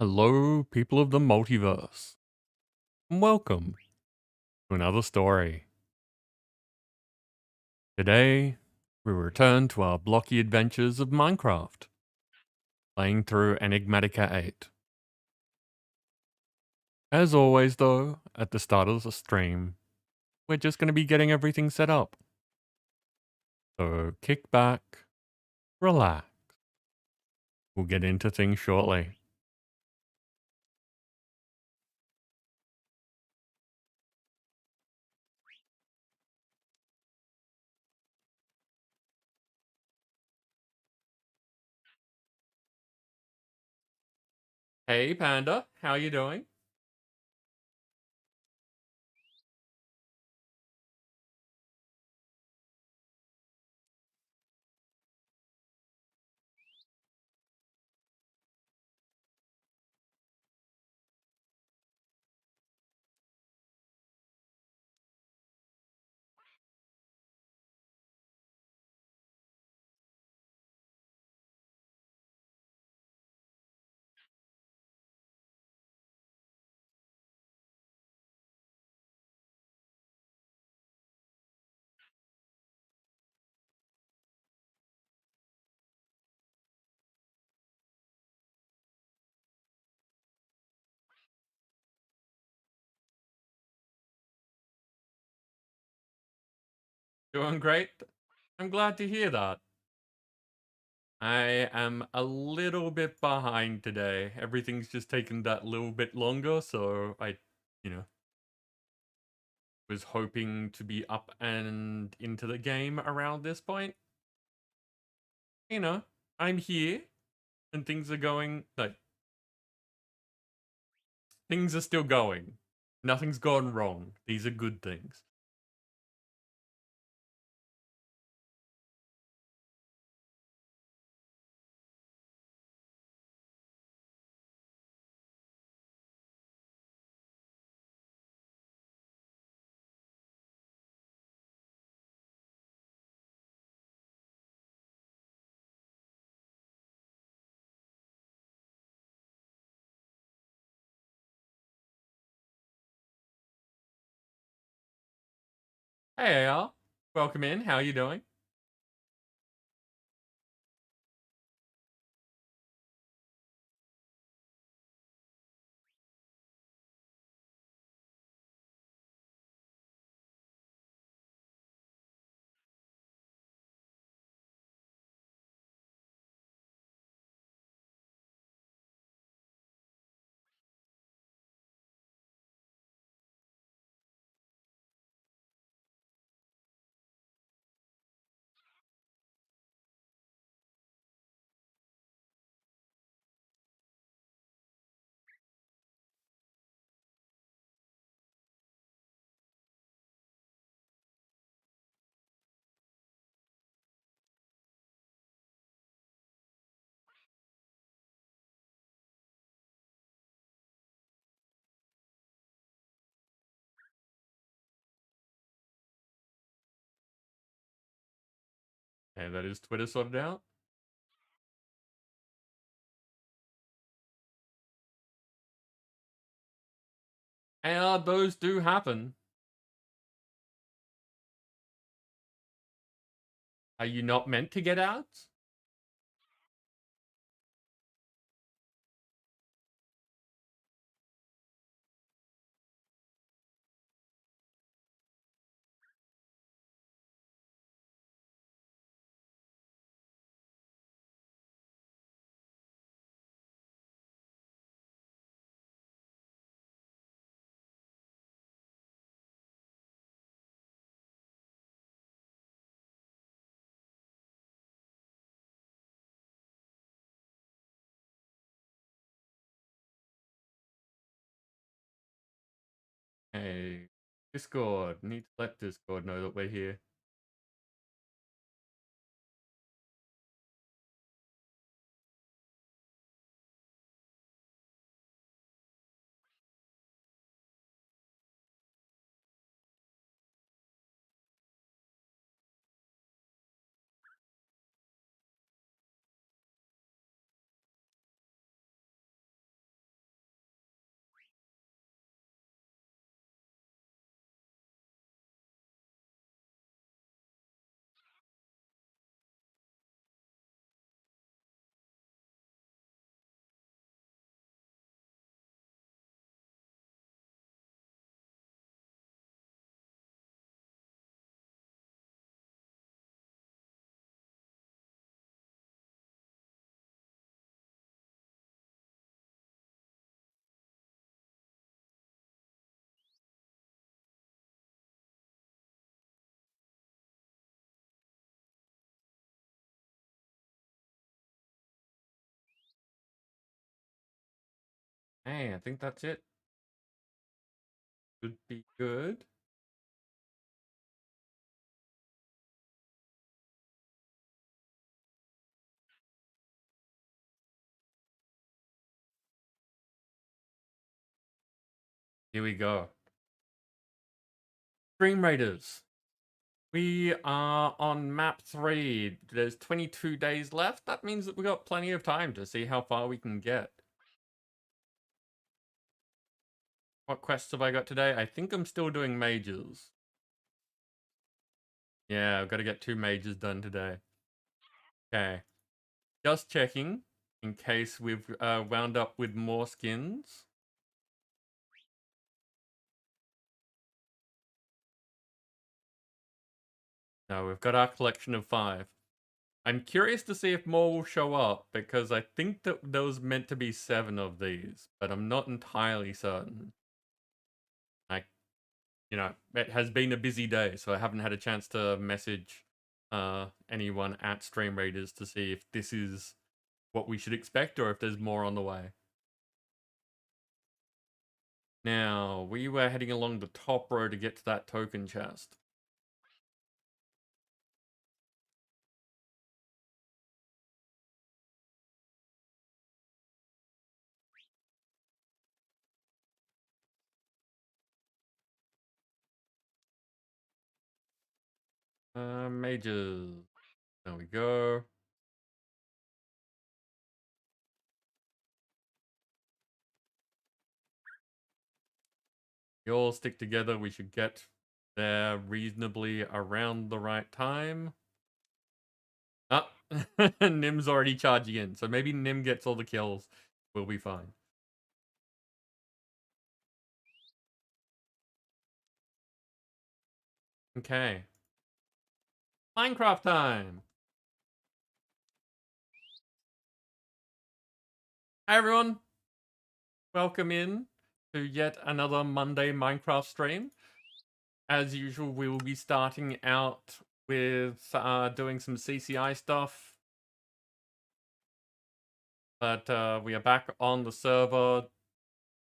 Hello, people of the multiverse, and welcome to another story. Today, we return to our blocky adventures of Minecraft, playing through Enigmatica 8. As always, though, at the start of the stream, we're just going to be getting everything set up. So kick back, relax. We'll get into things shortly. Hey, Panda, how you doing? Doing great. I'm glad to hear that. I am a little bit behind today. Everything's just taken that little bit longer, so you know, was hoping to be up and into the game around this point. You know, I'm here and things are going, like, things are still going. Nothing's gone wrong. These are good things. Hey, Al. Welcome in. How you doing? Hey, that is Twitter sorted out. And those do happen. Are you not meant to get out? Hey, Discord. Need to let Discord know that we're here. Okay, I think that's it. Should be good. Here we go. Dream Raiders. We are on map 3. There's 22 days left. That means that we got plenty of time to see how far we can get. What quests have I got today? I think I'm still doing majors. Yeah, I've got to get 2 majors done today. Okay. Just checking in case we've wound up with more skins. No, we've got our collection of 5. I'm curious to see if more will show up, because I think that there was meant to be 7 of these, but I'm not entirely certain. It has been a busy day, so I haven't had a chance to message anyone at Stream Raiders to see if this is what we should expect or if there's more on the way. Now, we were heading along the top row to get to that token chest. Majors. There we go. You all stick together, we should get there reasonably around the right time. Ah, Nim's already charging in, so maybe Nim gets all the kills. We'll be fine. Okay. Minecraft time! Hi everyone! Welcome in to yet another Monday Minecraft stream. As usual, we will be starting out with doing some CCI stuff. But we are back on the server,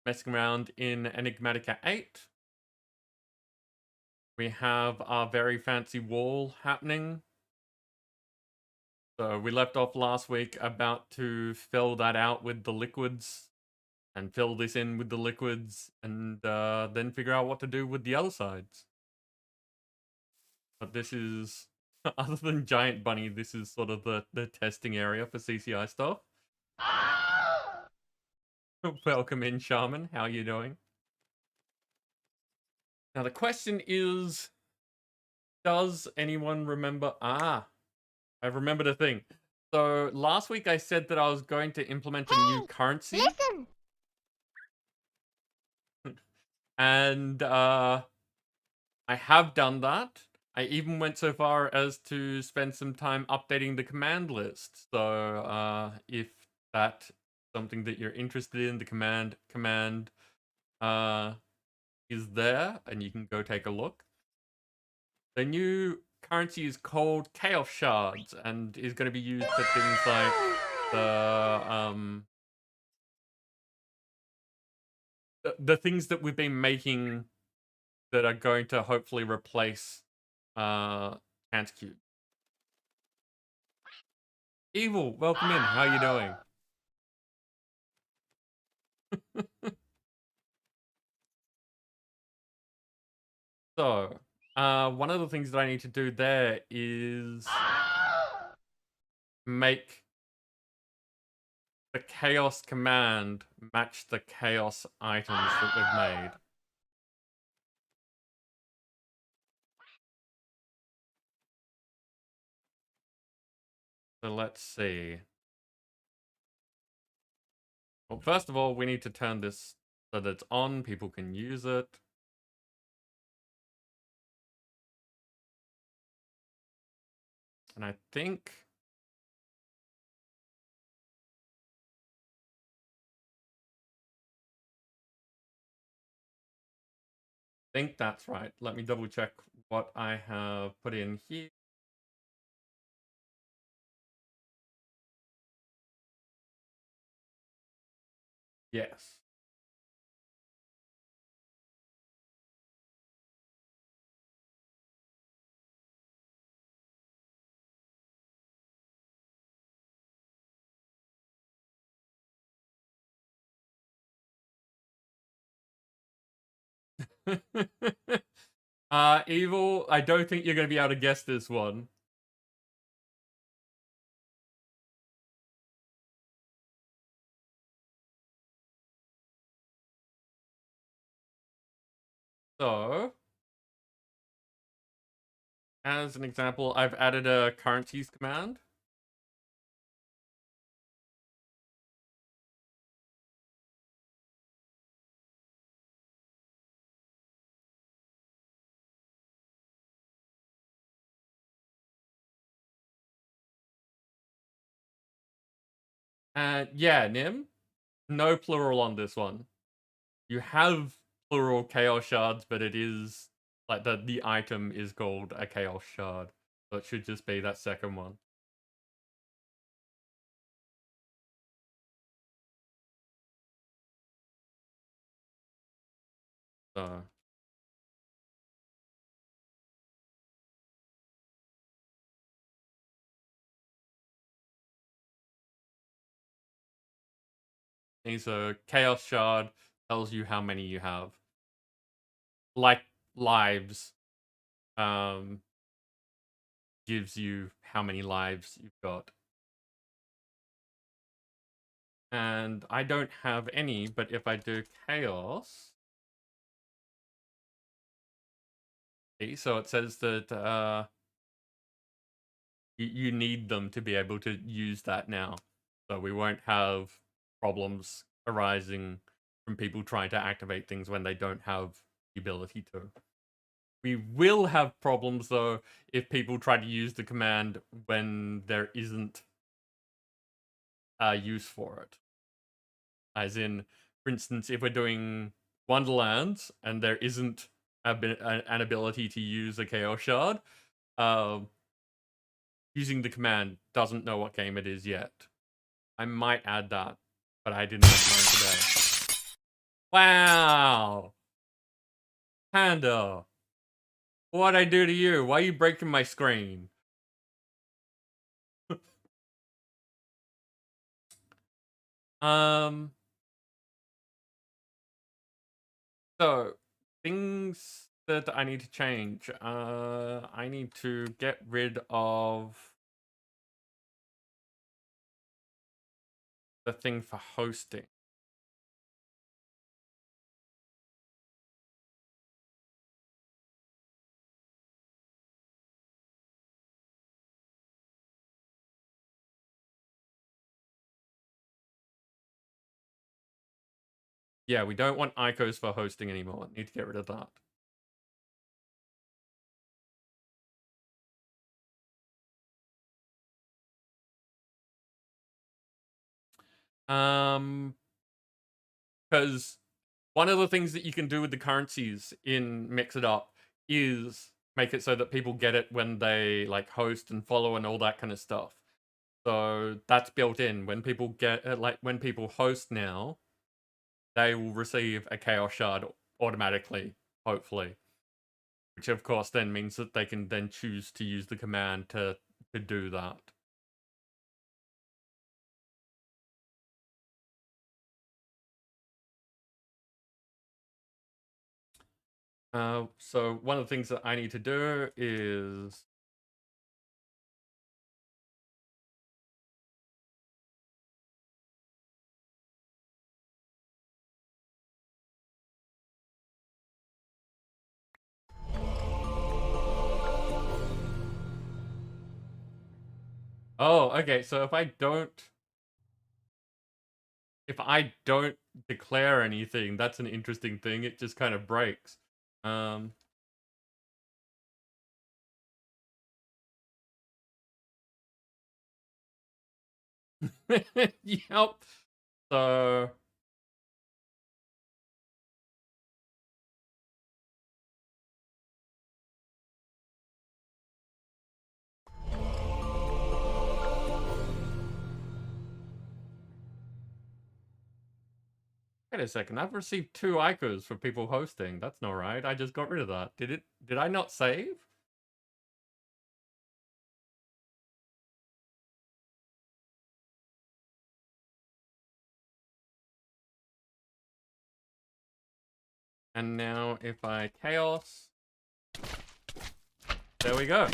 messing around in Enigmatica 8. We have our very fancy wall happening. So we left off last week about to fill that out with the liquids and fill this in with the liquids and then figure out what to do with the other sides. But this is, other than Giant Bunny, this is sort of the testing area for CCI stuff. Welcome in, Shaman. How are you doing? Now the question is, does anyone remember? I remembered a thing. So last week I said that I was going to implement a new currency. Listen. And I have done that. I even went so far as to spend some time updating the command list. So if that's something that you're interested in, the command is there, and you can go take a look. The new currency is called Chaos Shards, and is going to be used for things like the things that we've been making that are going to hopefully replace Chance Cube. Evil, welcome in. How are you doing? So, one of the things that I need to do there is make the chaos command match the chaos items that we've made. So let's see. Well, first of all, we need to turn this so that it's on, people can use it. And I think that's right. Let me double check what I have put in here. Yes. Evil, I don't think you're going to be able to guess this one. So, as an example, I've added a currencies command. And yeah, Nim, no plural on this one. You have plural chaos shards, but it is like the item is called a chaos shard. So it should just be that second one. So it's a chaos shard, tells you how many you have. Like lives, gives you how many lives you've got. And I don't have any, but if I do chaos, see, so it says that you need them to be able to use that now. So we won't have problems arising from people trying to activate things when they don't have the ability to. We will have problems though if people try to use the command when there isn't a use for it. As in, for instance, if we're doing Wonderlands and there isn't an ability to use a Chaos Shard, using the command doesn't know what game it is yet. I might add that, but I didn't have time today. Wow! Panda! What'd I do to you? Why are you breaking my screen? So, things that I need to change. I need to get rid of the thing for hosting. Yeah, we don't want ICOs for hosting anymore. Need to get rid of that. Because one of the things that you can do with the currencies in Mix It Up is make it so that people get it when they like host and follow and all that kind of stuff. So that's built in. When people get like when people host now, they will receive a chaos shard automatically, hopefully. Which of course then means that they can then choose to use the command to do that. So one of the things that I need to do is oh, okay, so if I don't declare anything, that's an interesting thing. It just kind of breaks. Yep. So wait a second. I've received 2 ICOs for people hosting. That's not right. I just got rid of that. Did I not save? And now if I chaos, there we go.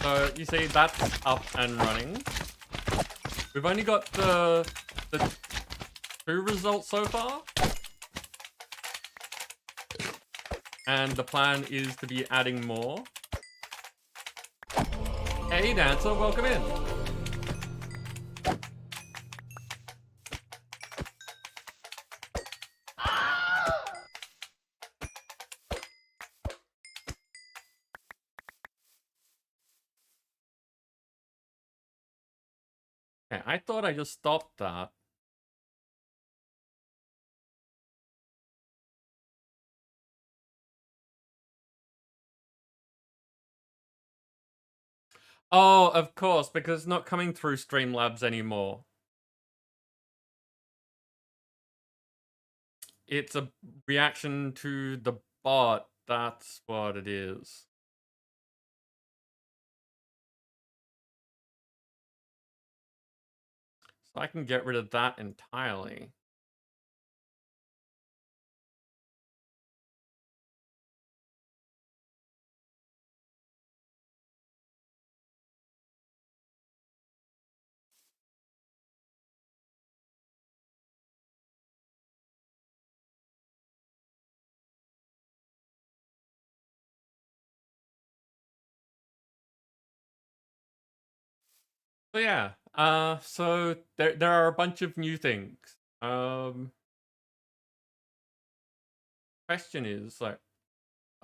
So you see that's up and running. We've only got the 2 results so far. And the plan is to be adding more. Hey Dancer, welcome in. Okay, I thought I just stopped that. Oh, of course, because it's not coming through Streamlabs anymore. It's a reaction to the bot. That's what it is. So I can get rid of that entirely. So yeah, so there are a bunch of new things. Question is, like,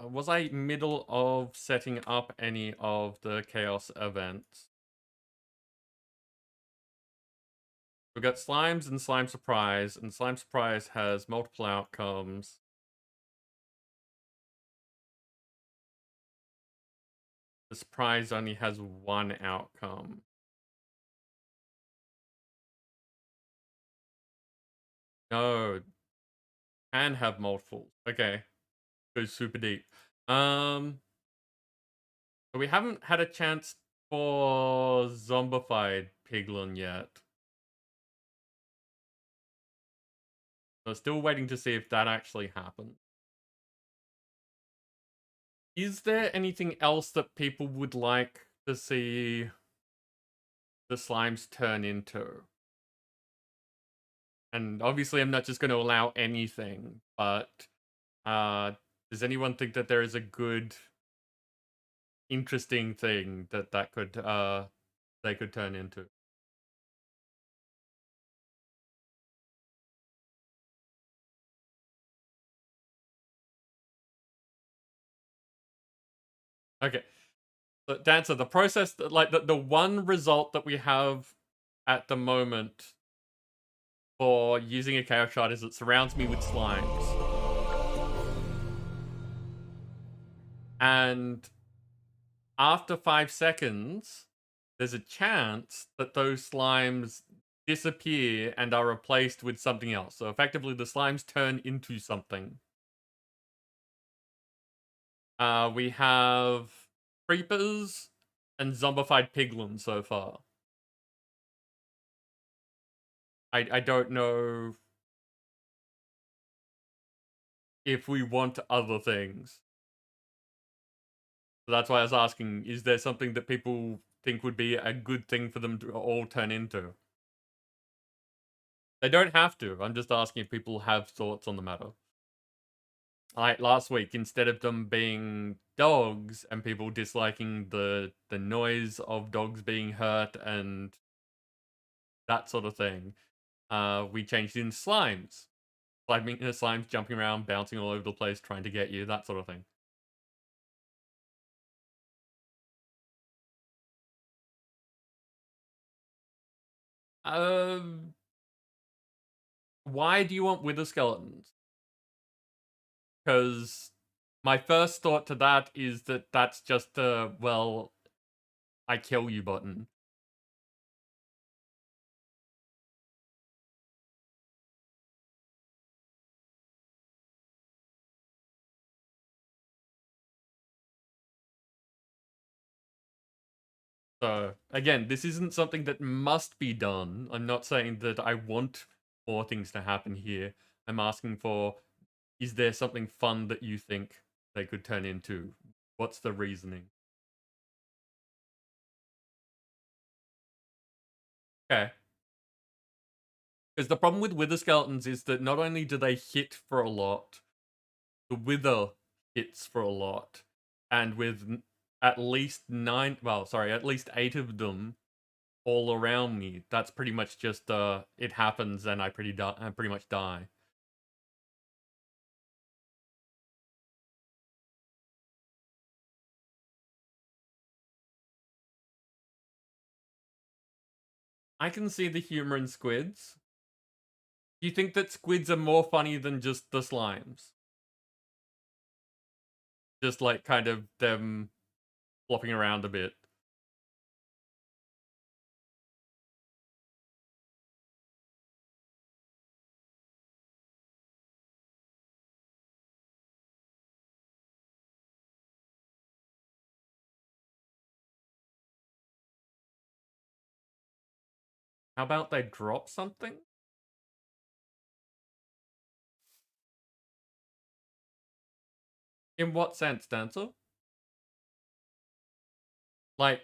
was I middle of setting up any of the chaos events? We've got slimes and slime surprise, and slime surprise has multiple outcomes. The surprise only has 1 outcome. No, can have multiples. Okay, goes super deep. So we haven't had a chance for zombified piglin yet. So still waiting to see if that actually happens. Is there anything else that people would like to see the slimes turn into? And obviously I'm not just going to allow anything, but does anyone think that there is a good, interesting thing that could they could turn into? Okay. So Dancer, the process, like the one result that we have at the moment for using a chaos shard is it surrounds me with slimes. And after 5 seconds, there's a chance that those slimes disappear and are replaced with something else. So effectively, the slimes turn into something. We have creepers and zombified piglins so far. I don't know if we want other things. So that's why I was asking, is there something that people think would be a good thing for them to all turn into? They don't have to. I'm just asking if people have thoughts on the matter. Like last week, instead of them being dogs and people disliking the noise of dogs being hurt and that sort of thing, we changed it into slimes. Slimes jumping around, bouncing all over the place, trying to get you, that sort of thing. Why do you want wither skeletons? Because my first thought to that is that that's just a, well, I kill you button. So, again, this isn't something that must be done. I'm not saying that I want more things to happen here. I'm asking for, is there something fun that you think they could turn into? What's the reasoning? Okay. Because the problem with wither skeletons is that not only do they hit for a lot, the wither hits for a lot. And with at least at least 8 of them all around me, that's pretty much just it happens and I pretty much die. I can see the humor in squids. Do you think that squids are more funny than just the slimes? Just like kind of them flopping around a bit. How about they drop something? In what sense, Dancer? Like,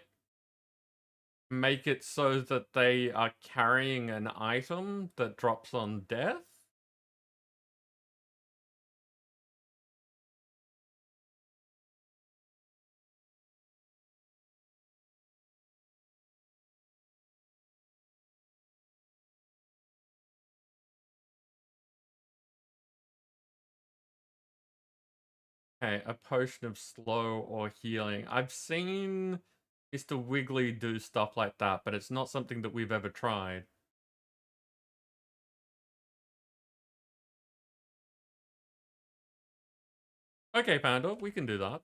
make it so that they are carrying an item that drops on death? Okay, a potion of slow or healing. I've seen Mr. Wiggly do stuff like that, but it's not something that we've ever tried. Okay, Panda, we can do that.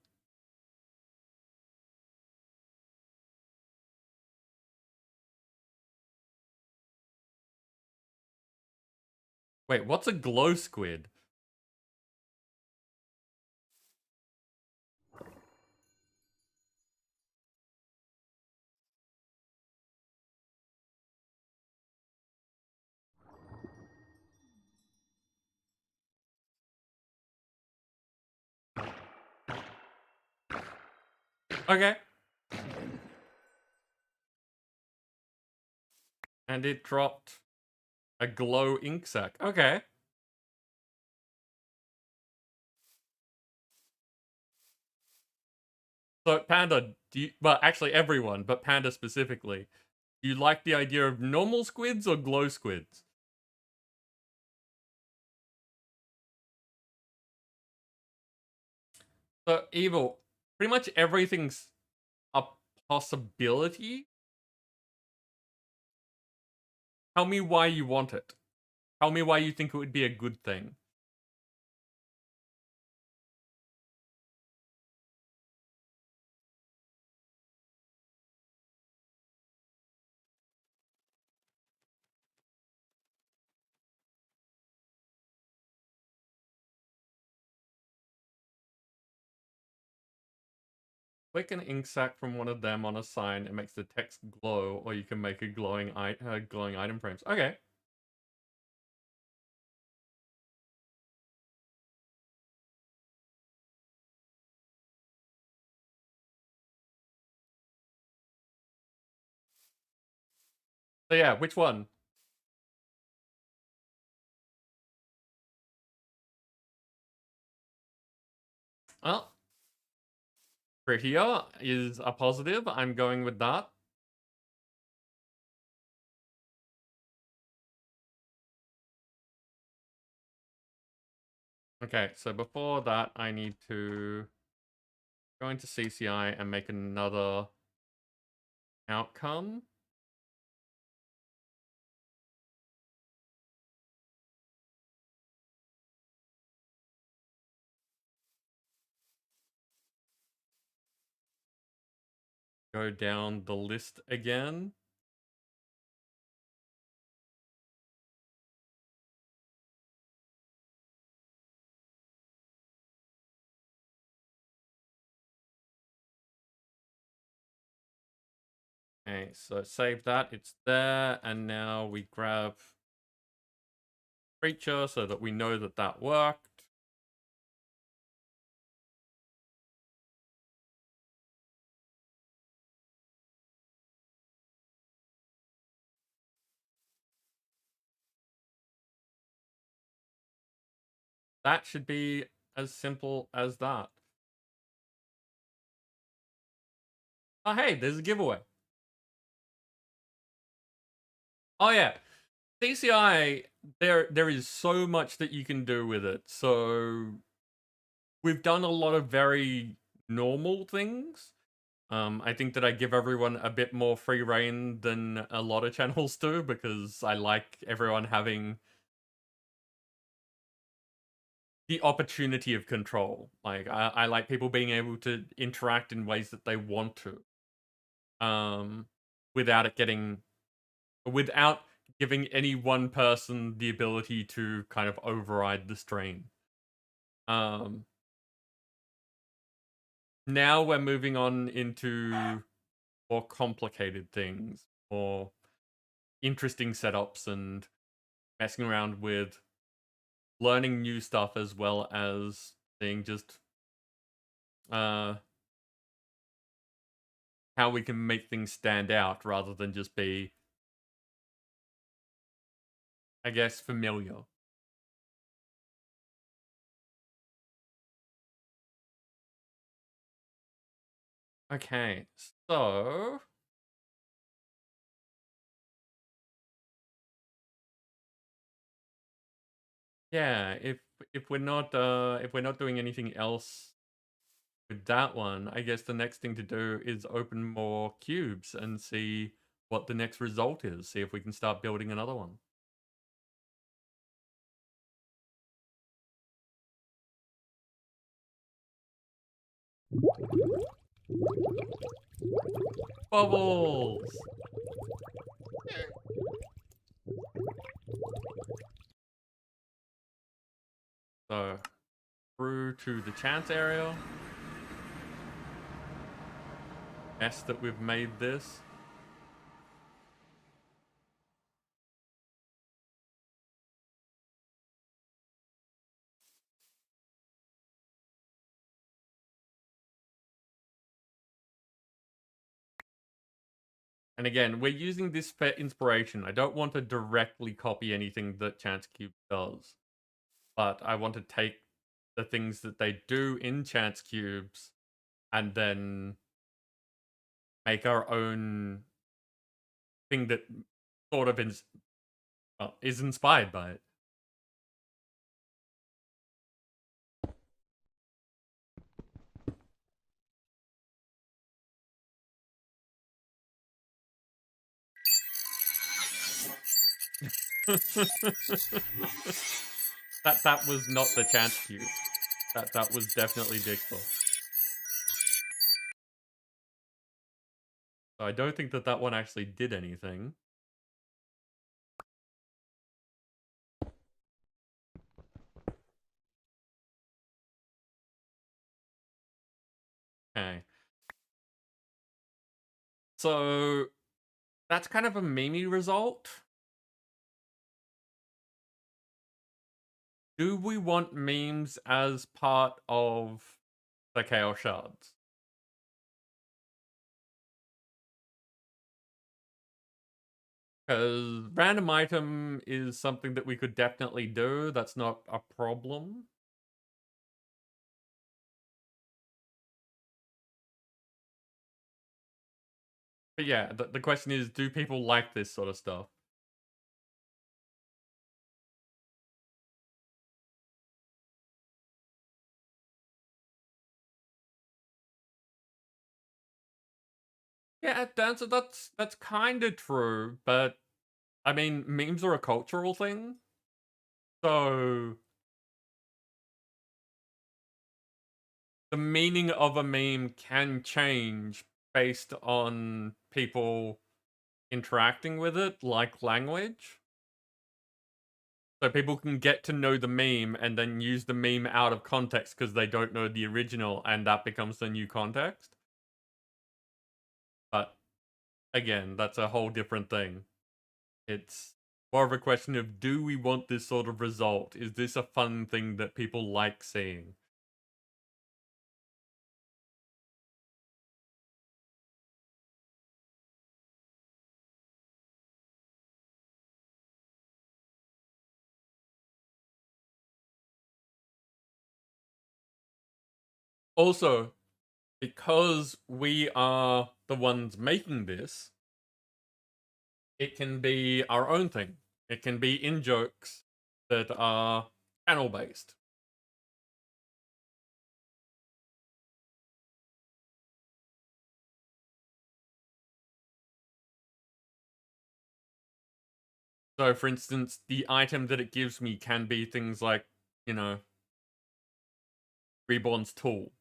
Wait, what's a glow squid? Okay. And it dropped a glow ink sac. Okay. So, Panda, well, actually everyone, but Panda specifically, do you like the idea of normal squids or glow squids? So, Evil, pretty much everything's a possibility. Tell me why you want it. Tell me why you think it would be a good thing. Click an ink sac from one of them on a sign. It makes the text glow, or you can make a glowing item frames. Okay. So yeah, which one? Well, prettier is a positive. I'm going with that. Okay, so before that, I need to go into CCI and make another outcome. Go down the list again. Okay, so save that, it's there, and now we grab creature so that we know that that worked. That should be as simple as that. Oh, hey, there's a giveaway. Oh, yeah. CCI, there is so much that you can do with it. So we've done a lot of very normal things. I think that I give everyone a bit more free reign than a lot of channels do because I like everyone having the opportunity of control. Like I like people being able to interact in ways that they want to. Without it getting without giving any one person the ability to kind of override the strain. Now we're moving on into more complicated things, more interesting setups and messing around with learning new stuff as well as seeing just how we can make things stand out rather than just be, I guess, familiar. Okay, so yeah, if we're not doing anything else with that one, I guess the next thing to do is open more cubes and see what the next result is. See if we can start building another one. Bubbles! So, through to the chance area. Best that we've made this. And again, we're using this for inspiration. I don't want to directly copy anything that Chance Cube does. But I want to take the things that they do in Chance Cubes and then make our own thing that sort of is inspired by it. that was not the Chance Cube. That was definitely Dixel. So I don't think that one actually did anything. Okay. So that's kind of a memey result. Do we want memes as part of the Chaos Shards? Because random item is something that we could definitely do. That's not a problem. But yeah, the question is, do people like this sort of stuff? Yeah, that's kind of true, but I mean, memes are a cultural thing. So the meaning of a meme can change based on people interacting with it, like language. So people can get to know the meme and then use the meme out of context because they don't know the original, and that becomes the new context. But again, that's a whole different thing. It's more of a question of, do we want this sort of result? Is this a fun thing that people like seeing? Also, because we are the ones making this, it can be our own thing. It can be in jokes that are channel based. So, for instance, the item that it gives me can be things like, you know, Reborn's tool.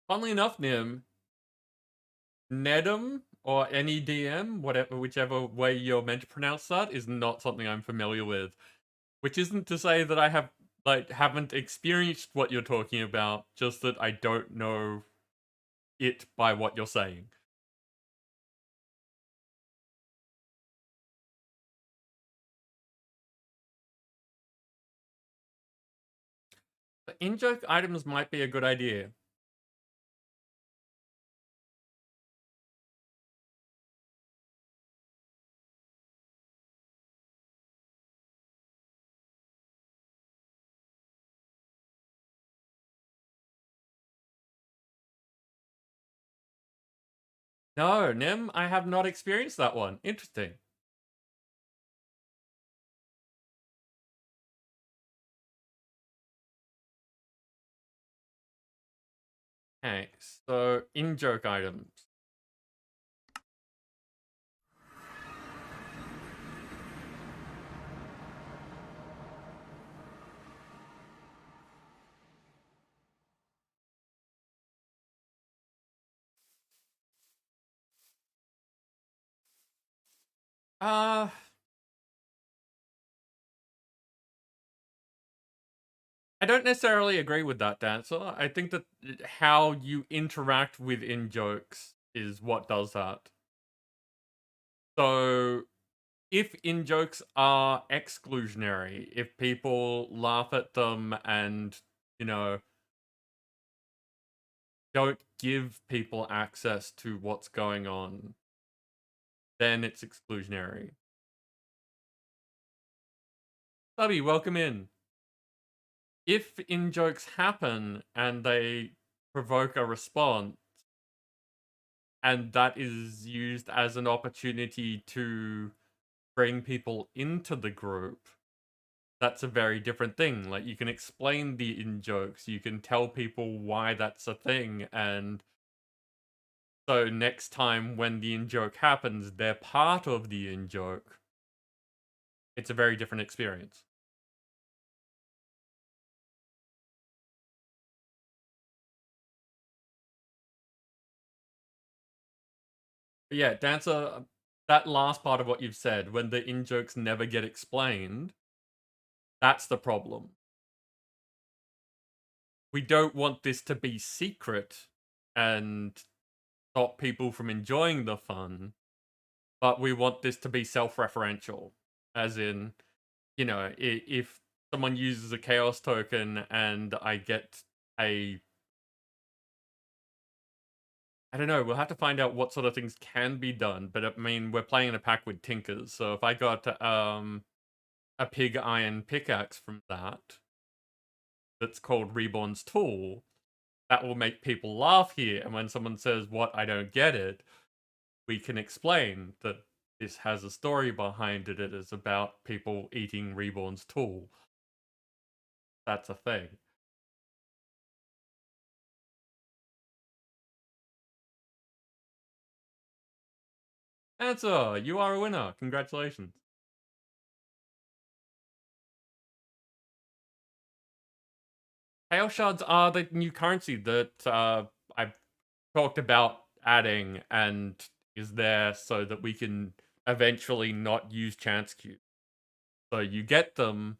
Funnily enough, Nim, Nedum or NEDM, whatever, whichever way you're meant to pronounce that, is not something I'm familiar with. Which isn't to say that I haven't experienced what you're talking about, just that I don't know it by what you're saying. But in-joke items might be a good idea. No, Nim, I have not experienced that one. Interesting. Okay, so in-joke items. Uh, I don't necessarily agree with that, Dancer. I think that how you interact with in-jokes is what does that. So, if in-jokes are exclusionary, if people laugh at them and, you know, don't give people access to what's going on, then it's exclusionary. Stubby, welcome in. If in-jokes happen and they provoke a response, and that is used as an opportunity to bring people into the group, that's a very different thing. Like, you can explain the in-jokes, you can tell people why that's a thing, and so next time when the in-joke happens, they're part of the in-joke. It's a very different experience. But yeah, Dancer, that last part of what you've said, when the in-jokes never get explained, that's the problem. We don't want this to be secret and stop people from enjoying the fun, but we want this to be self-referential. As in, you know, if someone uses a chaos token and I get a, I don't know, we'll have to find out what sort of things can be done, but I mean, we're playing in a pack with Tinkers, so if I got a pig iron pickaxe from that's called Reborn's Tool, that will make people laugh here, and when someone says, "What, I don't get it," we can explain that this has a story behind it. It is about people eating Reborn's Tool. That's a thing. Answer, you are a winner. Congratulations. Hail shards are the new currency that I've talked about adding and is there so that we can eventually not use chance cube. So you get them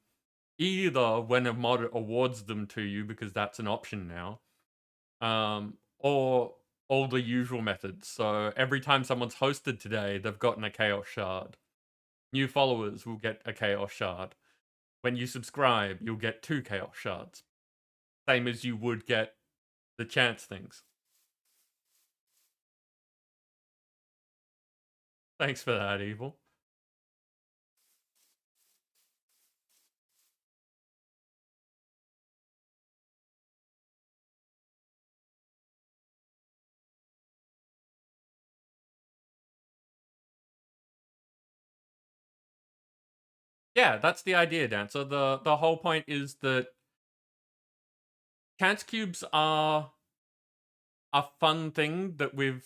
either when a mod awards them to you, because that's an option now, or all the usual methods. So every time someone's hosted today, they've gotten a Chaos Shard. New followers will get a Chaos Shard. When you subscribe, you'll get 2 Chaos Shards. Same as you would get the chance things. Thanks for that, Evil. Yeah, that's the idea, Dan. So the whole point is that chance cubes are a fun thing that we've...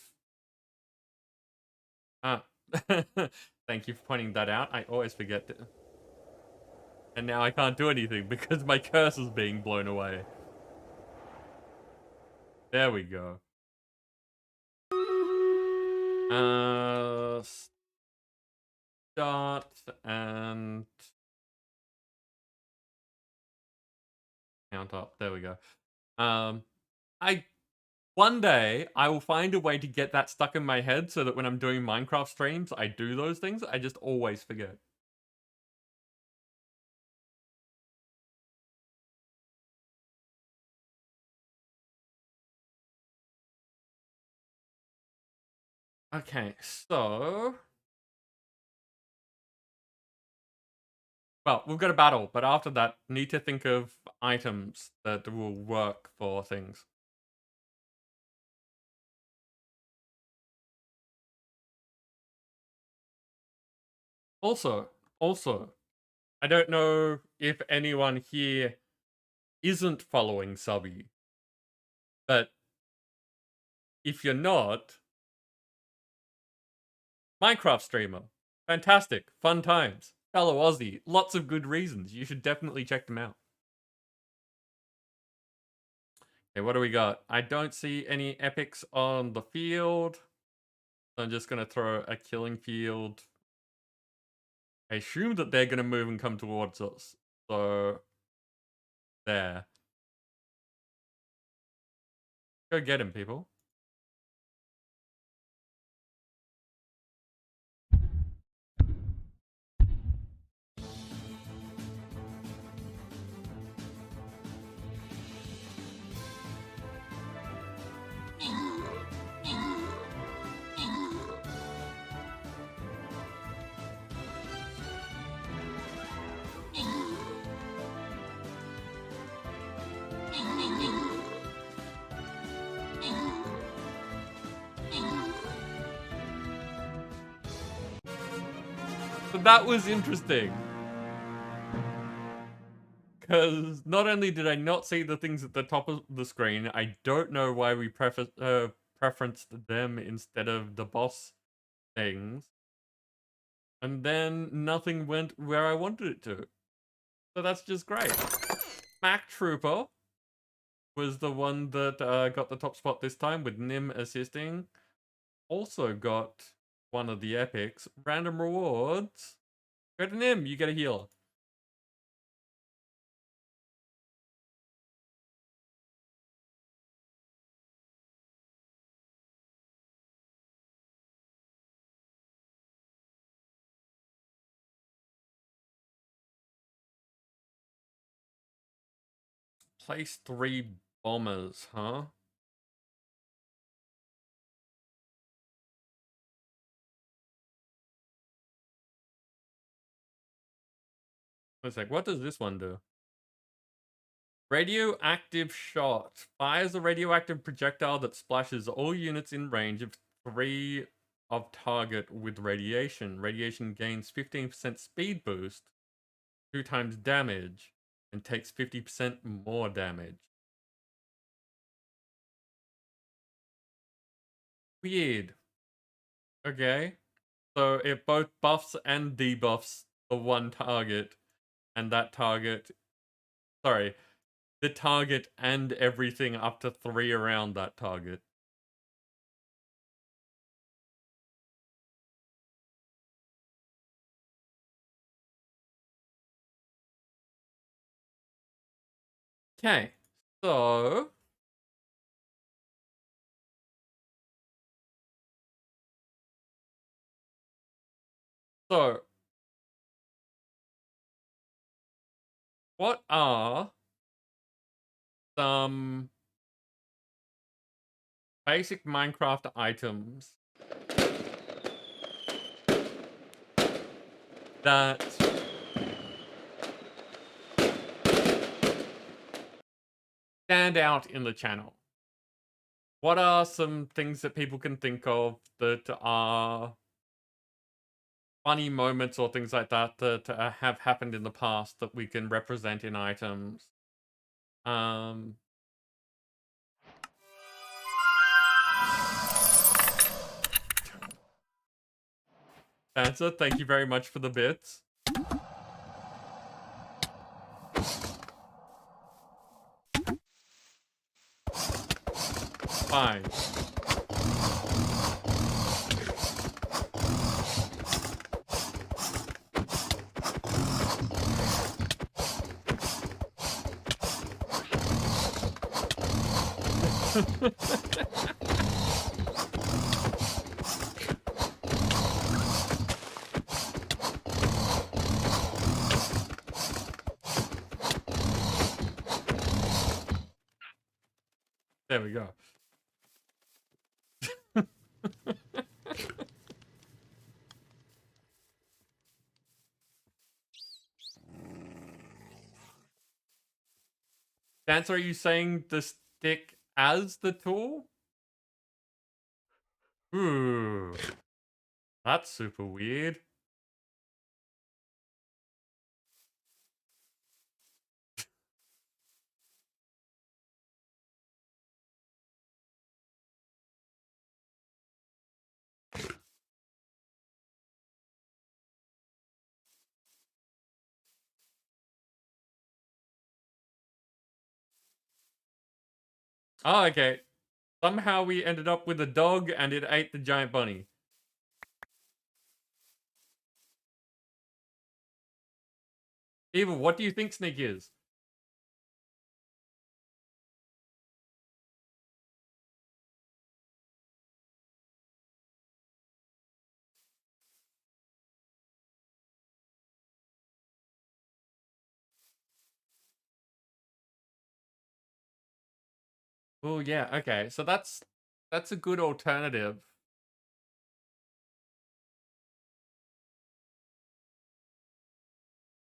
Thank you for pointing that out. I always forget that. And now I can't do anything because my cursor's being blown away. There we go. Start and count up. There we go. One day I will find a way to get that stuck in my head so that when I'm doing Minecraft streams, I do those things. I just always forget. Okay, so... Well, we've got a battle, but after that, need to think of items that will work for things. Also, I don't know if anyone here isn't following Subby, but if you're not, Minecraft streamer, fantastic, fun times, fellow Aussie, lots of good reasons. You should definitely check them out. Okay, what do we got? I don't see any epics on the field. So I'm just going to throw a killing field. I assume that they're going to move and come towards us. So, there. Go get him, people. But that was interesting. Because not only did I not see the things at the top of the screen, I don't know why we preferenced them instead of the boss things. And then nothing went where I wanted it to. So that's just great. Mac Trooper was the one that got the top spot this time, with Nim assisting. Also got one of the epics. Random rewards. Go to Nim, you get a healer. Place 3 bombers, huh? Wait a sec, what does this one do? Radioactive shot. Fires a radioactive projectile that splashes all units in range of 3 of target with radiation. Radiation gains 15% speed boost, 2 times damage, and takes 50% more damage. Weird. Okay. So it both buffs and debuffs the one target, and that target... Sorry. The target and everything up to 3 around that target. Okay, so what are some basic Minecraft items that stand out in the channel? What are some things that people can think of that are funny moments or things like that that have happened in the past that we can represent in items? Um, Answer, thank you very much for the bits. Fine. There we go. Dancer, are you saying the stick as the tool? Ooh. That's super weird. Oh, okay. Somehow we ended up with a dog and it ate the giant bunny. Eva, what do you think Sneak is? Oh yeah, okay. So that's a good alternative.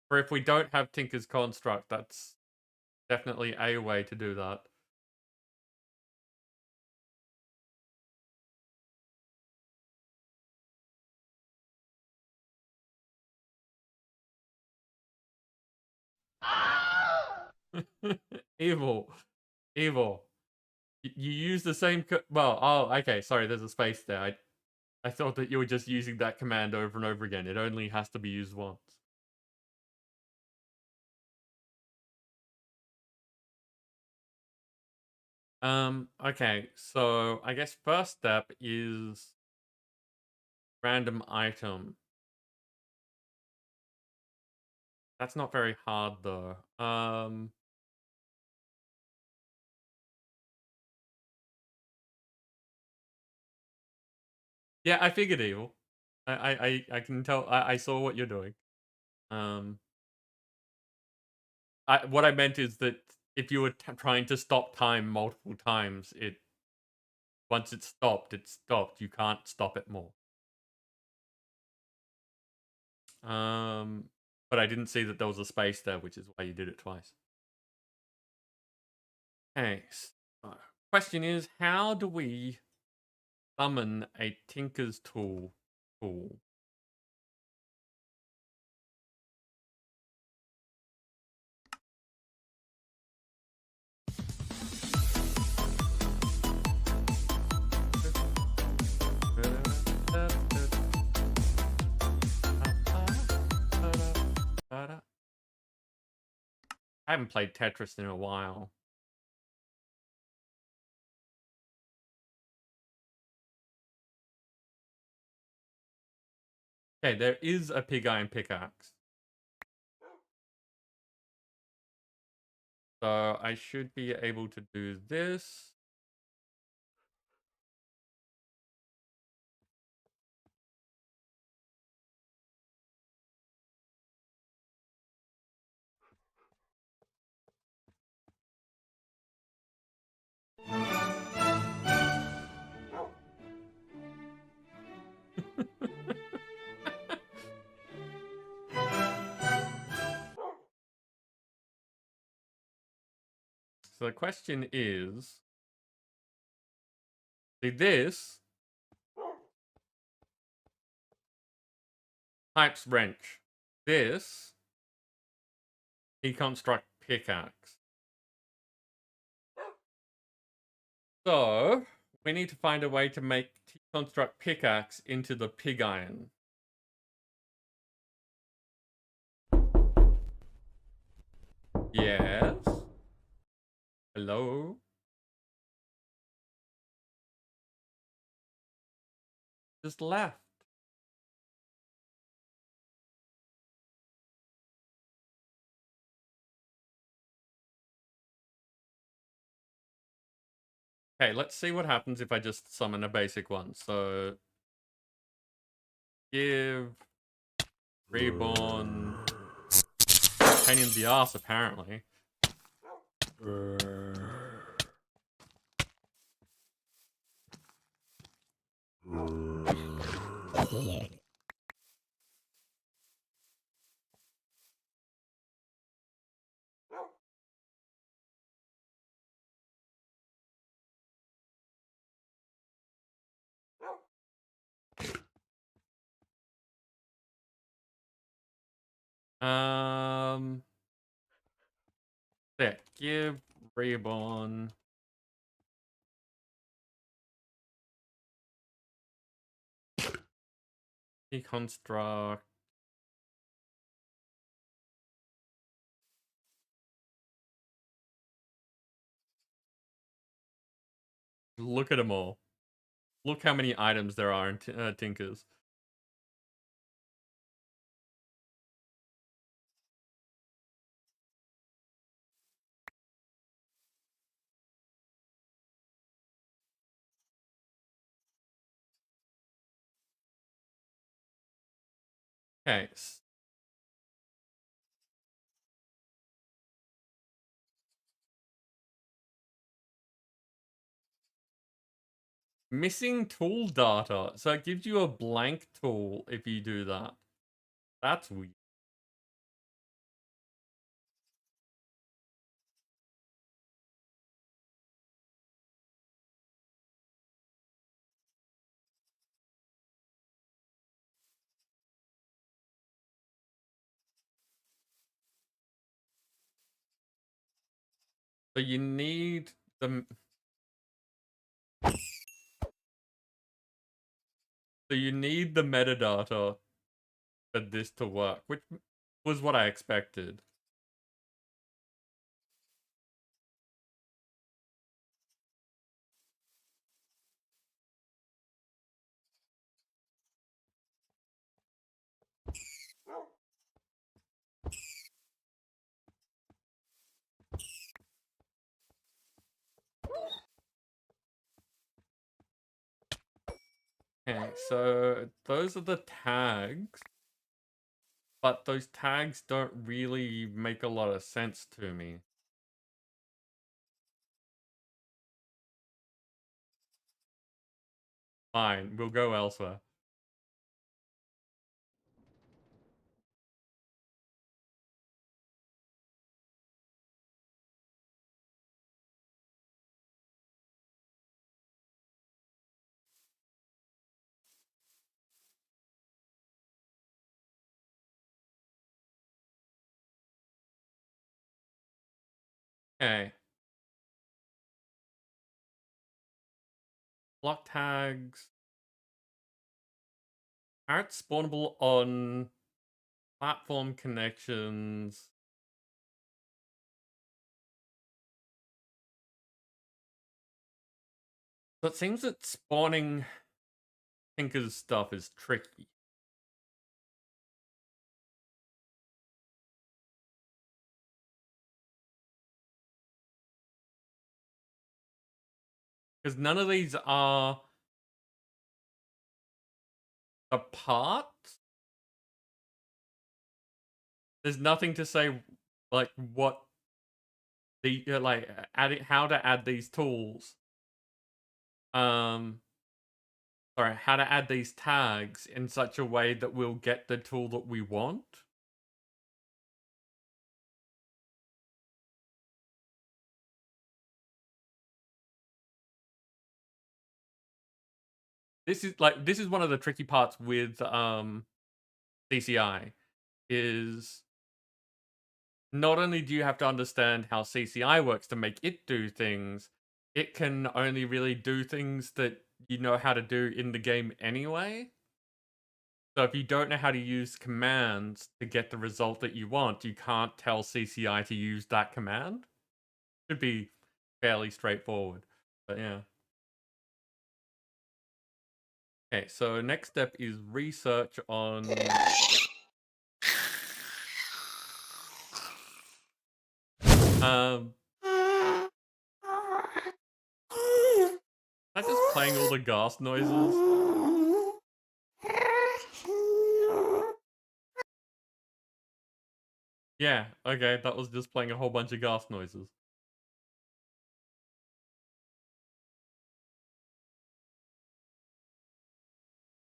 For if we don't have Tinker's construct, that's definitely a way to do that. Evil. Evil. You use the same well, oh, okay, sorry, there's a space there. I thought that you were just using that command over and over again. It only has to be used once. Okay, so I guess first step is random item. That's not very hard though. Yeah, I figured evil. I can tell. I saw what you're doing. Um, what I meant is that if you were trying to stop time multiple times, once it's stopped, it's stopped. You can't stop it more. But I didn't see that there was a space there, which is why you did it twice. Okay. So, question is, how do we summon a Tinker's tool? I haven't played Tetris in a while. Okay, there is a pig iron pickaxe. So I should be able to do this. So the question is, see this types wrench. This deconstruct pickaxe. So we need to find a way to make deconstruct pickaxe into the pig iron. Yes. Hello. Just left. Okay, let's see what happens if I just summon a basic one. So give reborn pain in the ass apparently. There, give reborn deconstruct. Look at them all. Look how many items there are in Tinkers. Okay. Missing tool data. So it gives you a blank tool if you do that. That's weird. So you need the metadata for this to work, which was what I expected. Okay, so those are the tags, but those tags don't really make a lot of sense to me. Fine, we'll go elsewhere. Okay. Block tags aren't spawnable on platform connections. So it seems that spawning Tinker's stuff is tricky. Because none of these are a part. There's nothing to say, like, what the like adding how to add these tools. Sorry, how to add these tags in such a way that we'll get the tool that we want. This is one of the tricky parts with CCI is not only do you have to understand how CCI works to make it do things, it can only really do things that you know how to do in the game anyway. So if you don't know how to use commands to get the result that you want, you can't tell CCI to use that command. Should be fairly straightforward, but yeah. Okay, so next step is research on not just playing all the gas noises. Yeah, okay, that was just playing a whole bunch of gas noises.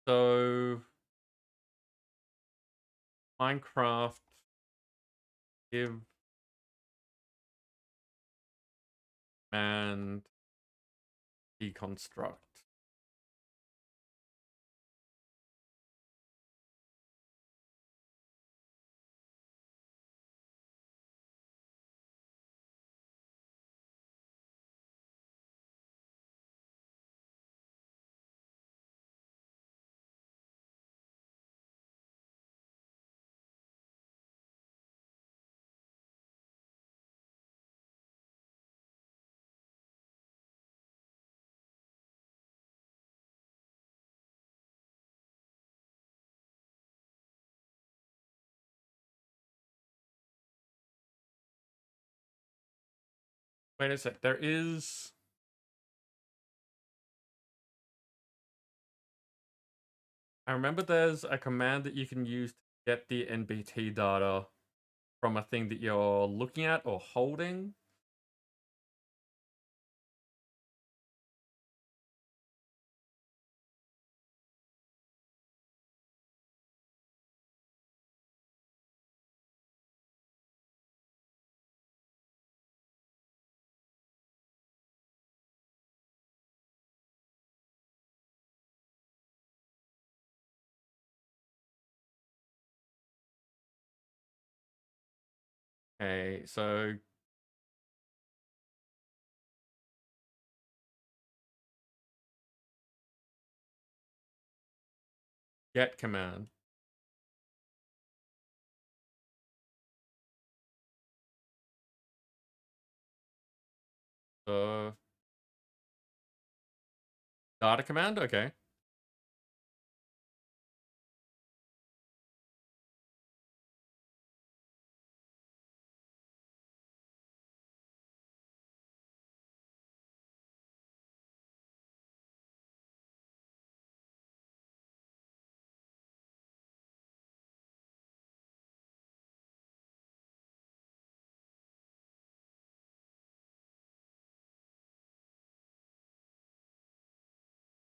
So Minecraft give and deconstruct. Wait a sec, there is... I remember there's a command that you can use to get the NBT data from a thing that you're looking at or holding. Okay, so get command. So data command, okay.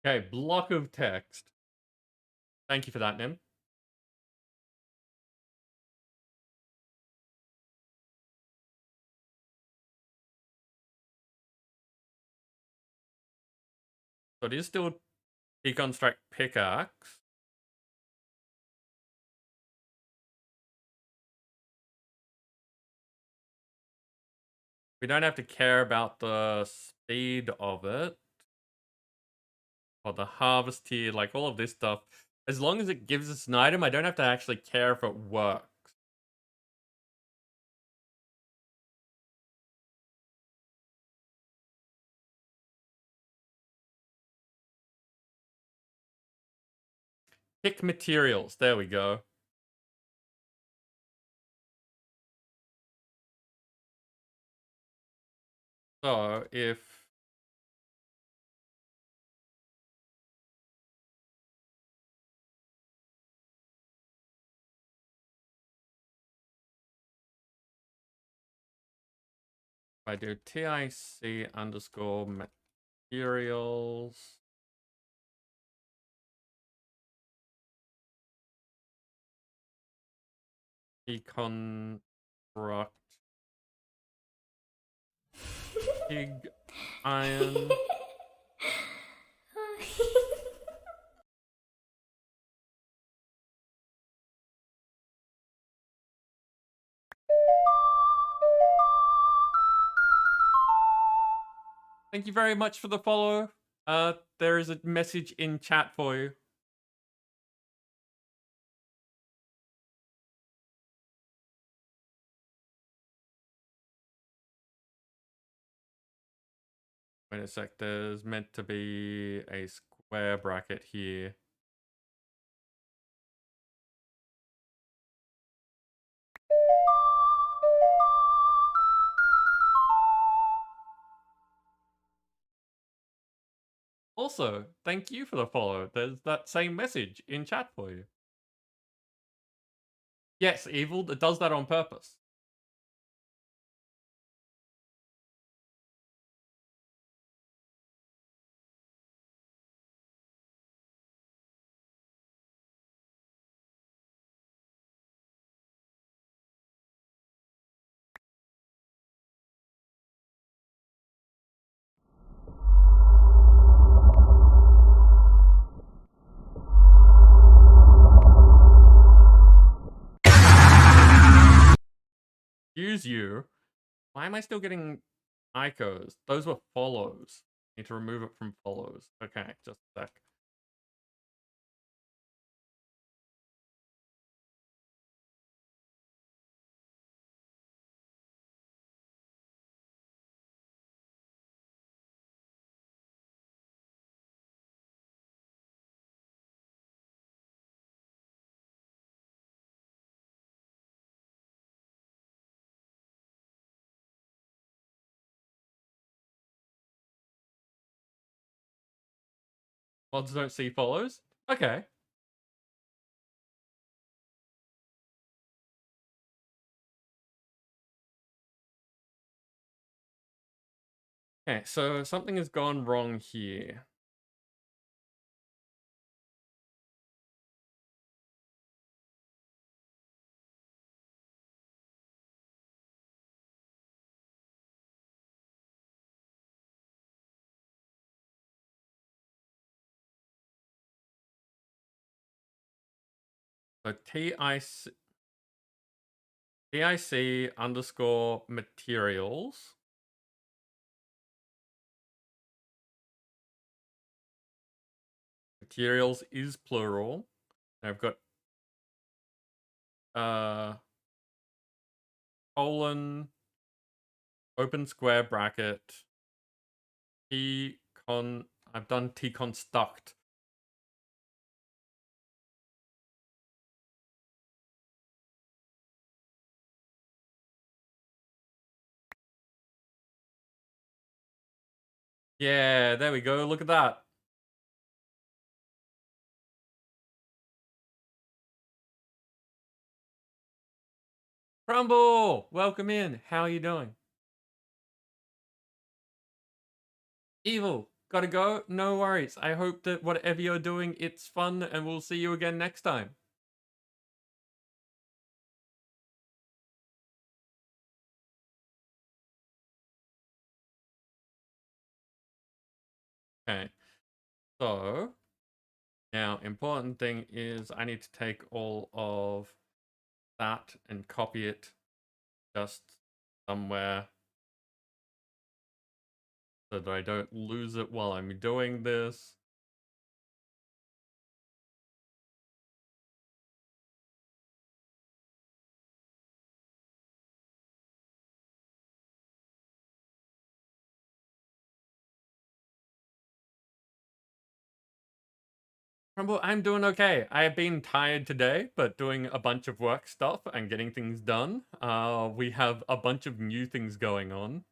Okay, block of text. Thank you for that, Nim. So it is still deconstruct pickaxe. We don't have to care about the speed of it. Or the harvest here, like all of this stuff. As long as it gives us an item, I don't have to actually care if it works. Pick materials, there we go. So if I do TIC underscore materials. Deconstruct pig iron. Thank you very much for the follow. There is a message in chat for you. Wait a sec, there's meant to be a square bracket here. Also, thank you for the follow. There's that same message in chat for you. Yes, Evil, it does that on purpose. Excuse you. Why am I still getting icos? Those were follows. Need to remove it from follows. Okay, just a sec. Mods don't see follows? Okay. Okay, so something has gone wrong here. So TIC underscore materials. Materials is plural. And I've got colon, open square bracket, I've done T-construct. Yeah, there we go. Look at that. Crumble, welcome in. How are you doing? Evil, gotta go? No worries. I hope that whatever you're doing, it's fun, and we'll see you again next time. Okay, so now important thing is I need to take all of that and copy it just somewhere so that I don't lose it while I'm doing this. Rumble, I'm doing okay. I have been tired today, but doing a bunch of work stuff and getting things done. We have a bunch of new things going on.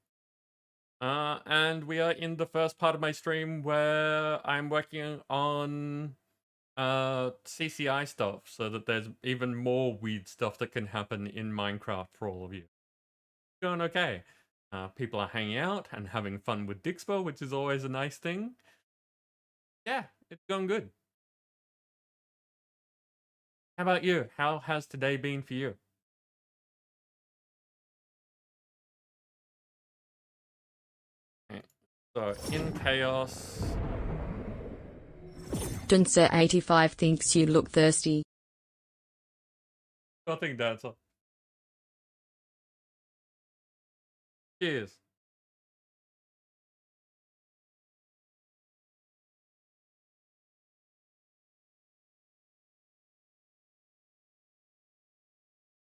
And we are in the first part of my stream where I'm working on CCI stuff so that there's even more weird stuff that can happen in Minecraft for all of you. Doing okay. People are hanging out and having fun with Dixpo, which is always a nice thing. Yeah, it's going good. How about you? How has today been for you? Okay. So, in chaos. Duncer85 thinks you look thirsty. Nothing dancer. Cheers.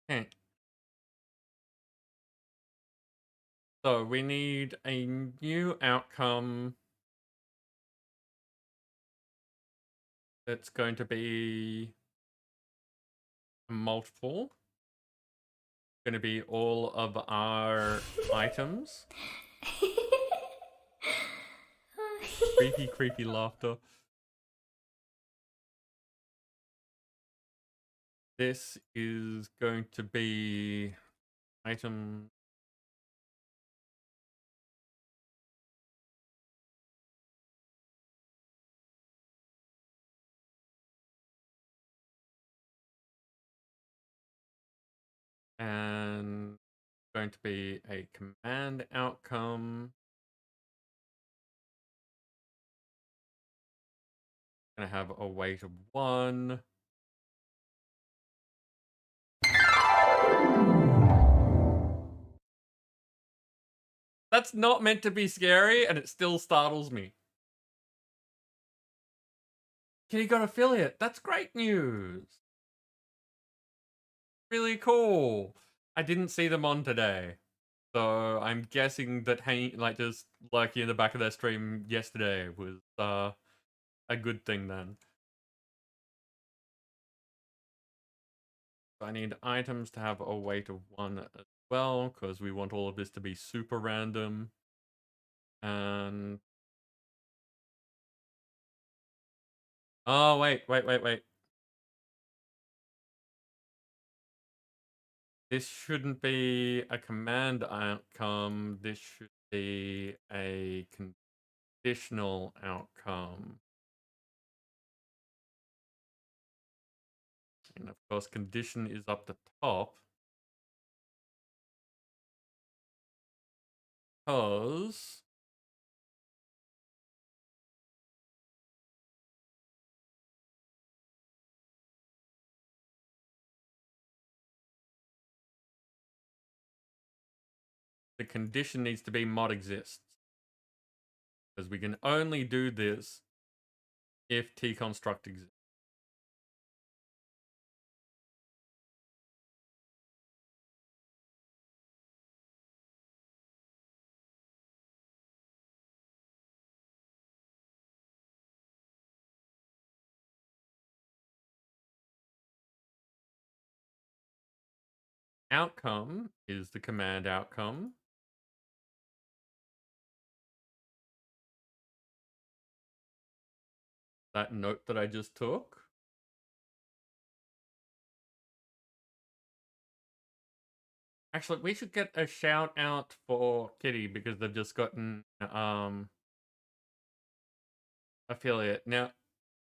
Okay. So we need a new outcome that's going to be multiple. Going to be all of our items. Creepy, creepy laughter. This is going to be item. And going to be a command outcome. Gonna have a weight of 1. That's not meant to be scary, and it still startles me. Kitty got affiliate. That's great news. Really cool. I didn't see them on today. So I'm guessing that just lurking in the back of their stream yesterday was a good thing then. So I need items to have a weight of 1 as well, because we want all of this to be super random. And oh wait. This shouldn't be a command outcome. This should be a conditional outcome. And of course, condition is up the top. Because the condition needs to be mod exists. Because we can only do this if tconstruct exists. Outcome is the command outcome. That note that I just took. Actually, we should get a shout out for Kitty because they've just gotten affiliate. Now,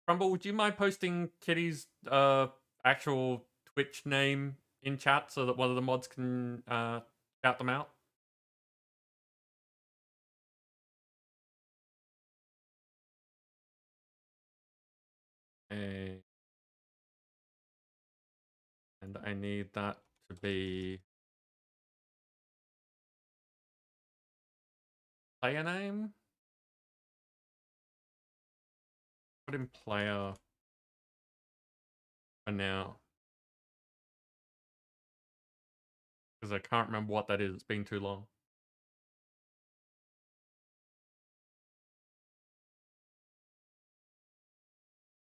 Crumble, would you mind posting Kitty's actual Twitch name in chat so that one of the mods can shout them out? And I need that to be player name. Put in player for now. Because I can't remember what that is. It's been too long.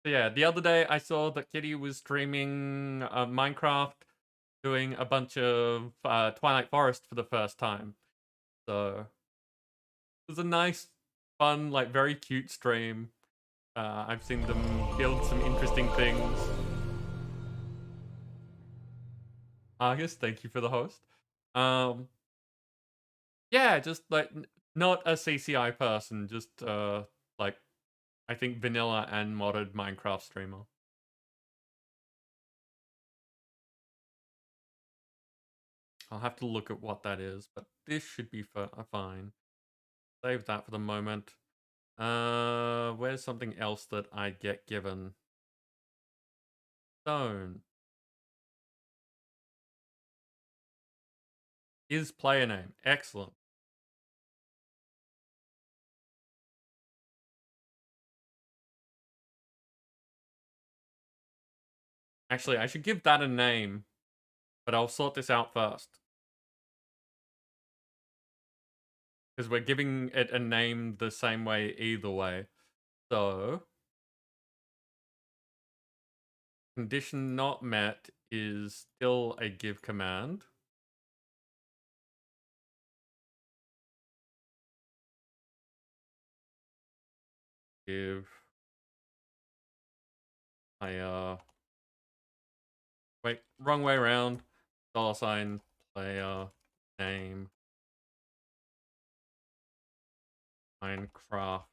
So yeah, the other day I saw that Kitty was streaming Minecraft, doing a bunch of Twilight Forest for the first time. So it was a nice, fun, like very cute stream. I've seen them build some interesting things. Argus, thank you for the host. Yeah, just like not a CCI person, just like I think vanilla and modded Minecraft streamer. I'll have to look at what that is, but this should be fine. Save that for the moment. Where's something else that I get given? Stone. Is player name. Excellent. Actually, I should give that a name, but I'll sort this out first. Because we're giving it a name the same way either way. So, condition not met is still a give command. Give wait, wrong way around. $sign player name Minecraft.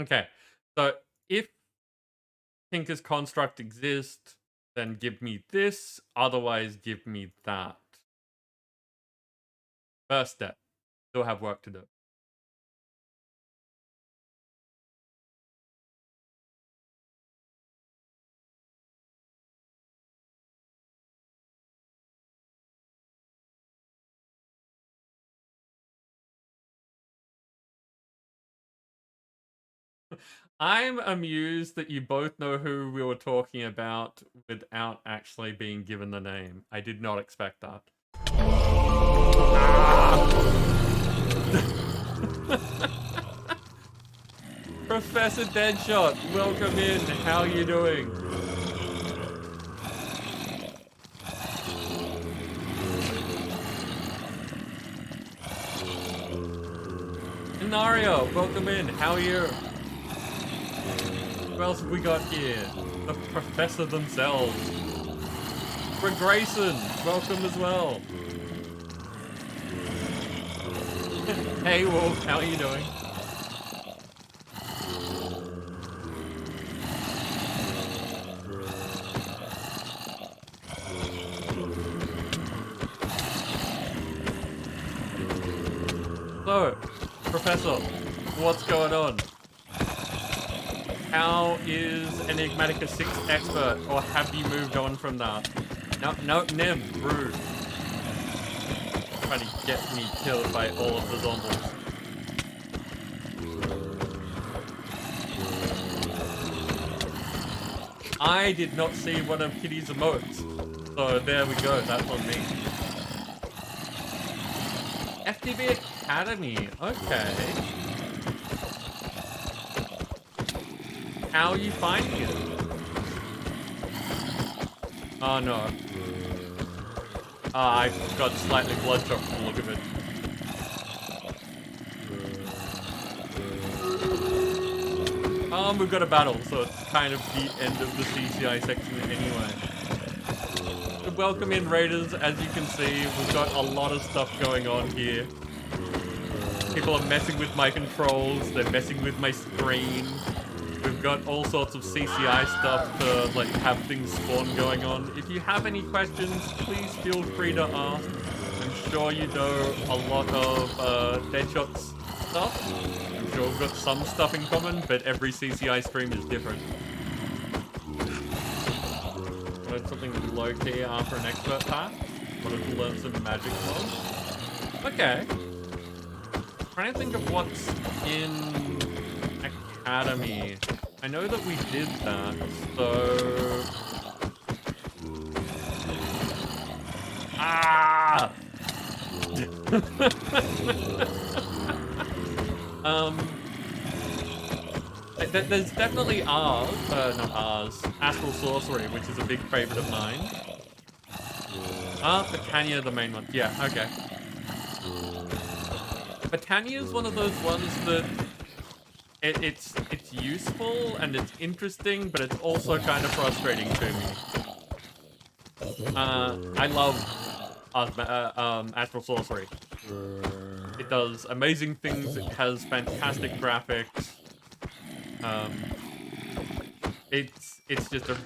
Okay, so if Tinker's construct exists, then give me this, otherwise give me that. First step. Still have work to do. I'm amused that you both know who we were talking about without actually being given the name. I did not expect that. Professor Deadshot, welcome in. How are you doing? Inario, welcome in. How are you? Who else have we got here? The professor themselves. For Grayson, welcome as well. Hey Wolf, how are you doing? So, Professor, what's going on? How is Enigmatica 6 expert, or have you moved on from that? No, Nim, rude. Trying to get me killed by all of the zombies. I did not see one of Kitty's emotes, so there we go, that's on me. FTB Academy, okay. How are you finding it? Oh no. I got slightly bloodshot from the look of it. We've got a battle, so it's kind of the end of the CCI section anyway. Welcome in, Raiders. As you can see, we've got a lot of stuff going on here. People are messing with my controls, they're messing with my screen. We've got all sorts of CCI stuff to like have things spawn going on. If you have any questions, please feel free to ask. I'm sure you know a lot of Deadshot's stuff. I'm sure we've got some stuff in common, but every CCI stream is different. Wanted something low-key after an expert path. Wanted to learn some magic mods. Okay. Trying to think of what's in Academy. I know that we did that, so... Ah! There's definitely not ours, Astral Sorcery, which is a big favorite of mine. Britannia, the main one. Yeah, okay. Britannia is one of those ones that it's useful and it's interesting, but it's also kind of frustrating to me. I love Astral Sorcery. It does amazing things. It has fantastic graphics. Um, it's just a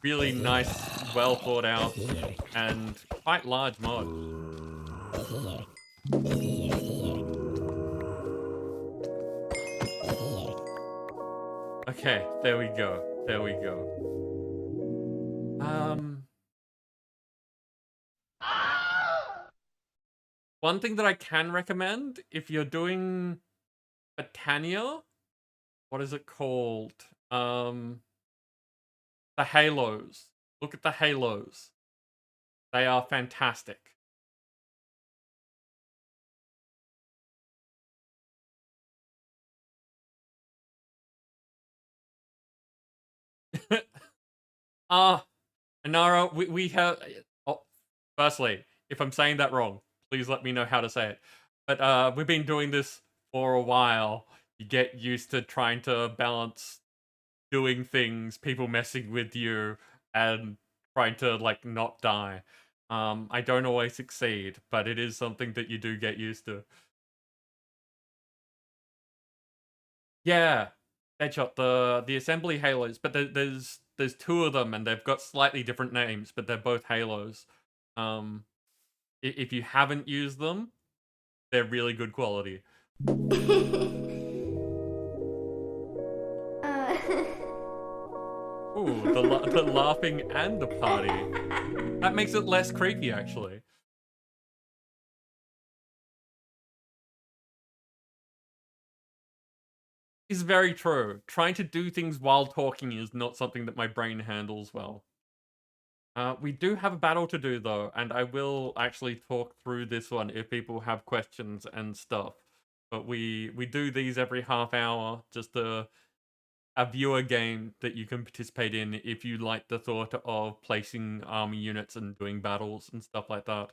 really nice, well thought out, and quite large mod. Okay, there we go. There we go. One thing that I can recommend if you're doing Botania, what is it called? The Halos. Look at the Halos. They are fantastic. Anara, we have. Oh, firstly, if I'm saying that wrong, please let me know how to say it. But we've been doing this for a while. You get used to trying to balance doing things, people messing with you, and trying to like not die. I don't always succeed, but it is something that you do get used to. Yeah, Deadshot, the assembly halos, but there's two of them, and they've got slightly different names, but they're both halos. Um, if you haven't used them, they're really good quality. Ooh, the laughing and the party. That makes it less creepy, actually. Is very true. Trying to do things while talking is not something that my brain handles well. We do have a battle to do though, and I will actually talk through this one if people have questions and stuff. But we do these every half hour, just a viewer game that you can participate in if you like the thought of placing army units and doing battles and stuff like that.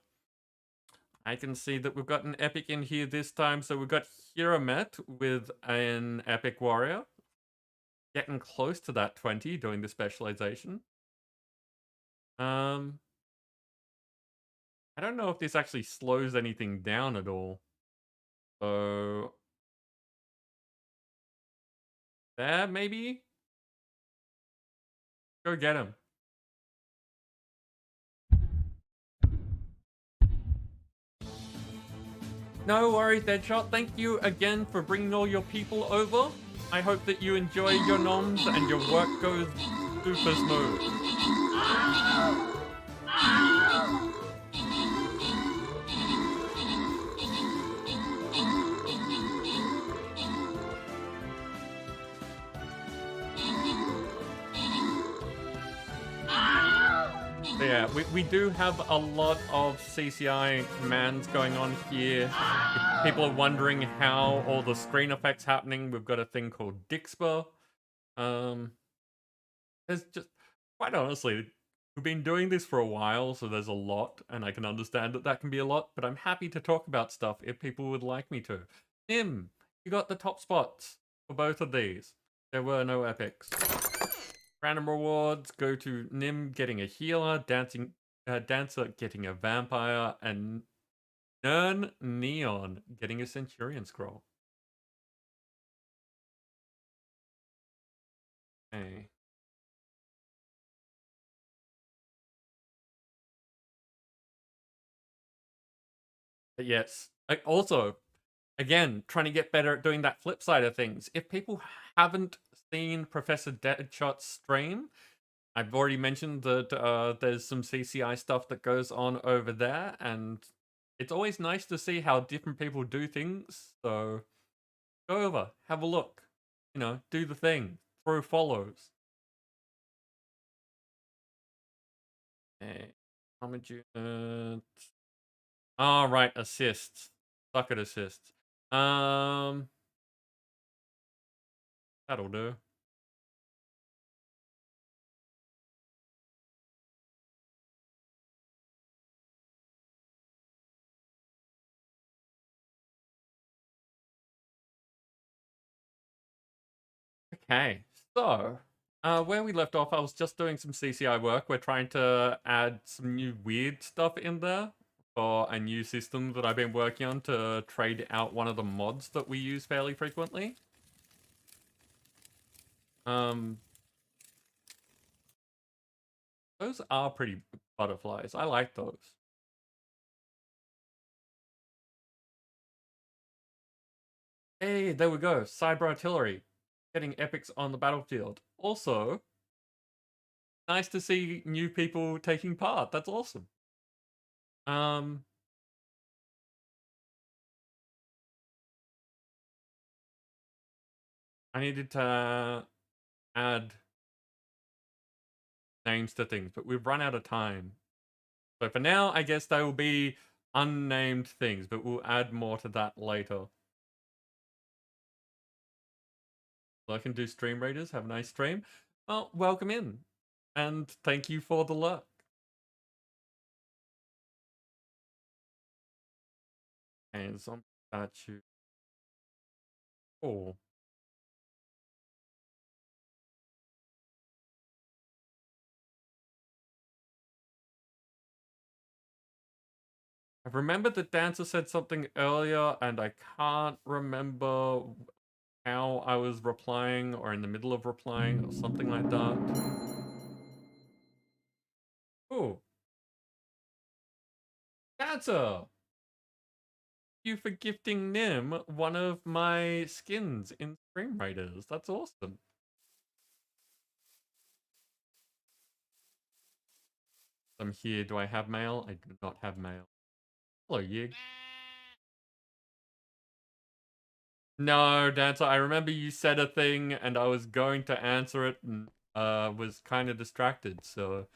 I can see that we've got an epic in here this time, so we've got Hiramet with an epic warrior. Getting close to that 20, doing the specialization. I don't know if this actually slows anything down at all. So there, maybe? Go get him. No worries, Deadshot. Thank you again for bringing all your people over. I hope that you enjoy your noms and your work goes super smooth. So yeah, we do have a lot of CCI commands going on here. If people are wondering how all the screen effects happening, we've got a thing called Dixper. There's just, quite honestly, we've been doing this for a while, so there's a lot, and I can understand that that can be a lot, but I'm happy to talk about stuff if people would like me to. Nim, you got the top spots for both of these. There were no epics. Random rewards go to Nim getting a healer, Dancer getting a vampire, and Nern Neon getting a Centurion scroll. Okay. But yes, also, again, trying to get better at doing that flip side of things. If people haven't seen Professor Deadshot's stream, I've already mentioned that there's some CCI stuff that goes on over there, and it's always nice to see how different people do things. So go over, have a look, do the thing, throw follows. Okay, all right, assists. Suck at assists. That'll do. Okay, so Where we left off, I was just doing some CCI work. We're trying to add some new weird stuff in there for a new system that I've been working on to trade out one of the mods that we use fairly frequently. Um, those are pretty butterflies. I like those. Hey, there we go. Cyber artillery. Getting epics on the battlefield. Also, nice to see new people taking part. That's awesome. Um, I needed to add names to things, but we've run out of time. So for now, I guess they will be unnamed things, but we'll add more to that later. So I can do stream raiders. Have a nice stream. Well, welcome in. And thank you for the luck. And some statue. Oh. I remember the dancer said something earlier, and I can't remember how I was replying or in the middle of replying or something like that. Oh, dancer! You for gifting Nim one of my skins in Stream Raiders. That's awesome. I'm here. Do I have mail? I do not have mail. Hello, Yig. No, Dancer, I remember you said a thing and I was going to answer it and was kind of distracted, so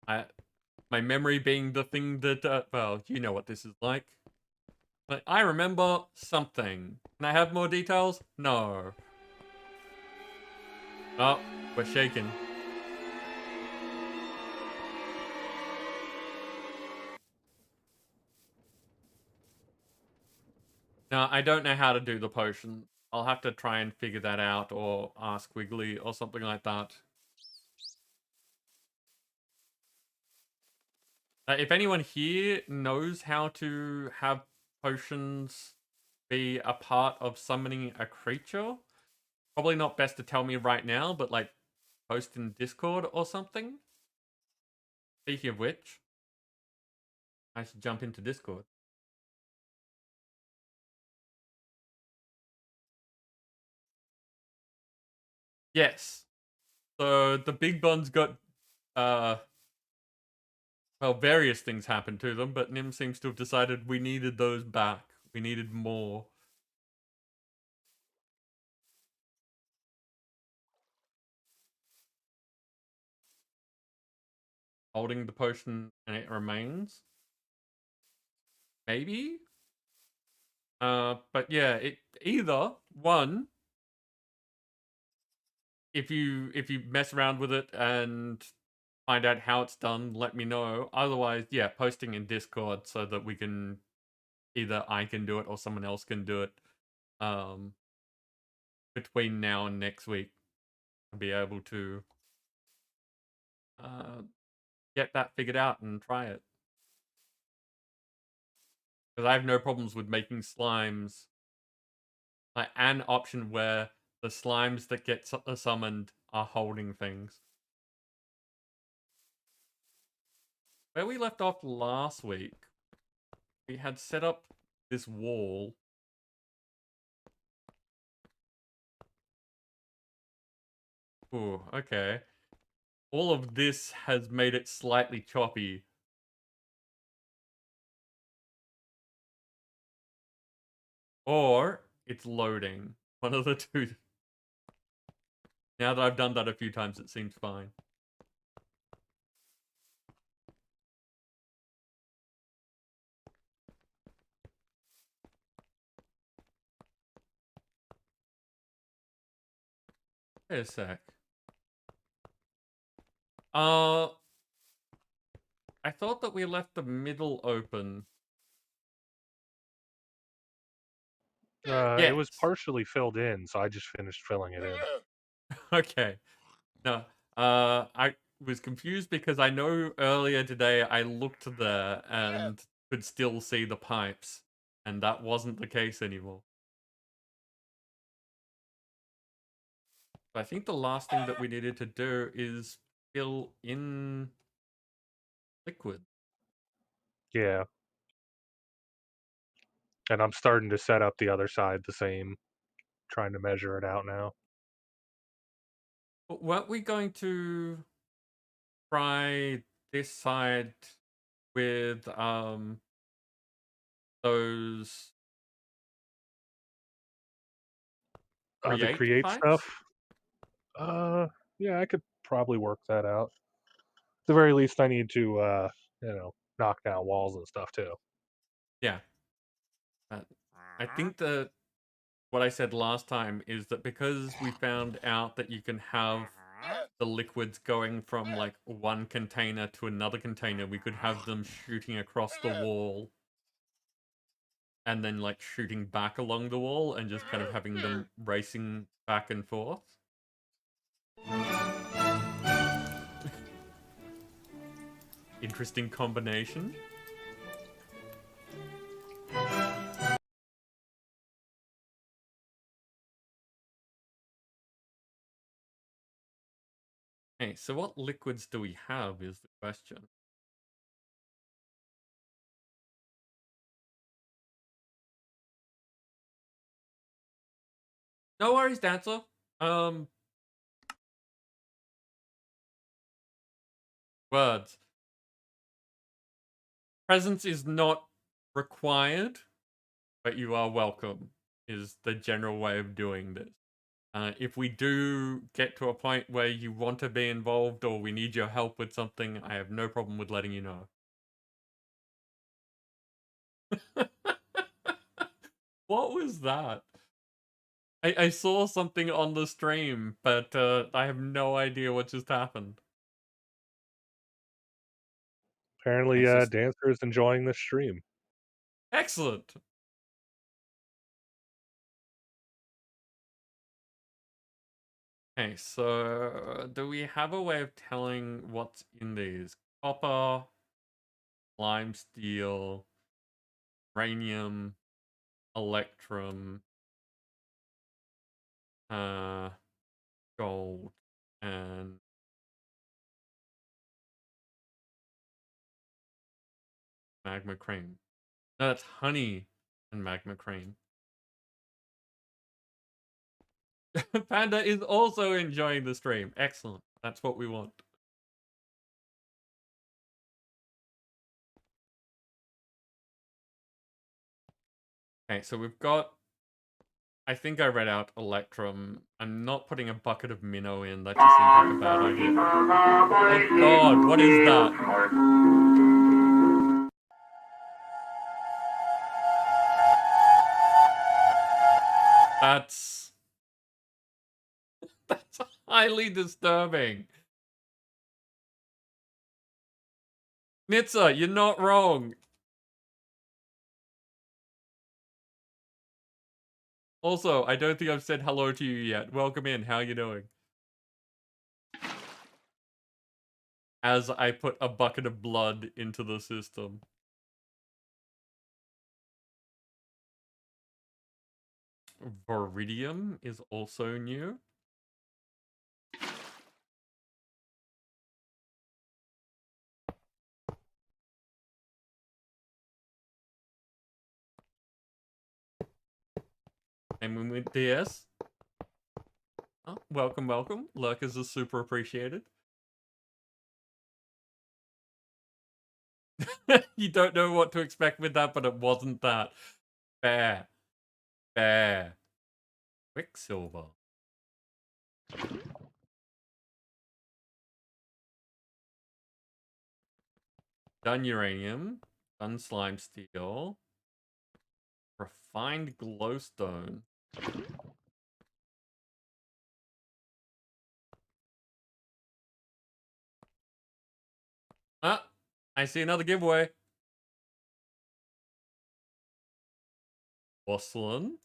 my memory being the thing that well, you know what this is like. But I remember something. Can I have more details? No. Oh, we're shaking. Now, I don't know how to do the potion. I'll have to try and figure that out or ask Wiggly or something like that. If anyone here knows how to have potions be a part of summoning a creature, probably not best to tell me right now, but like post in Discord or something. Speaking of which, I should jump into Discord. Yes. So the big buns got well, various things happened to them, but Nim seems to have decided we needed those back. We needed more. Holding the potion and it remains. Maybe? But yeah, it either one, if you mess around with it and find out how it's done, let me know. Otherwise, yeah, posting in Discord so that we can either I can do it or someone else can do it between now and next week. I'll be able to get that figured out and try it. Because I have no problems with making slimes like an option where the slimes that get summoned are holding things. Where we left off last week, we had set up this wall. Ooh, okay. All of this has made it slightly choppy. Or it's loading. One of the two. Now that I've done that a few times, it seems fine. Wait a sec. I thought that we left the middle open. It was Yes. partially filled in, so I just finished filling it in. Okay. No, I was confused because I know earlier today I looked there and could still see the pipes, and that wasn't the case anymore. I think the last thing that we needed to do is fill in liquid. Yeah. And I'm starting to set up the other side the same, trying to measure it out now. But weren't we going to try this side with those The create create pipes? stuff? Uh, yeah, I could probably work that out. At the very least, I need to, knock down walls and stuff too. Yeah. I think that what I said last time is that because we found out that you can have the liquids going from like one container to another container, we could have them shooting across the wall and then like shooting back along the wall and just kind of having them racing back and forth. Interesting combination. Okay, so what liquids do we have is the question. No worries, Dancer. Words. Presence is not required, but you are welcome, is the general way of doing this. If we do get to a point where you want to be involved or we need your help with something, I have no problem with letting you know. What was that? I saw something on the stream, but I have no idea what just happened. Apparently, Okay, so Dancer is enjoying the stream. excellent. Okay, so do we have a way of telling what's in these? Copper, lime steel, uranium, electrum, uh, gold, and magma cream. No, that's honey and magma cream. Panda is also enjoying the stream. Excellent. That's what we want. Okay, so we've got... I think I read out electrum. I'm not putting a bucket of minnow in. That just seems like a bad idea. Oh god, what is that? That's highly disturbing. Nitsa, you're not wrong. Also, I don't think I've said hello to you yet. Welcome in. How you doing? As I put a bucket of blood into the system. Viridium is also new. And we went DS. Oh, welcome, welcome. Lurkers are super appreciated. You don't know what to expect with that, but it wasn't that. Fair. Fair. Quicksilver. Done uranium. Done slime steel. Refined glowstone. Ah, I see another giveaway. Porcelain.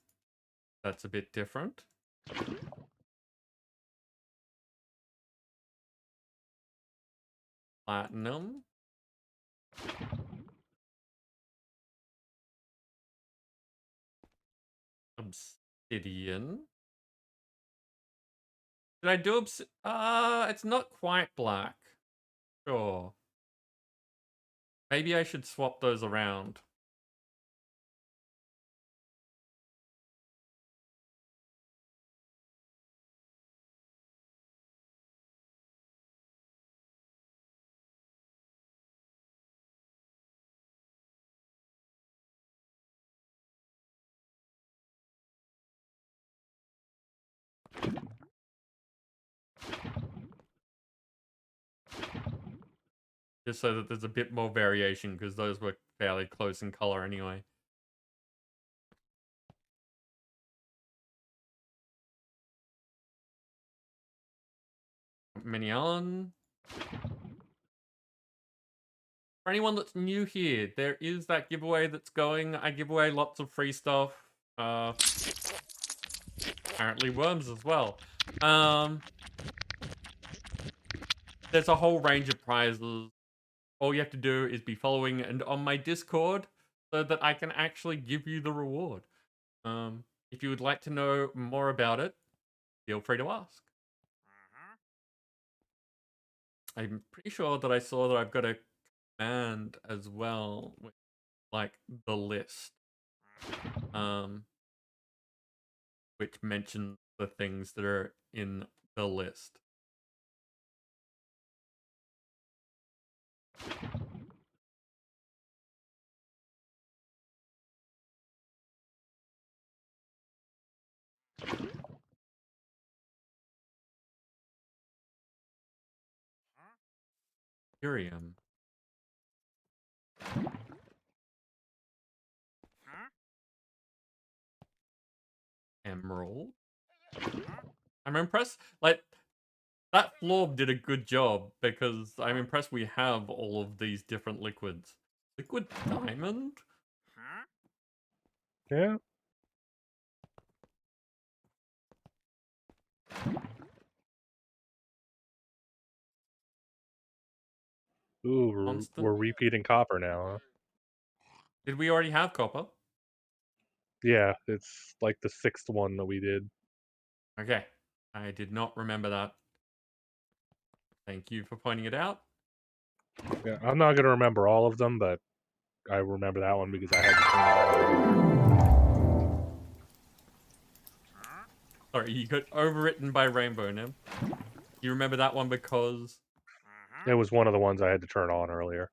That's a bit different. Platinum. Obsidian. Did I do it's not quite black. Sure. Maybe I should swap those around. Just so that there's a bit more variation, because those were fairly close in color anyway. Mignon. For anyone that's new here, there is that giveaway that's going. I give away lots of free stuff. Apparently worms as well. There's a whole range of prizes. All you have to do is be following and on my Discord so that I can actually give you the reward. If you would like to know more about it, feel free to ask. I'm pretty sure that I saw that I've got a command as well, with, like, the list. Which mentions the things that are in the list. Curium. Emerald. I'm impressed. Like, that Florb did a good job, because I'm impressed we have all of these different liquids. Liquid diamond? Yeah. Ooh, we're repeating copper now, huh? Did we already have copper? Yeah, it's like the 6th one that we did. Okay. I did not remember that. Thank you for pointing it out. Yeah, I'm not gonna remember all of them, but I remember that one because I had to turn it on. Sorry, you got overwritten by Rainbow, Nim. You remember that one because... It was one of the ones I had to turn on earlier.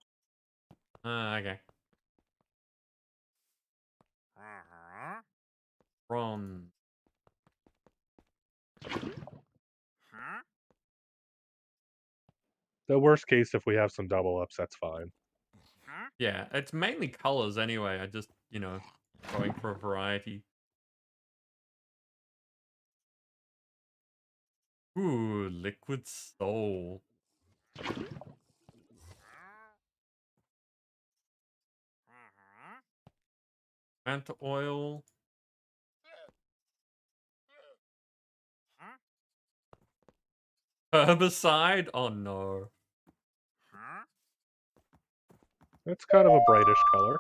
Okay. Bronze. The worst case, if we have some double ups, that's fine. Yeah, it's mainly colors anyway. I just, you know, going for a variety. Ooh, liquid soul. Manta oil. Herbicide? Oh no. It's kind of a brightish color.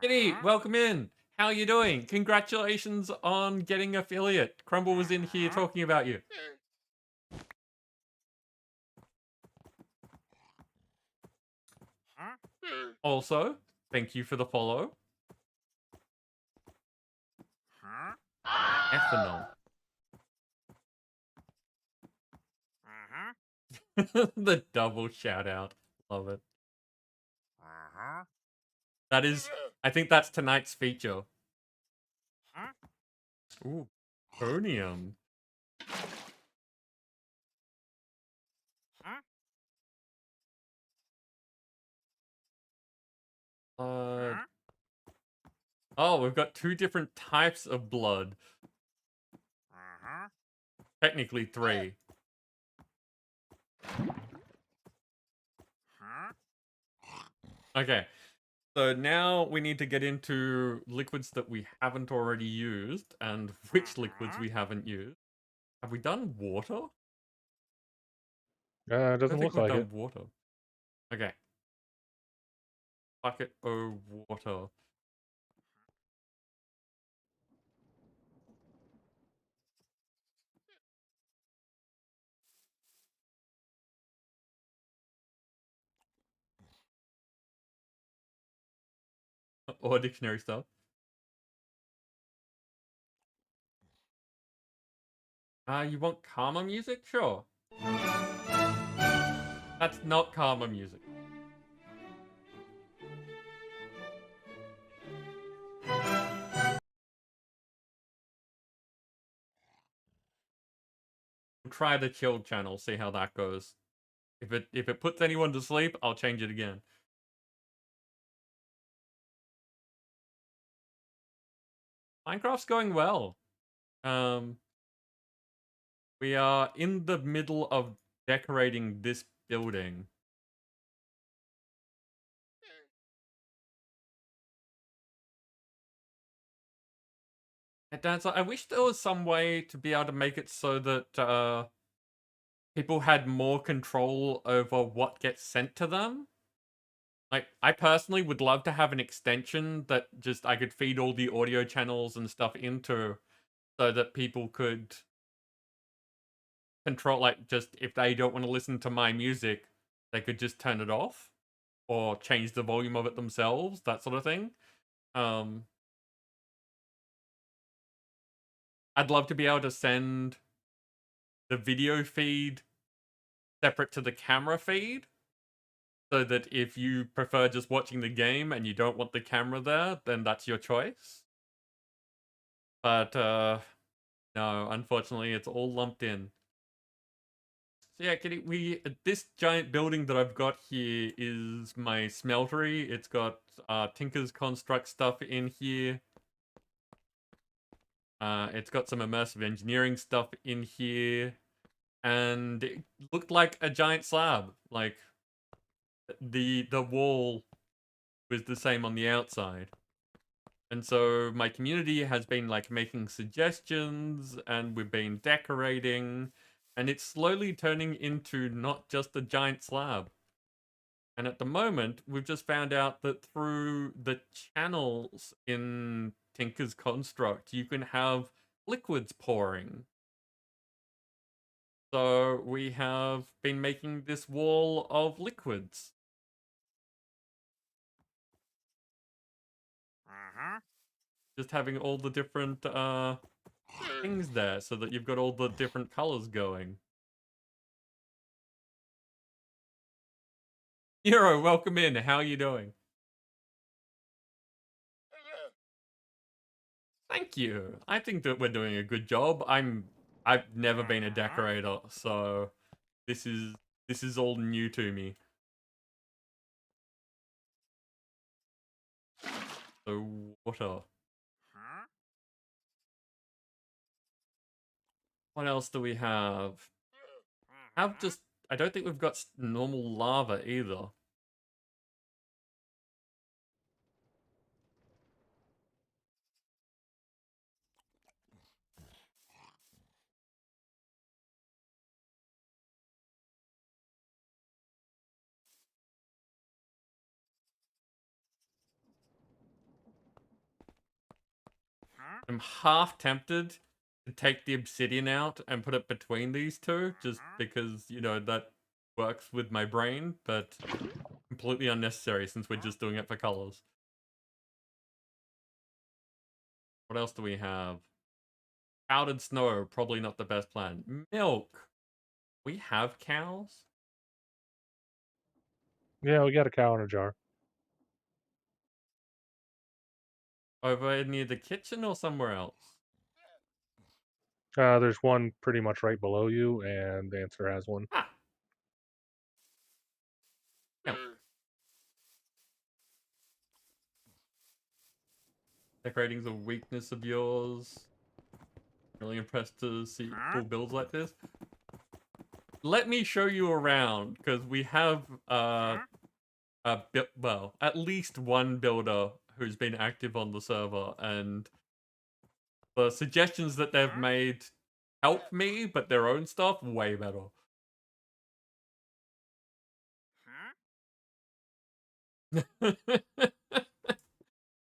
Kitty, welcome in. How are you doing? Congratulations on getting affiliate. Crumble was in here talking about you. Also, thank you for the follow. Ethanol. The double shout out. Love it. That is, I think that's tonight's feature. Ooh, Ponium. Oh, we've got 2 different types of blood. Technically 3. Okay. So now we need to get into liquids that we haven't already used and which liquids we haven't used. Have we done water? It I doesn't don't think look we've like done it. water. Okay. Bucket o' water. Or dictionary stuff. You want calmer music? Sure. That's not calmer music. We'll try the chilled channel, see how that goes. If it puts anyone to sleep, I'll change it again. Minecraft's going well. We are in the middle of decorating this building. And Dan's like, I wish there was some way to be able to make it so that people had more control over what gets sent to them. Like, I personally would love to have an extension that just I could feed all the audio channels and stuff into so that people could control, like, just if they don't want to listen to my music, they could just turn it off or change the volume of it themselves, that sort of thing. I'd love to be able to send the video feed separate to the camera feed so that if you prefer just watching the game and you don't want the camera there, then that's your choice. But no, unfortunately, it's all lumped in. So yeah, Kitty, this giant building that I've got here is my smeltery. It's got Tinker's Construct stuff in here. It's got some immersive engineering stuff in here. And it looked like a giant slab. Like, the wall was the same on the outside. And so my community has been like making suggestions and we've been decorating and it's slowly turning into not just a giant slab. And at the moment, we've just found out that through the channels in Tinker's Construct, you can have liquids pouring. So we have been making this wall of liquids. Just having all the different things there so that you've got all the different colors going. Hero, welcome in. How are you doing? Thank you. I think that we're doing a good job. I've never been a decorator, so this is all new to me. So water. What else do we have? I don't think we've got normal lava either. I'm half tempted to take the obsidian out and put it between these two, just because, you know, that works with my brain, but completely unnecessary since we're just doing it for colors. What else do we have? Powdered snow, probably not the best plan. Milk. We have cows? Yeah, we got a cow in a jar. Over near the kitchen or somewhere else? There's one pretty much right below you, and the answer has one. Ah. Milk. Decorating's a weakness of yours. Really impressed to see cool builds like this. Let me show you around, because we have well, at least one builder who's been active on the server, and the suggestions that they've made help me, but their own stuff way better. I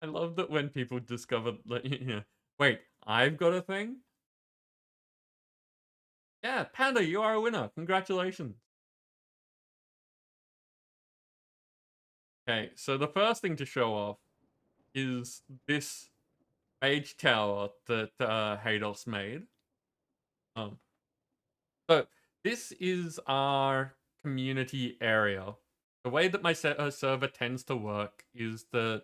love that when people discover, like, wait, I've got a thing? Yeah, Panda, you are a winner. Congratulations. Okay, so the first thing to show off is this mage tower that Hados made. Um, so this is our community area. The way that my server tends to work is that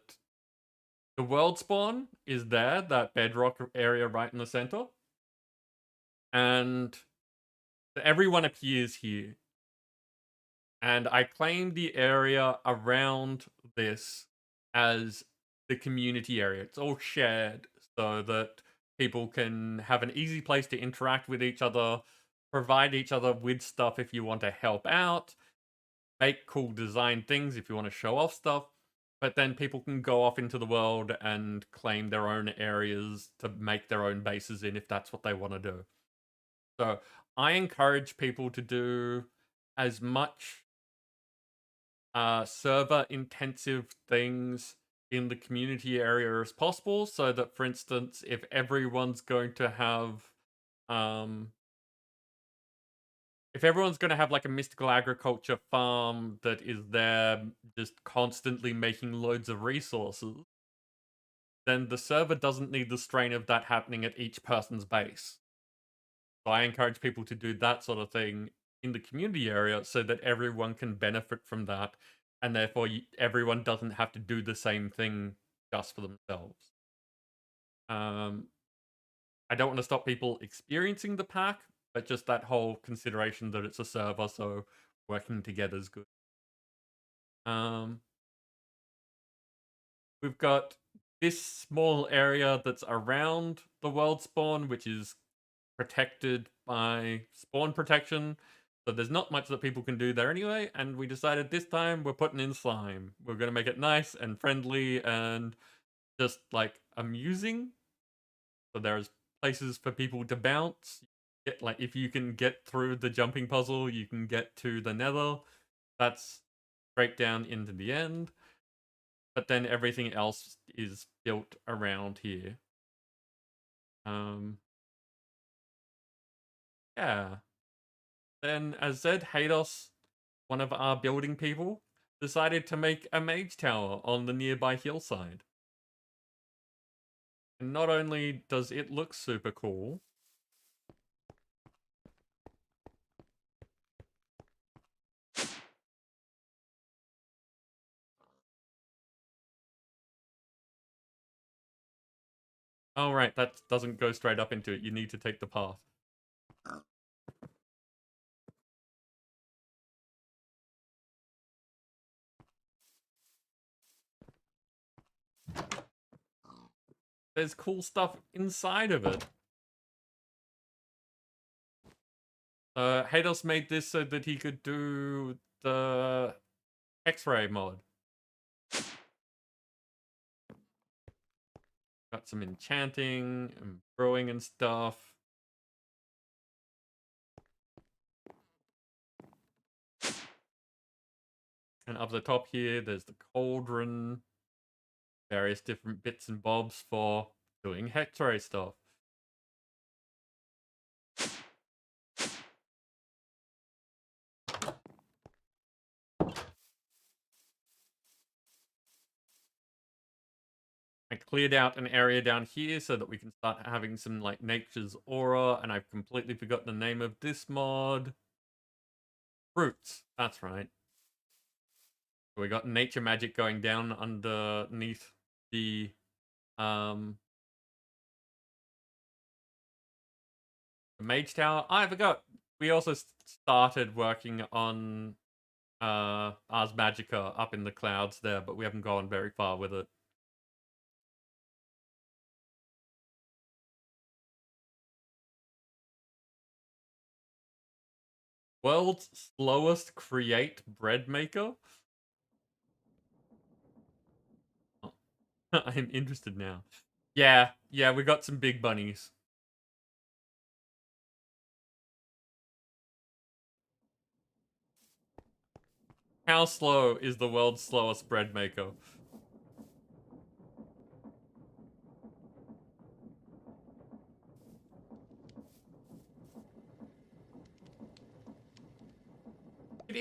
the world spawn is there, that bedrock area right in the center, and everyone appears here. And I claim the area around this as the community area. It's all shared so that people can have an easy place to interact with each other, provide each other with stuff if you want to help out, make cool design things if you want to show off stuff. But then people can go off into the world and claim their own areas to make their own bases in if that's what they want to do. So I encourage people to do as much server intensive things in the community area as possible, so that, for instance, if everyone's going to have like a mystical agriculture farm that is there just constantly making loads of resources, then the server doesn't need the strain of that happening at each person's base. So I encourage people to do that sort of thing in the community area so that everyone can benefit from that, and therefore everyone doesn't have to do the same thing just for themselves. I don't want to stop people experiencing the pack, but just that whole consideration that it's a server, so working together is good. We've got this small area that's around the world spawn, which is protected by spawn protection. So there's not much that people can do there anyway, and we decided this time we're putting in slime. We're going to make it nice and friendly and just, like, amusing. So there's places for people to bounce. Like, if you can get through the jumping puzzle, you can get to the nether. That's straight down into the end. But then everything else is built around here. Yeah. Then, as said, Hados, one of our building people, decided to make a mage tower on the nearby hillside. And not only does it look super cool, oh right, that doesn't go straight up into it. You need to take the path. There's cool stuff inside of it. Hados made this so that he could do the X-ray mod. Got some enchanting and brewing and stuff. And up the top here, there's the cauldron. Various different bits and bobs for doing X-ray stuff. I cleared out an area down here so that we can start having some, like, nature's aura, and I've completely forgotten the name of this mod. Roots, that's right. We got nature magic going down underneath the mage tower. I forgot. We also started working on Ars Magica up in the clouds there, but we haven't gone very far with it. World's slowest create bread maker? Oh, I'm interested now. Yeah, we got some big bunnies. How slow is the world's slowest bread maker?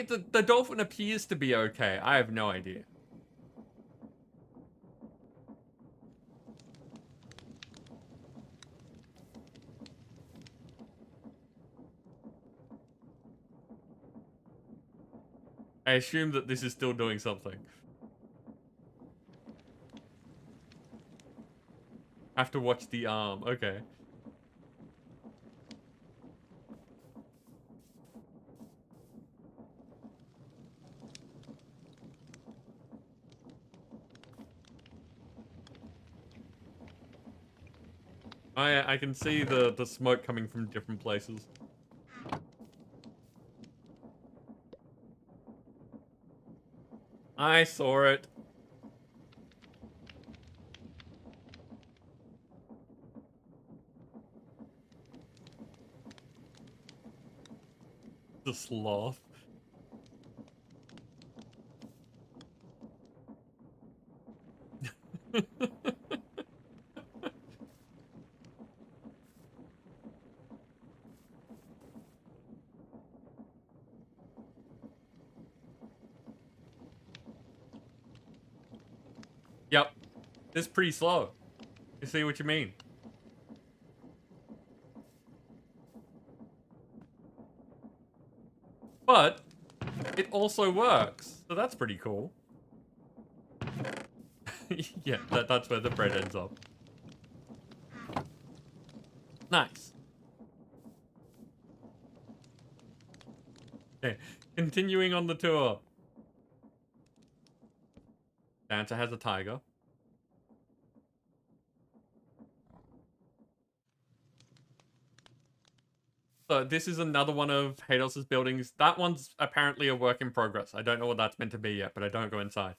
The dolphin appears to be okay. I have no idea. I assume that this is still doing something. Have to watch the arm. Okay. I can see the smoke coming from different places. I saw it. The sloth. Yep. This is pretty slow. You see what you mean? But it also works. So that's pretty cool. Yeah, that's where the bread ends up. Nice. Okay, continuing on the tour. Santa has a tiger. So this is another one of Hados's buildings. That one's apparently a work in progress. I don't know what that's meant to be yet, but I don't go inside.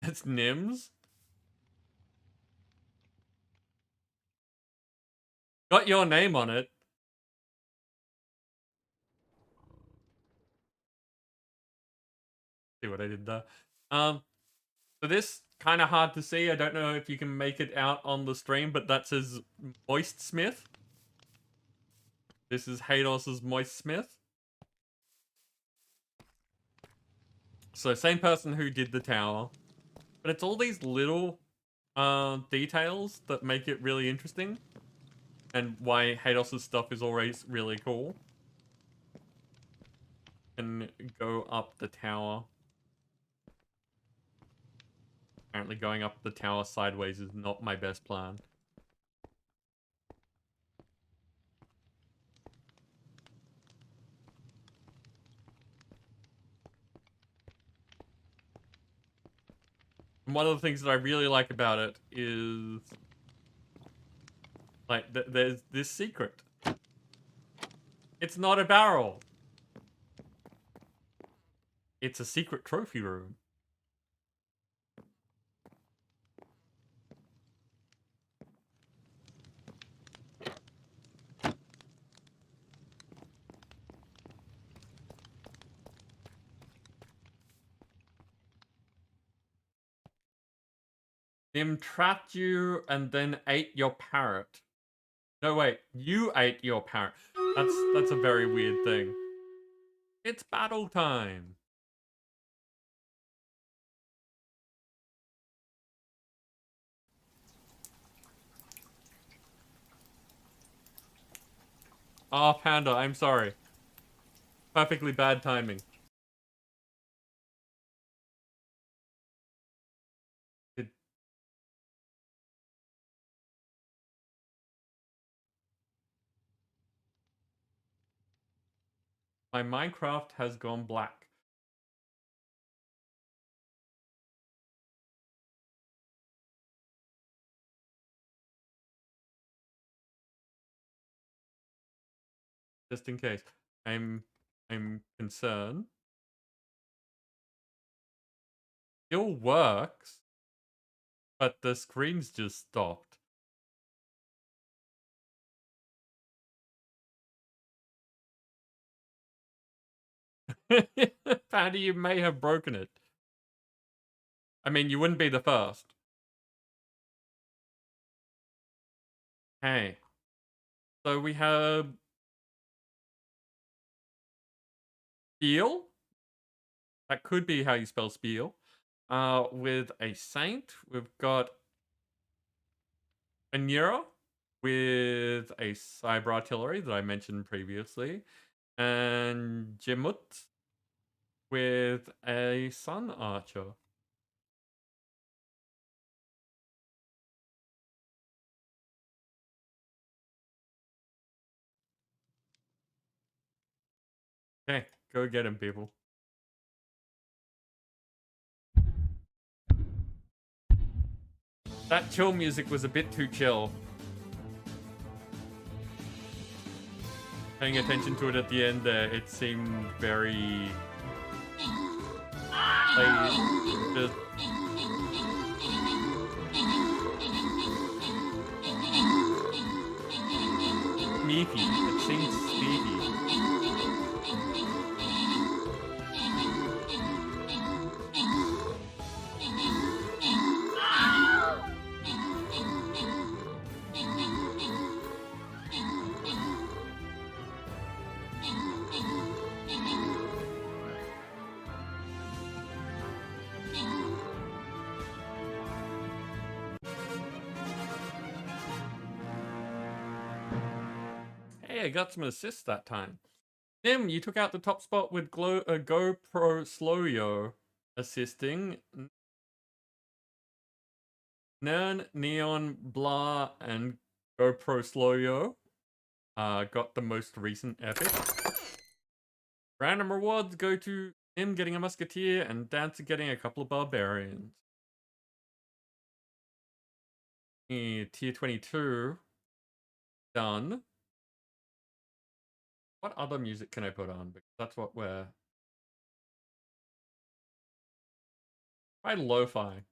It's Nims. Got your name on it. See what I did there. So this kind of hard to see. I don't know if you can make it out on the stream, but that says Moist Smith. This is Hados's Moist Smith. So same person who did the tower, but it's all these little details that make it really interesting, and why Hados's stuff is always really cool. And go up the tower. Apparently going up the tower sideways is not my best plan. And one of the things that I really like about it is, like, there's this secret. It's not a barrel. It's a secret trophy room. Nim trapped you and then ate your parrot. No, wait. You ate your parrot. That's a very weird thing. It's battle time. Oh, Panda, I'm sorry. Perfectly bad timing. Did... My Minecraft has gone black. Just in case. I'm concerned. Still works, but the screen's just stopped. Patty, you may have broken it. I mean, you wouldn't be the first. Hey. So we have Spiel. That could be how you spell Spiel. With a Saint, we've got a Nero with a Cyber Artillery that I mentioned previously, and Jemut with a Sun Archer. Okay, go get him, people. That chill music was a bit too chill. Paying attention to it at the end there, it seemed very... like, just... sneaky. It seemed sneaky. Hey, I got some assists that time. Nim, you took out the top spot with GoPro Slow-Yo assisting. Nern, Neon, Blah, and GoPro Slow-Yo got the most recent epic. Random rewards go to Nim getting a Musketeer and Dancer getting a couple of Barbarians. Tier 22. Done. What other music can I put on? Because that's what we're... Try lo-fi.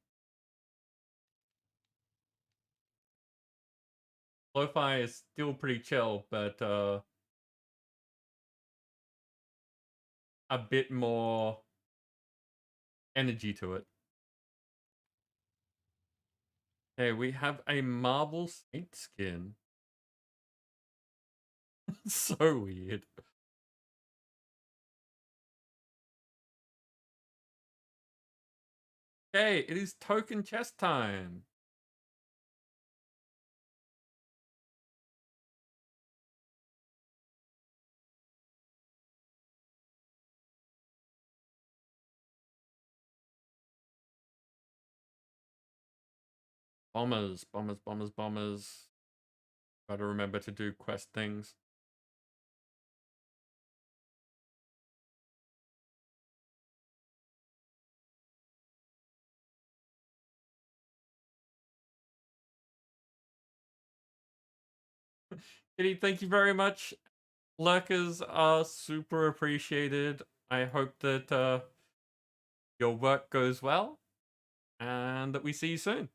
Lo-fi is still pretty chill, but a bit more energy to it. Okay, we have a Marble Saint skin. So weird. Okay, it is token chest time. Bombers, bombers, bombers, bombers. Gotta remember to do quest things. Kitty, thank you very much. Lurkers are super appreciated. I hope that your work goes well and that we see you soon.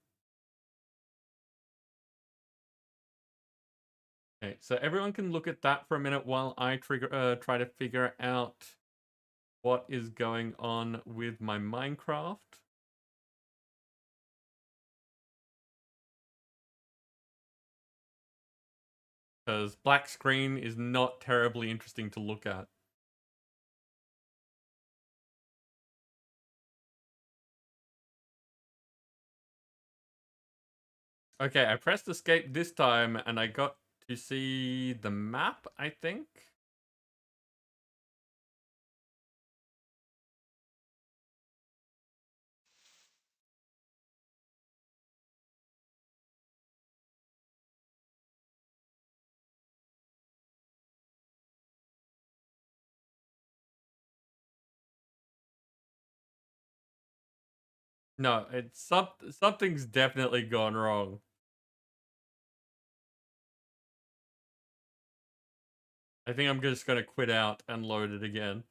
Okay, so everyone can look at that for a minute while I try to figure out what is going on with my Minecraft. Because black screen is not terribly interesting to look at. Okay, I pressed escape this time and I got to see the map, I think. No, it's something's definitely gone wrong. I think I'm just gonna quit out and load it again.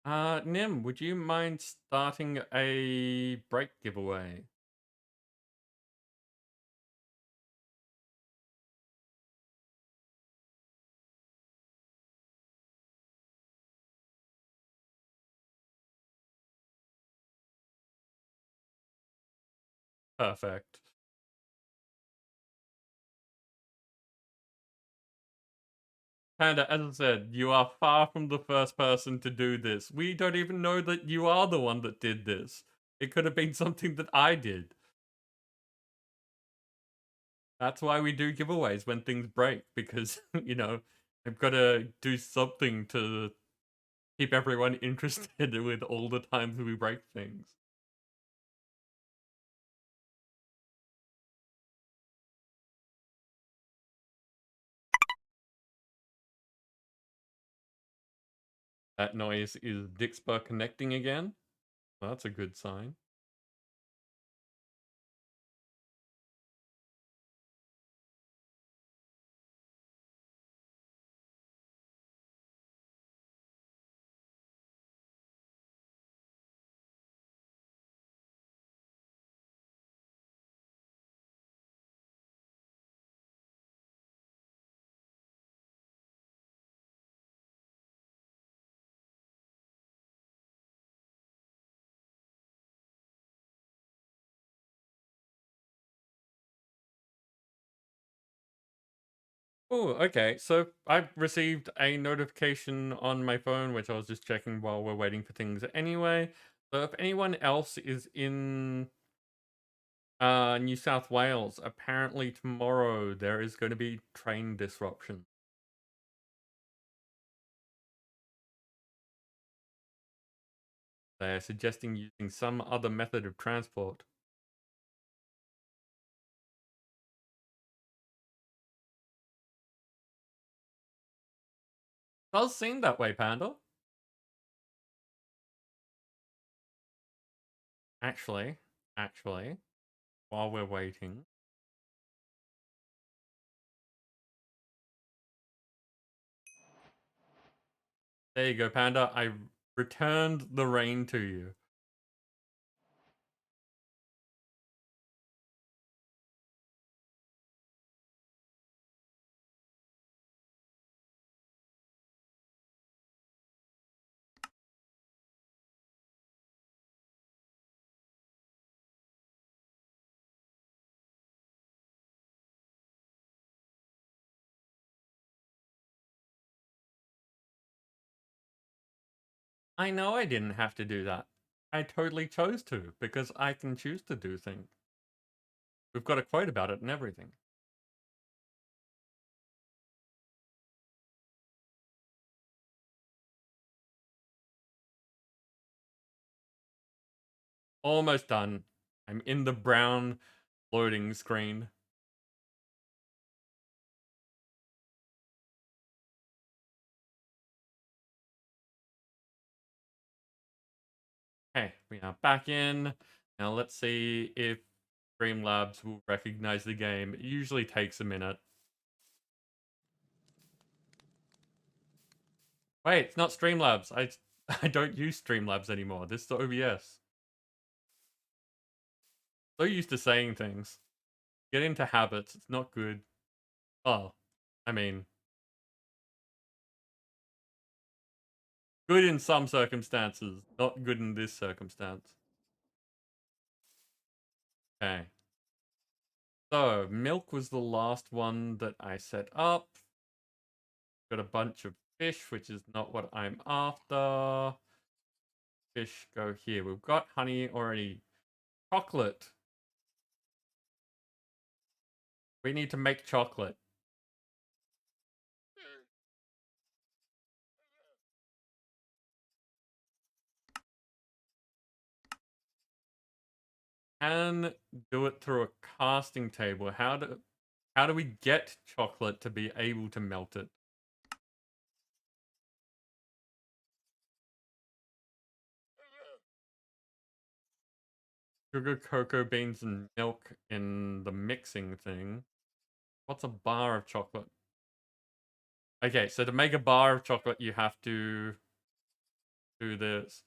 Nim, would you mind starting a break giveaway? Perfect. Panda, as I said, you are far from the first person to do this. We don't even know that you are the one that did this. It could have been something that I did. That's why we do giveaways when things break, because, you know, I've got to do something to keep everyone interested with all the times we break things. That noise is Dixper connecting again. Well, that's a good sign. Oh, okay. So I've received a notification on my phone, which I was just checking while we're waiting for things anyway. So if anyone else is in New South Wales, apparently tomorrow there is going to be train disruption. They're suggesting using some other method of transport. Does seem that way, Panda. Actually, while we're waiting. There you go, Panda. I returned the rain to you. I know I didn't have to do that. I totally chose to, because I can choose to do things. We've got a quote about it and everything. Almost done. I'm in the brown loading screen. Okay, we are back in. Now let's see if Streamlabs will recognize the game. It usually takes a minute. Wait, it's not Streamlabs. I don't use Streamlabs anymore. This is OBS. So used to saying things. Get into habits. It's not good. Oh, I mean, good in some circumstances, not good in this circumstance. Okay. So, milk was the last one that I set up. Got a bunch of fish, which is not what I'm after. Fish go here. We've got honey already. Chocolate. We need to make chocolate. And do it through a casting table. How do we get chocolate to be able to melt it? Sugar, cocoa beans, and milk in the mixing thing. What's a bar of chocolate? Okay, so to make a bar of chocolate, you have to do this.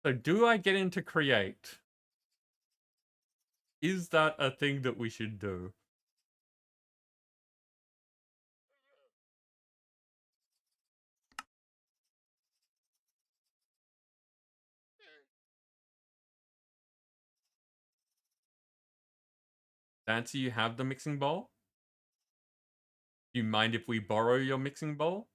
So do I get into Create? Is that a thing that we should do? Nancy, you have the mixing bowl? Do you mind if we borrow your mixing bowl?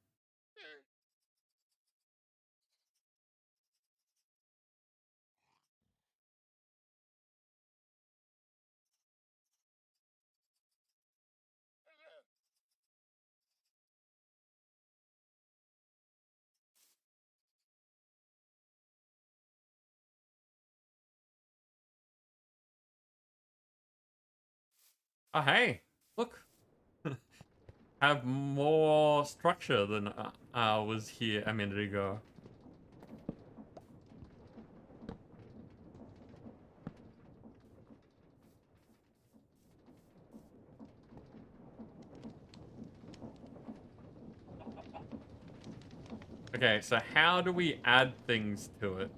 Oh, hey, look. Have more structure than was here a minute ago. Okay, so how do we add things to it?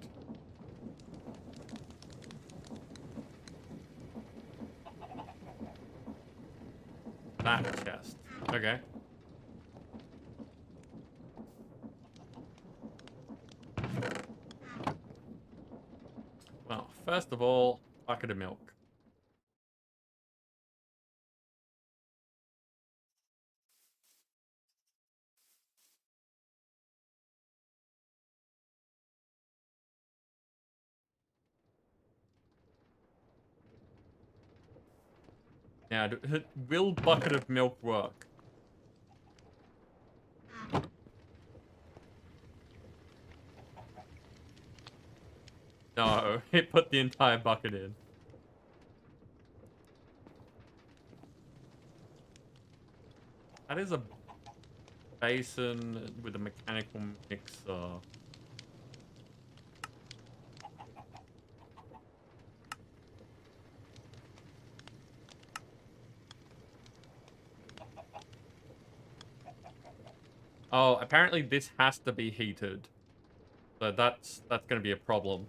That chest. Okay. Well, first of all, bucket of milk. Now, will bucket of milk work? No, it put the entire bucket in. That is a basin with a mechanical mixer. Oh, apparently this has to be heated. So that's going to be a problem.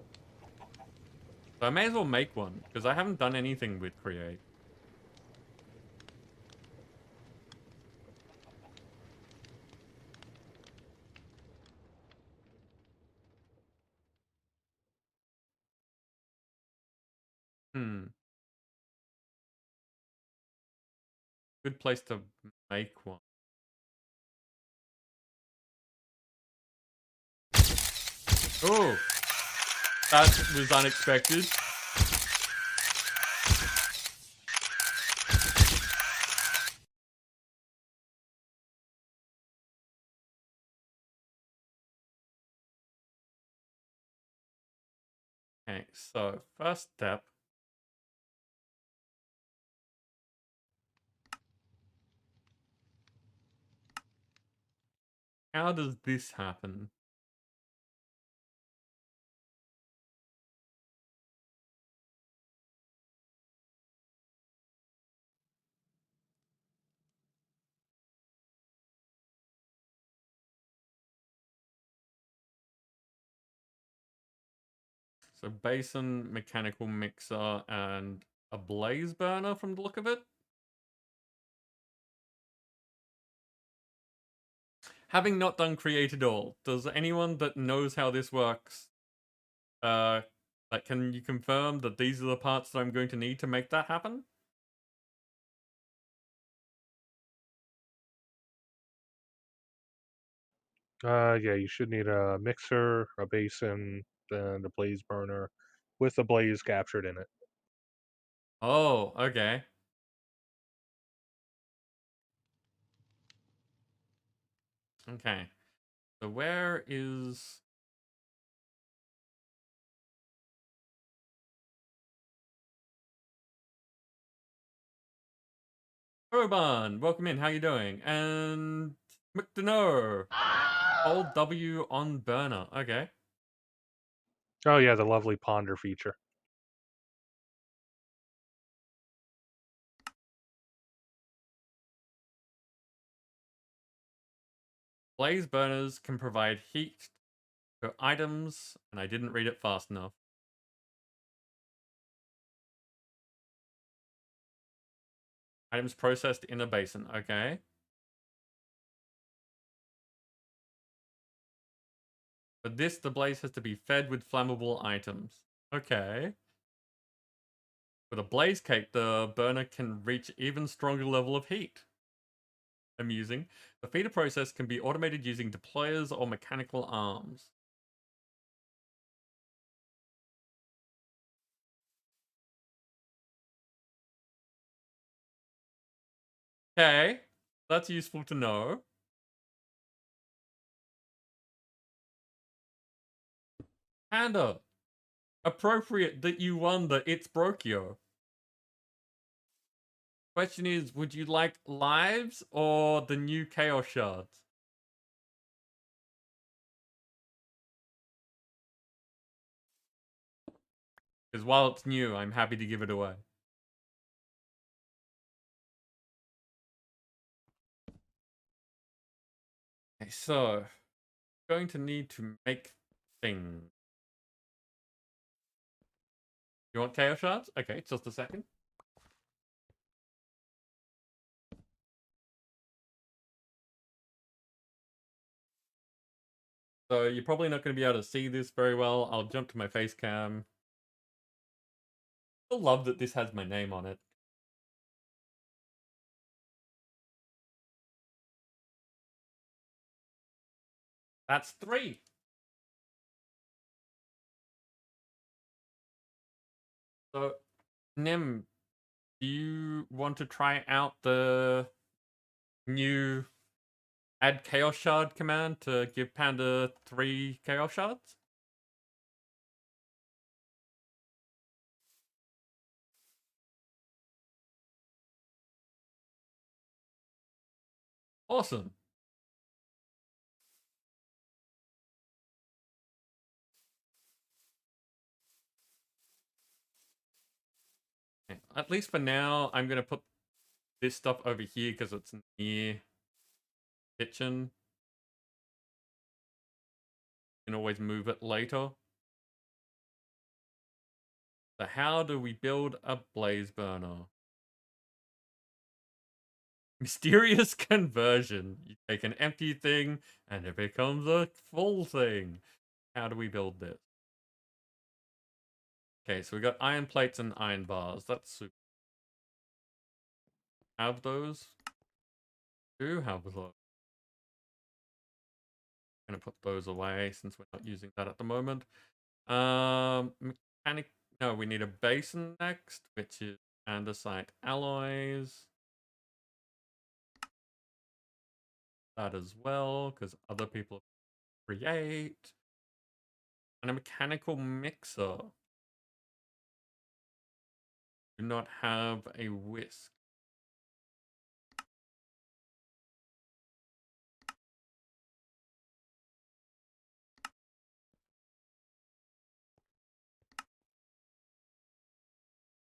So I may as well make one, because I haven't done anything with Create. Good place to make one. Oh, that was unexpected. Okay, so first step. How does this happen? So basin, mechanical mixer, and a blaze burner from the look of it. Having not done Create at all, does anyone that knows how this works, like, can you confirm that these are the parts that I'm going to need to make that happen? Yeah, you should need a mixer, a basin, and a blaze burner with the blaze captured in it. Oh, okay. Okay. So where is... Roban, welcome in. How you doing? And McDonough. Hold W on burner. Okay. Oh yeah, the lovely ponder feature. Blaze burners can provide heat to items, and I didn't read it fast enough. Items processed in a basin, okay. For this, the blaze has to be fed with flammable items. Okay. With a blaze cake, the burner can reach even stronger level of heat. Amusing. The feeder process can be automated using deployers or mechanical arms. Okay, that's useful to know. Panda, appropriate that you won the It's Brokio. Question is, would you like lives or the new Chaos Shards? Because while it's new, I'm happy to give it away. Okay, so I'm going to need to make things. You want Chaos Shards? Okay, just a second. So you're probably not going to be able to see this very well. I'll jump to my face cam. I love that this has my name on it. That's 3. So, Nim, do you want to try out the new add Chaos Shard command to give Panda 3 Chaos Shards? Awesome. Okay, at least for now, I'm going to put this stuff over here because it's near kitchen. You can always move it later. So how do we build a blaze burner? Mysterious conversion. You take an empty thing and it becomes a full thing. How do we build this? Okay, so we got iron plates and iron bars. That's super. Have those? Do have those. I'm gonna put those away since we're not using that at the moment. Mechanic. No, we need a basin next, which is andesite alloys. That as well, because other people create. And a mechanical mixer. Do not have a whisk.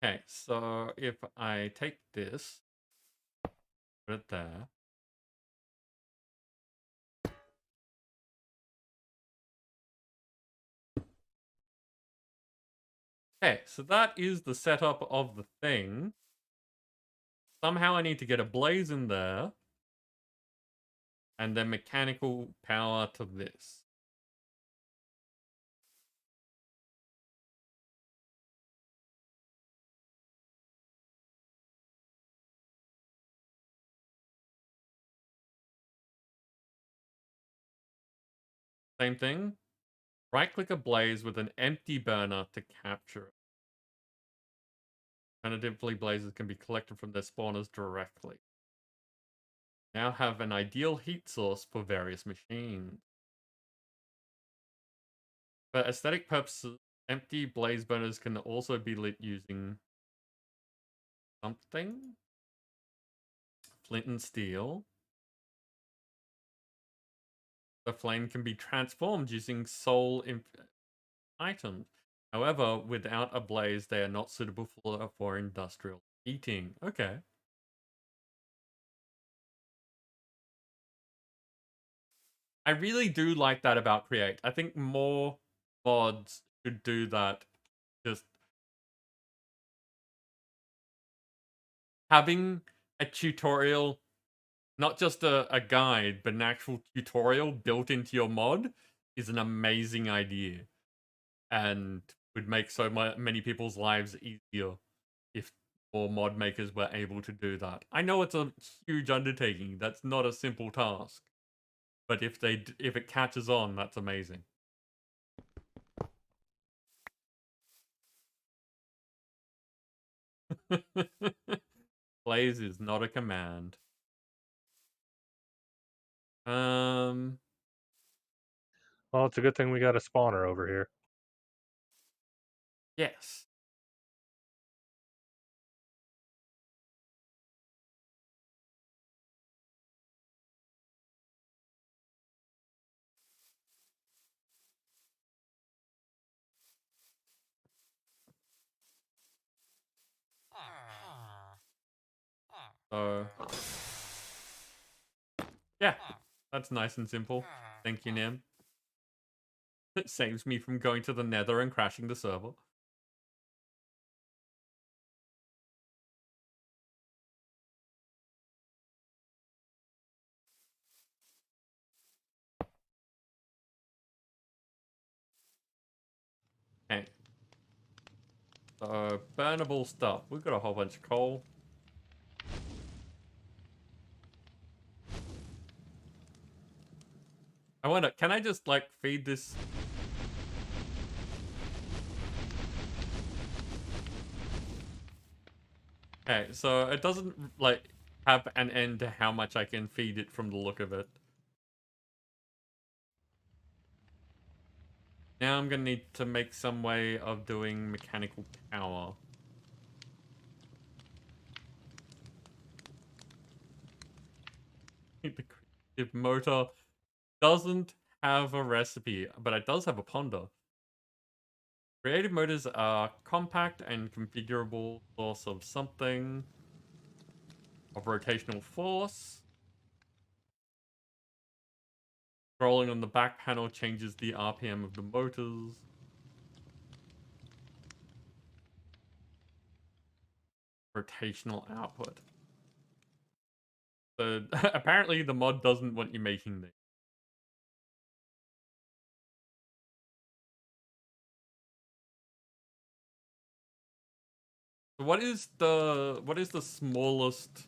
Okay, so if I take this, put it there. Okay, so that is the setup of the thing. Somehow I need to get a blaze in there. And then mechanical power to this. Same thing. Right-click a blaze with an empty burner to capture it. Alternatively, blazes can be collected from their spawners directly. Now have an ideal heat source for various machines. For aesthetic purposes, empty blaze burners can also be lit using something. Flint and steel. The flame can be transformed using soul items. However, without a blaze, they are not suitable for industrial heating. Okay. I really do like that about Create. I think more mods should do that. Just having a tutorial, not just a guide, but an actual tutorial built into your mod is an amazing idea and would make so many people's lives easier if more mod makers were able to do that. I know it's a huge undertaking. That's not a simple task. But if it catches on, that's amazing. Blaze is not a command. Well, it's a good thing we got a spawner over here. Yes. So, yeah, that's nice and simple. Thank you, Nim. It saves me from going to the nether and crashing the server. Okay. So, burnable stuff. We've got a whole bunch of coal. I wonder, can I just, like, feed this? Okay, so it doesn't, like, have an end to how much I can feed it from the look of it. Now I'm gonna need to make some way of doing mechanical power. The creative motor doesn't have a recipe, but it does have a ponder. Creative motors are compact and configurable source of something. Of rotational force. Scrolling on the back panel changes the RPM of the motors. Rotational output. So apparently the mod doesn't want you making this. So what is the smallest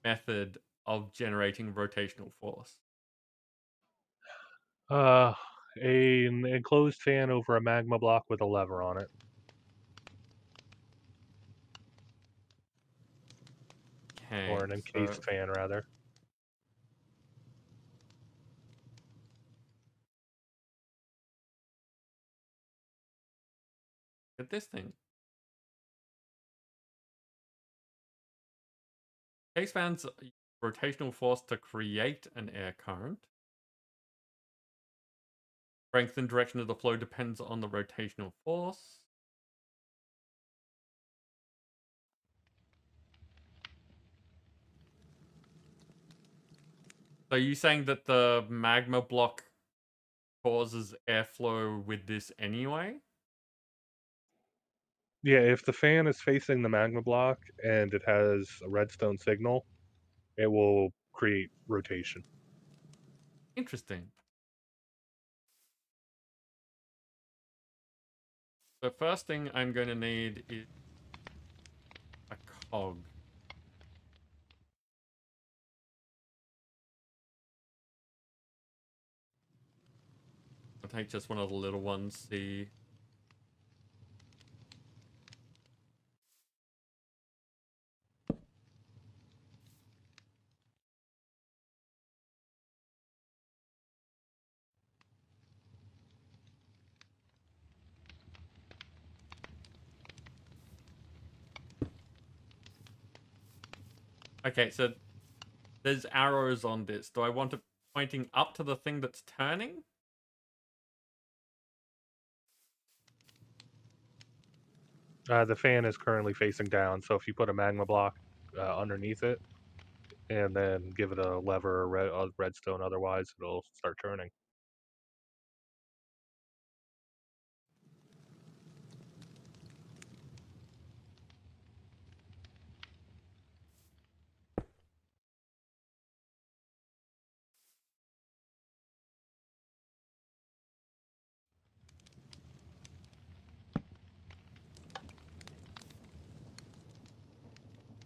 method of generating rotational force? An enclosed fan over a magma block with a lever on it. Okay, Or an so encased fan, rather. get this thing. Case fans use rotational force to create an air current. Strength and direction of the flow depends on the rotational force. So are you saying that the magma block causes airflow with this anyway? Yeah, if the fan is facing the magma block and it has a redstone signal, it will create rotation. Interesting. The first thing I'm going to need is a cog. I'll take just one of the little ones, see. Okay, so there's arrows on this. Do I want it pointing up to the thing that's turning? The fan is currently facing down, so if you put a magma block underneath it, and then give it a lever or redstone. Otherwise, it'll start turning.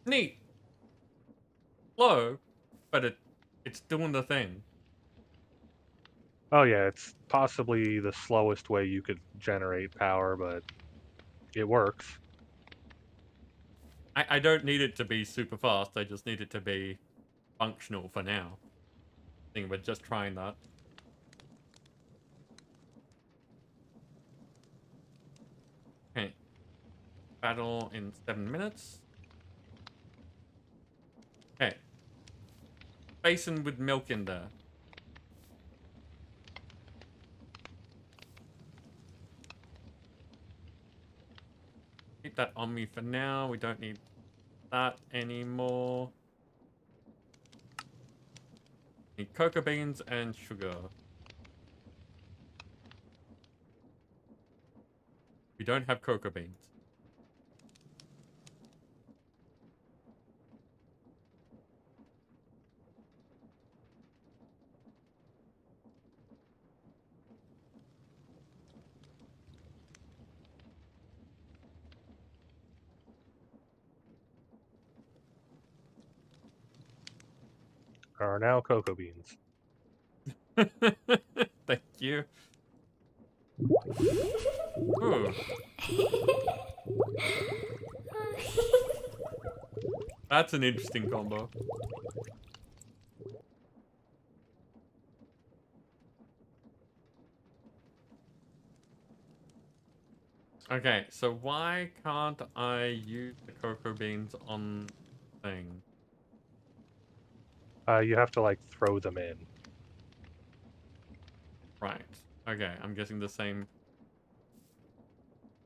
Neat. Slow, but it's doing the thing. Oh yeah, it's possibly the slowest way you could generate power, but it works. I don't need it to be super fast. I just need it to be functional for now. I think we're just trying that. Okay. Battle in 7 minutes. Okay. Basin with milk in there. Keep that on me for now. We don't need that anymore. Need cocoa beans and sugar. We don't have cocoa beans. Are now cocoa beans. Thank you. Ooh. That's an interesting combo. Okay, so why can't I use the cocoa beans on thing? You have to like throw them in. Right. Okay, I'm guessing the same.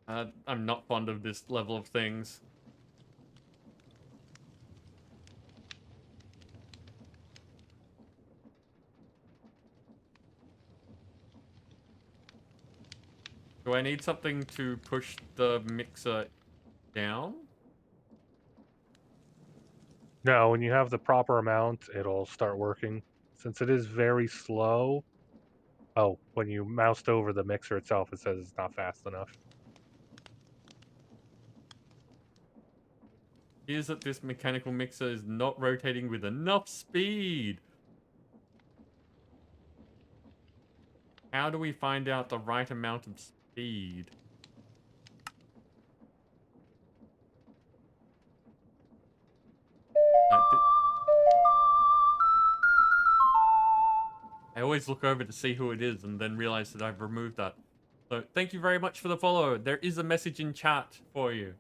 I'm not fond of this level of things. Do I need something to push the mixer down? No, when you have the proper amount, it'll start working. Since it is very slow. Oh, when you moused over the mixer itself, it says it's not fast enough. Here's that this mechanical mixer is not rotating with enough speed. How do we find out the right amount of speed? I always look over to see who it is and then realize that I've removed that. So thank you very much for the follow. There is a message in chat for you.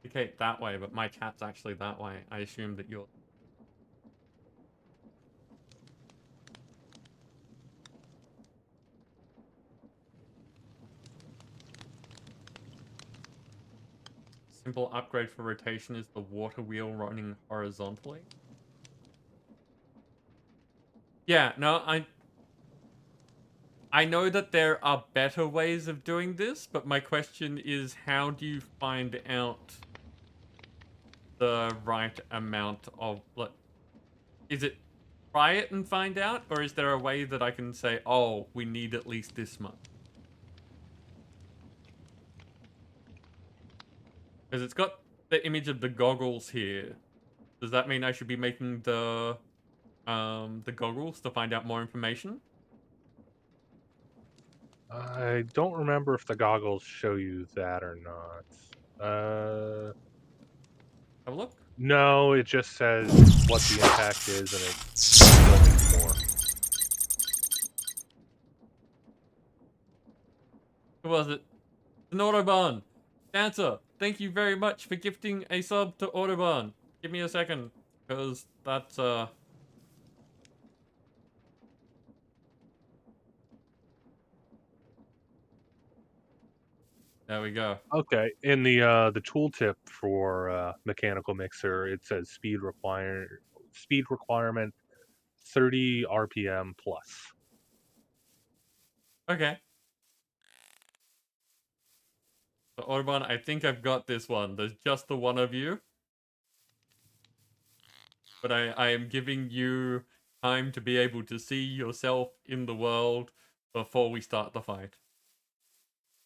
Okay, that way, but my chat's actually that way. I assume that you're... Simple upgrade for rotation is the water wheel running horizontally. Yeah, no, I know that there are better ways of doing this, but my question is, how do you find out the right amount of... Like, is it try it and find out, or is there a way that I can say, oh, we need at least this much? Because it's got the image of the goggles here. Does that mean I should be making the goggles to find out more information? I don't remember if the goggles show you that or not. Have a look. No, it just says what the impact is, and it still needs more. Who was it? An Autobahn. Dancer, thank you very much for gifting a sub to Autobahn. Give me a second, because that's There we go. Okay, in the tooltip for mechanical mixer, it says speed requirement 30 RPM plus. Okay. So Orban, I think I've got this one. There's just the one of you. But I am giving you time to be able to see yourself in the world before we start the fight.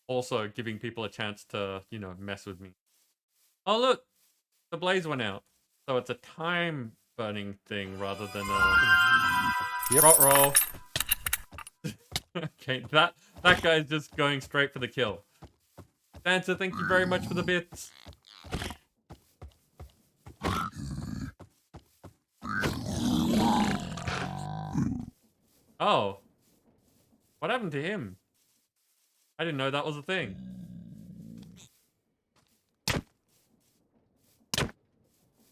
Also giving people a chance to, you know, mess with me. Oh look! The blaze went out. So it's a time burning thing rather than a rot roll. Okay, that guy's just going straight for the kill. Dancer, thank you very much for the bits. Oh. What happened to him? I didn't know that was a thing.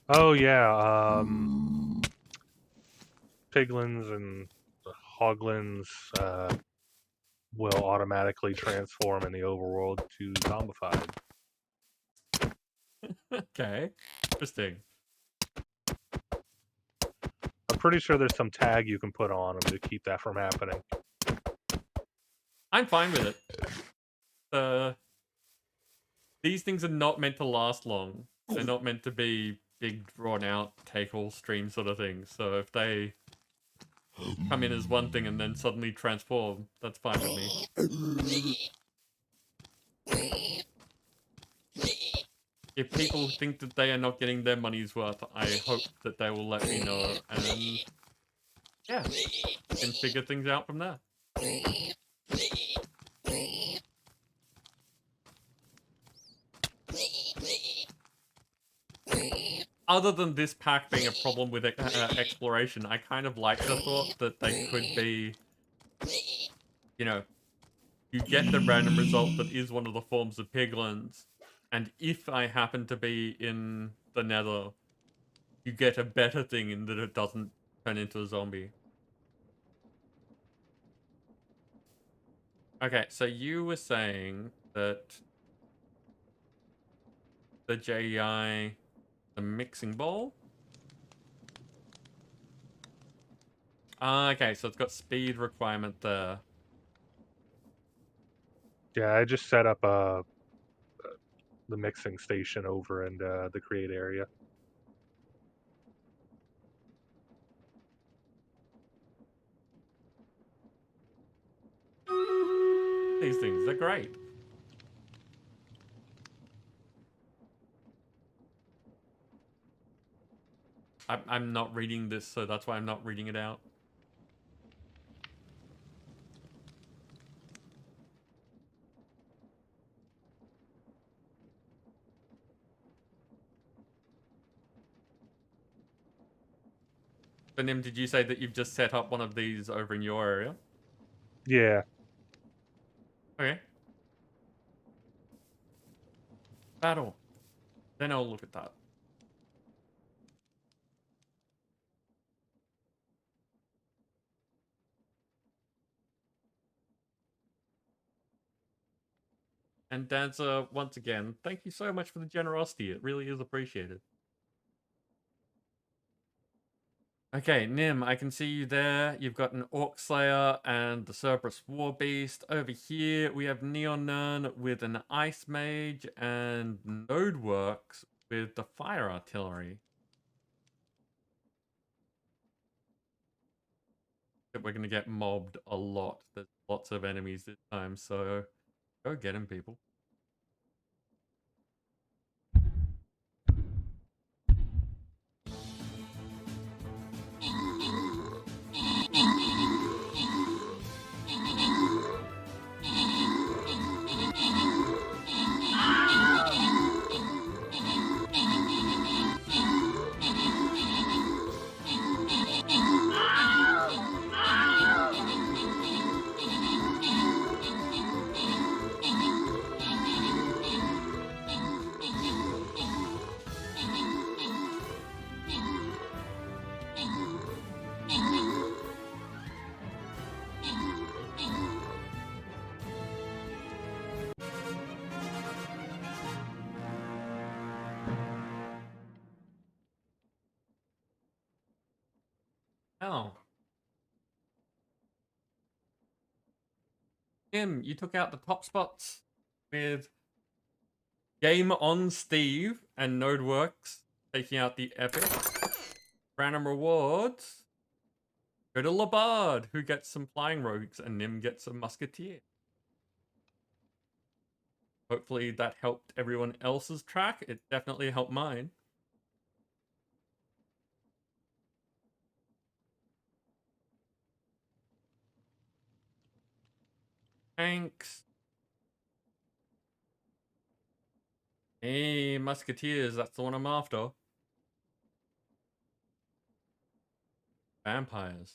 Oh yeah, piglins and hoglins will automatically transform in the overworld to zombified. Okay. Interesting. I'm pretty sure there's some tag you can put on them to keep that from happening. I'm fine with it. These things are not meant to last long. They're not meant to be big, drawn-out, take-all stream sort of things. So if they come in as one thing and then suddenly transform, that's fine with me. If people think that they are not getting their money's worth, I hope that they will let me know, and yeah, we can figure things out from there. Other than this pack being a problem with exploration, I kind of like the thought that they could be, you know, you get the random result that is one of the forms of piglins, and if I happen to be in the nether, you get a better thing in that it doesn't turn into a zombie. Okay, so you were saying that the JEI, the mixing bowl? Okay, so it's got speed requirement there. Yeah, I just set up the mixing station over in the create area. These things, they're great. I'm not reading this, so that's why I'm not reading it out. So Nim, did you say that you've just set up one of these over in your area? Yeah. Okay. Battle. Then I'll look at that. And Dancer, once again, thank you so much for the generosity. It really is appreciated. Okay, Nim, I can see you there. You've got an Orc Slayer and the Cerberus War Beast. Over here, we have Neon Nern with an Ice Mage and Nodeworks with the Fire Artillery. We're going to get mobbed a lot. There's lots of enemies this time, so go get them, people. Tim, you took out the top spots with Game on Steve and Nodeworks taking out the epics. Random rewards. Go to Labard, who gets some flying rogues, and Nim gets a musketeer. Hopefully that helped everyone else's track. It definitely helped mine. Thanks. Hey, musketeers, that's the one I'm after. Vampires.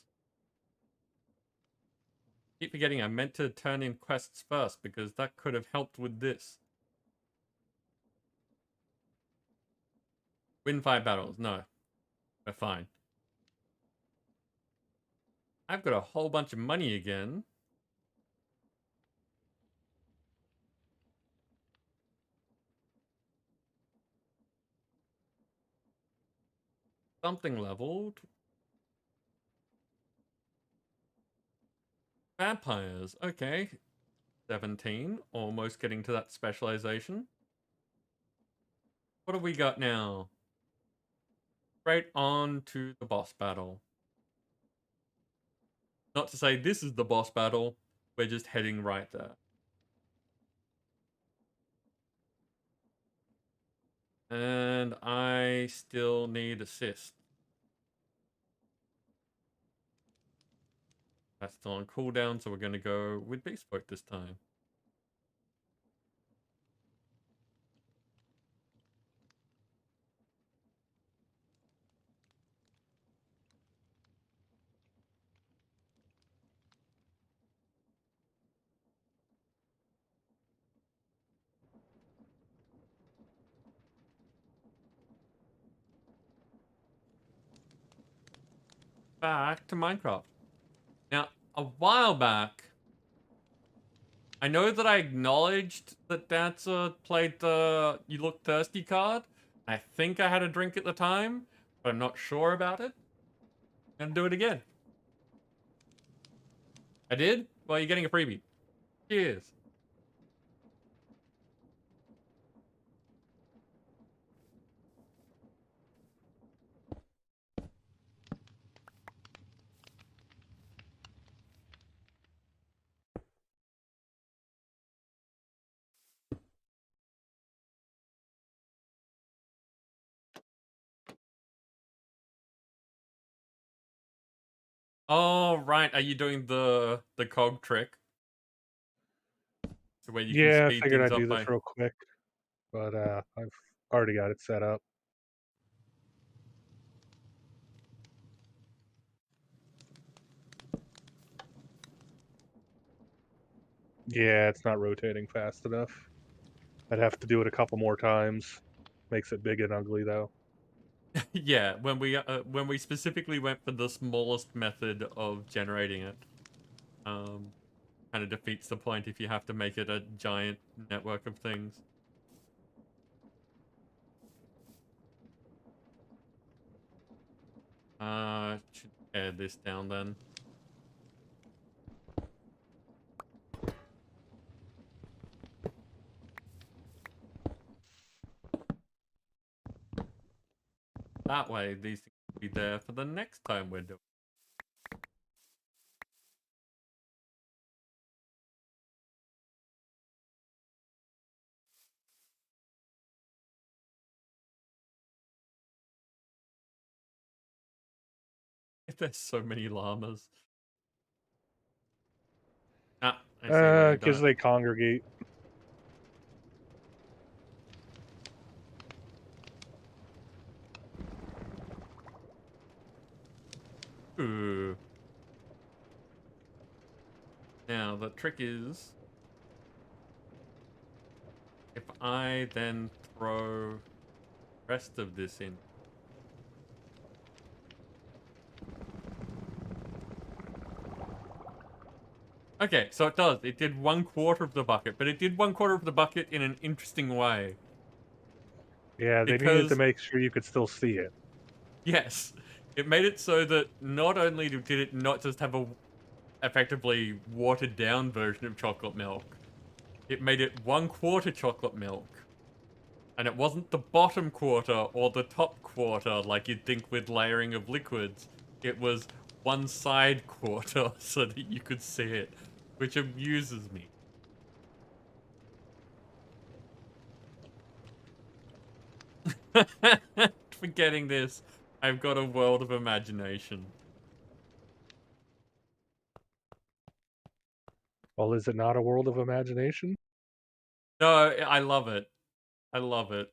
Keep forgetting I meant to turn in quests first because that could have helped with this. Win 5 battles. No. We're fine. I've got a whole bunch of money again. Something leveled. Vampires. Okay. 17. Almost getting to that specialization. What have we got now? Straight on to the boss battle. Not to say this is the boss battle. We're just heading right there. And I still need assist. That's still on cooldown, so we're going to go with Bespoke this time. Back to Minecraft. Now, a while back, I know that I acknowledged that Dancer played the You Look Thirsty card. I think I had a drink at the time, but I'm not sure about it. I'm gonna do it again. I did? Well, you're getting a freebie. Cheers. Oh, right. Are you doing the cog trick? So where you can Yeah, I speed figured things I'd up do by... this real quick, but I've already got it set up. Yeah, it's not rotating fast enough. I'd have to do it a couple more times. Makes it big and ugly though. Yeah, when we specifically went for the smallest method of generating it, kind of defeats the point if you have to make it a giant network of things. Should add this down then. That way, these things will be there for the next time we're doing. There's so many llamas. Ah, I see why you done Because it. they congregate. Ooh. Now, the trick is... if I then throw the rest of this in... Okay, so it does. It did 1/4 of the bucket, but it did 1/4 of the bucket in an interesting way. Yeah, they needed to Because, make sure you could still see it. yes, it made it so that not only did it not just have a effectively watered down version of chocolate milk. It made it 1/4 chocolate milk. And it wasn't the bottom quarter or the top quarter like you'd think with layering of liquids. It was one side quarter so that you could see it, which amuses me. Forgetting this, I've got a world of imagination. Well, is it not a world of imagination? No, I love it. I love it.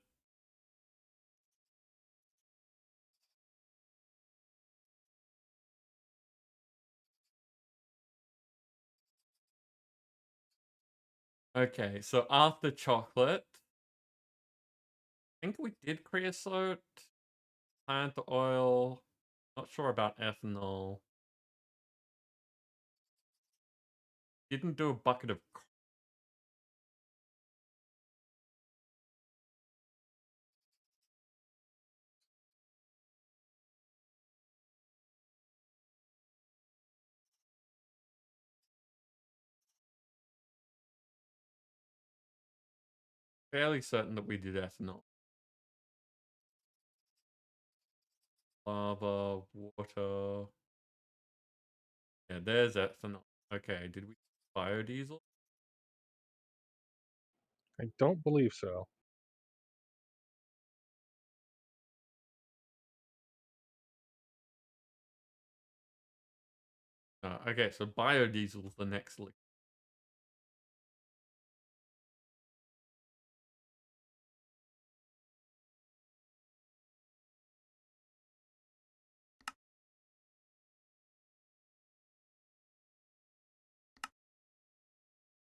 Okay, so after chocolate, I think we did creosote, plant oil, not sure about ethanol. Didn't do a bucket of fairly certain that we did ethanol. Lava, water. Yeah, there's ethanol. Okay, did we biodiesel? I don't believe so. Okay, so biodiesel's the next liquid.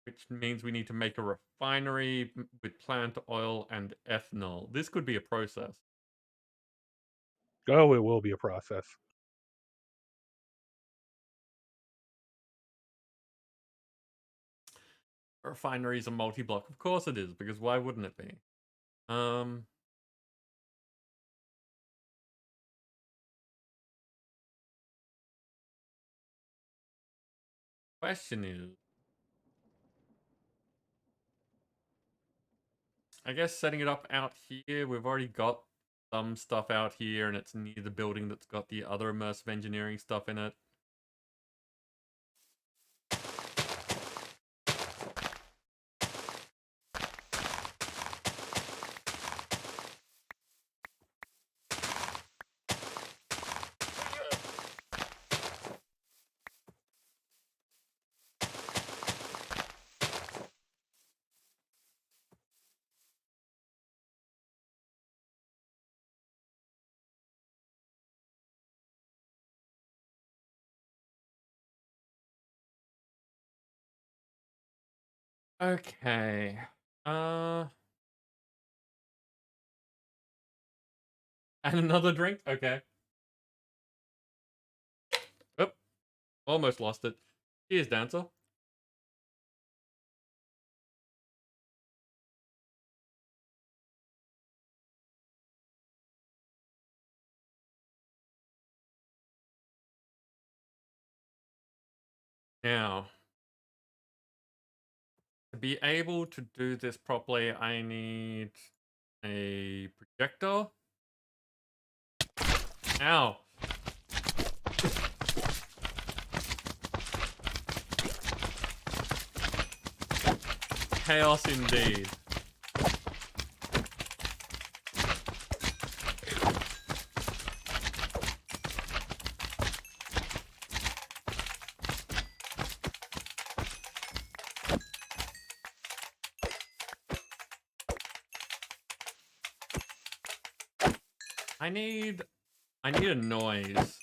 Which means we need to make a refinery with plant oil and ethanol. This could be a process. Oh, it will be a process. A refinery is a multi-block. Of course it is, because why wouldn't it be? Question is, I guess setting it up out here, we've already got some stuff out here, and it's near the building that's got the other immersive engineering stuff in it. Okay. And another drink? Okay. Oh, almost lost it. Cheers, Dancer. Now, to be able to do this properly, I need a projector. Ow. Chaos indeed. I need a noise.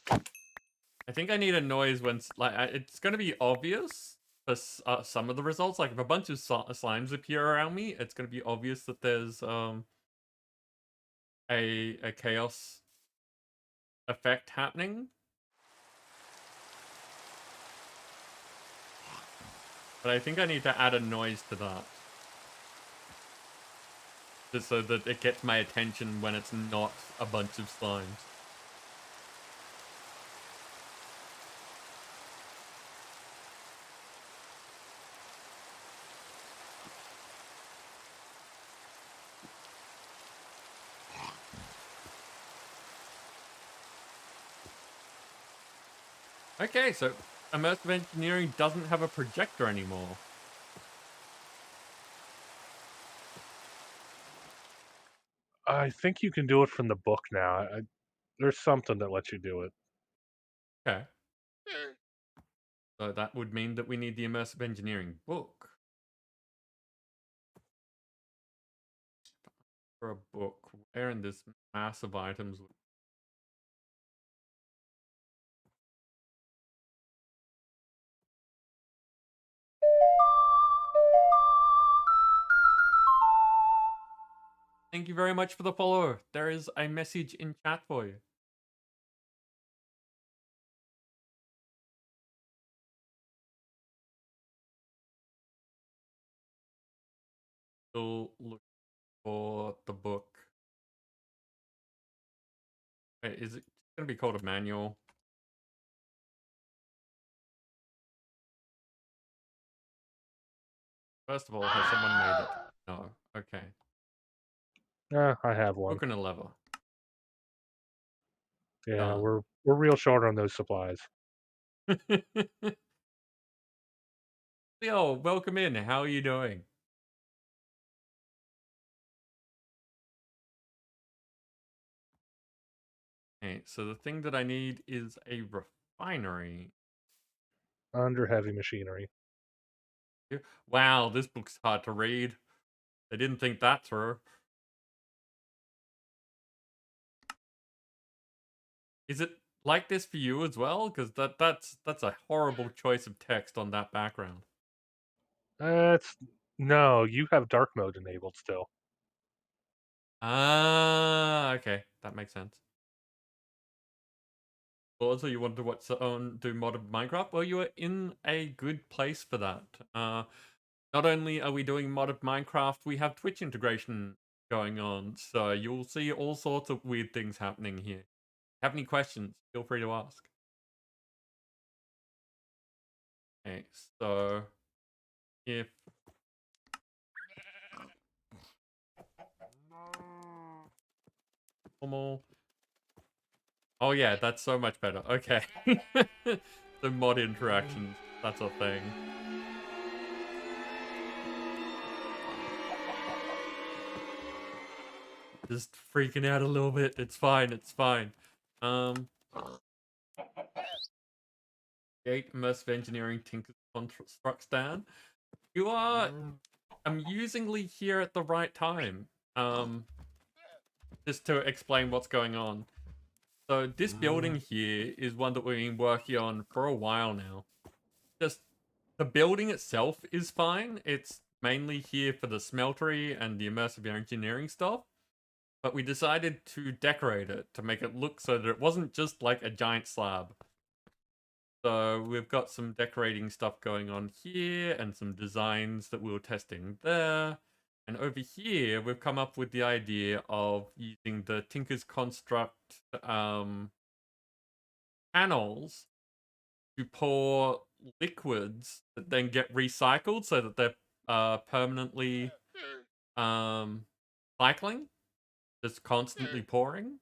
I think I need a noise when it's gonna be obvious for some of the results. Like if a bunch of slimes appear around me, it's gonna be obvious that there's a chaos effect happening. But I think I need to add a noise to that, just so that it gets my attention when it's not a bunch of slimes. Okay, so immersive engineering doesn't have a projector anymore. I think you can do it from the book now. There's something that lets you do it. Okay. So that would mean that we need the immersive engineering book. For a book, where in this mass of items? Thank you very much for the follow. There is a message in chat for you. Still look for the book. Wait, is it going to be called a manual? First of all, has someone made it? No. Okay. I have one. Book and a lever. Yeah, we're real short on those supplies. Yo, welcome in. How are you doing? Okay, so the thing that I need is a refinery. Under heavy machinery. Wow, this book's hard to read. I didn't think that through. Is it like this for you as well? Because that's a horrible choice of text on that background. No, you have dark mode enabled still. Ah, okay, that makes sense. Well, so you want to watch do modded Minecraft? Well, you are in a good place for that. Not only are we doing modded Minecraft, we have Twitch integration going on, so you'll see all sorts of weird things happening here. Have any questions? Feel free to ask. Okay, so if normal. Oh yeah, that's so much better. Okay. The mod interactions, that's a thing. Just freaking out a little bit. It's fine, it's fine. Create Immersive Engineering Tinker's Construct Stand. You are amusingly here at the right time. Just to explain what's going on. So this building here is one that we've been working on for a while now. Just the building itself is fine. It's mainly here for the smeltery and the immersive engineering stuff. But we decided to decorate it to make it look so that it wasn't just like a giant slab. So we've got some decorating stuff going on here and some designs that we were testing there. And over here, we've come up with the idea of using the Tinker's Construct panels to pour liquids that then get recycled so that they're permanently cycling, just constantly pouring.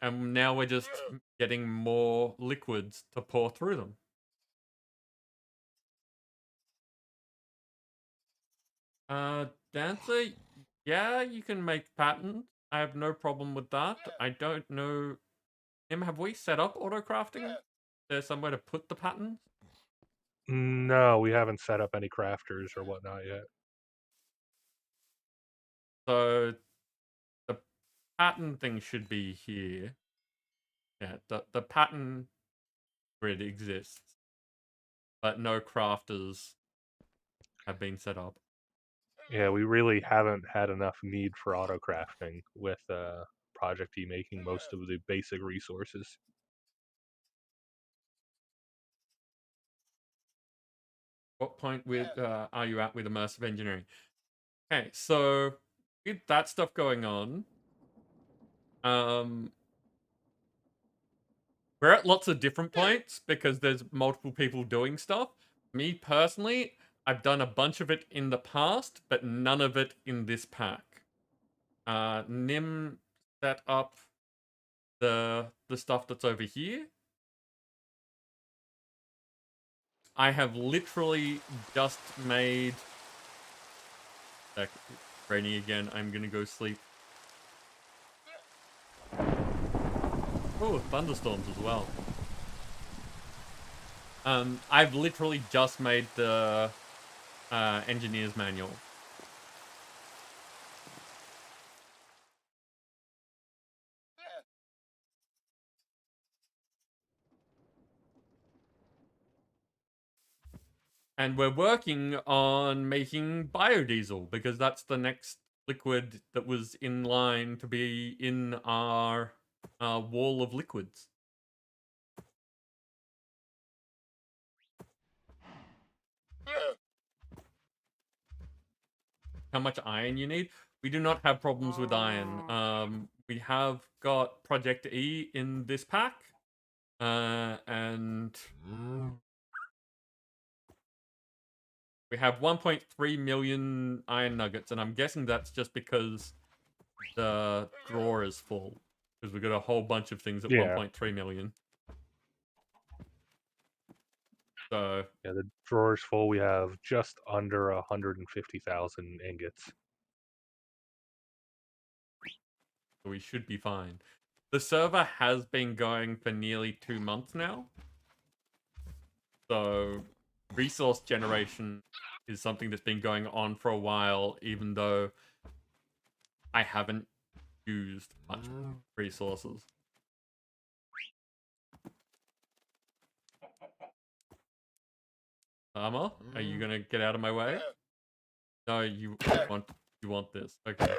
And now we're just getting more liquids to pour through them. Dancer, yeah, you can make patterns. I have no problem with that. I don't know. Have we set up auto crafting? There's somewhere to put the patterns? No, we haven't set up any crafters or whatnot yet. So the pattern thing should be here. Yeah, the pattern grid exists, but no crafters have been set up. Yeah, we really haven't had enough need for auto crafting with Project E making most of the basic resources. What point with are you at with immersive engineering? Okay, so with that stuff going on, we're at lots of different points because there's multiple people doing stuff. Me personally, I've done a bunch of it in the past, but none of it in this pack. Nim set up the stuff that's over here. I have literally just made... It's raining again. I'm gonna go sleep. Oh, thunderstorms as well. I've literally just made the engineer's manual. And we're working on making biodiesel because that's the next liquid that was in line to be in our wall of liquids. How much iron you need? We do not have problems with iron. We have got Project E in this pack. And we have 1.3 million iron nuggets, and I'm guessing that's just because the drawer is full. Because we've got a whole bunch of things at 1.3 million. So yeah, the drawer's full. We have just under 150,000 ingots. we should be fine. The server has been going for nearly 2 months now. So resource generation is something that's been going on for a while, even though I haven't used much resources. Armor, are you gonna get out of my way? No, you want this. Okay.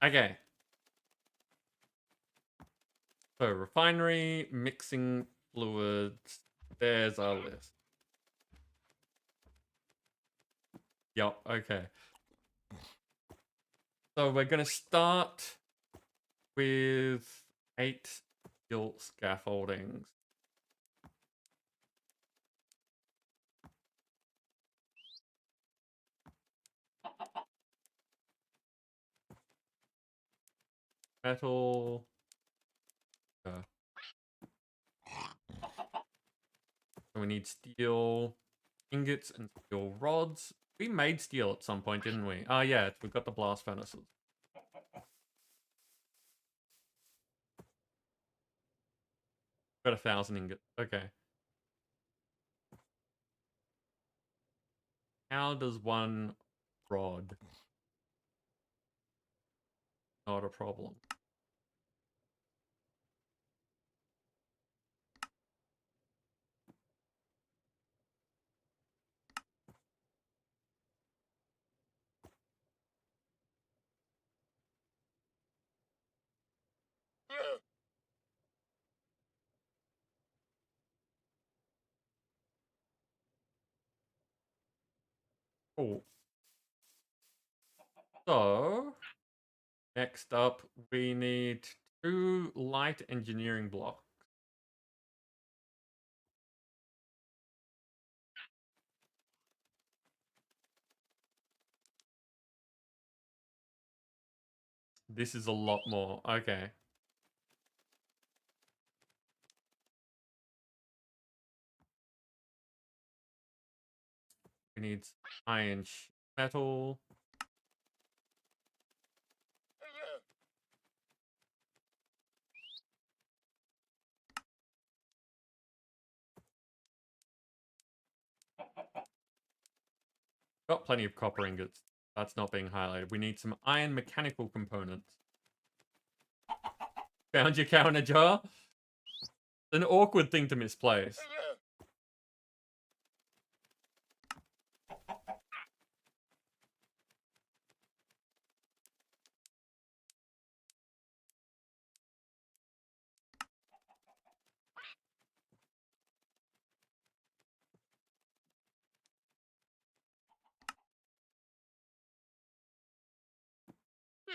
Okay. So refinery, mixing fluids. There's our list. Yep, okay. So we're gonna start with 8 steel scaffoldings. Metal. So we need steel ingots and steel rods. We made steel at some point, didn't we? Oh yeah, we've got the blast furnaces. Got 1,000 ingots. Okay. How does one rod? Not a problem. Cool. So, next up, we need 2 light engineering blocks. This is a lot more. Okay. We need iron metal. Got plenty of copper ingots. That's not being highlighted. We need some iron mechanical components. Found your cow in a jar? An awkward thing to misplace.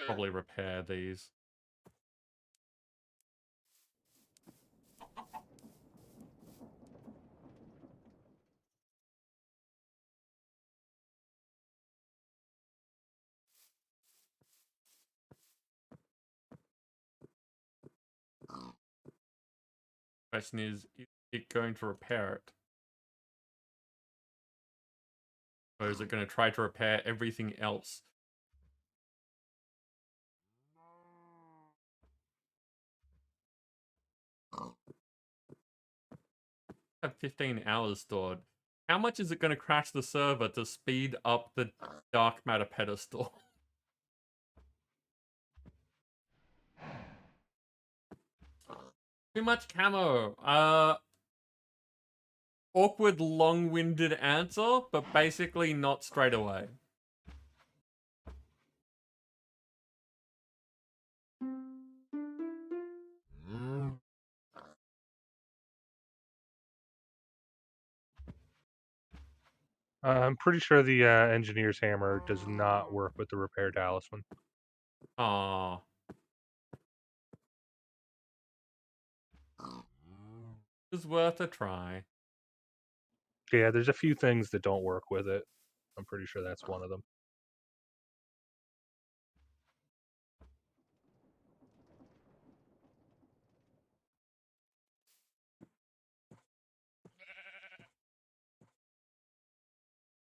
Probably repair these. question is it going to repair it? Or is it going to try to repair everything else? I have 15 hours stored. How much is it going to crash the server to speed up the dark matter pedestal? Too much camo. Awkward, long-winded answer, but basically not straight away. I'm pretty sure the engineer's hammer does not work with the repair talisman. Aww. It's worth a try. Yeah, there's a few things that don't work with it. I'm pretty sure that's one of them.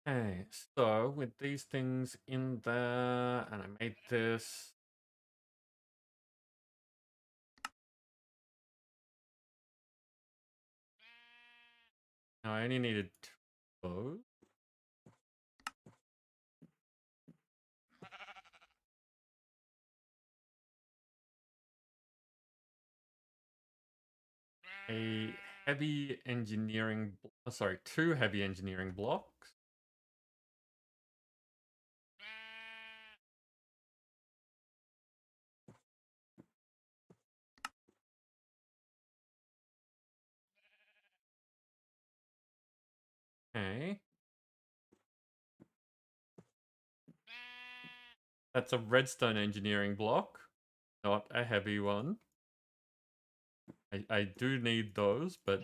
Okay, so with these things in there, and I made this. No, I only needed 2 of those. A heavy engineering, sorry, 2 heavy engineering blocks. Okay. That's a redstone engineering block, not a heavy one. I do need those, but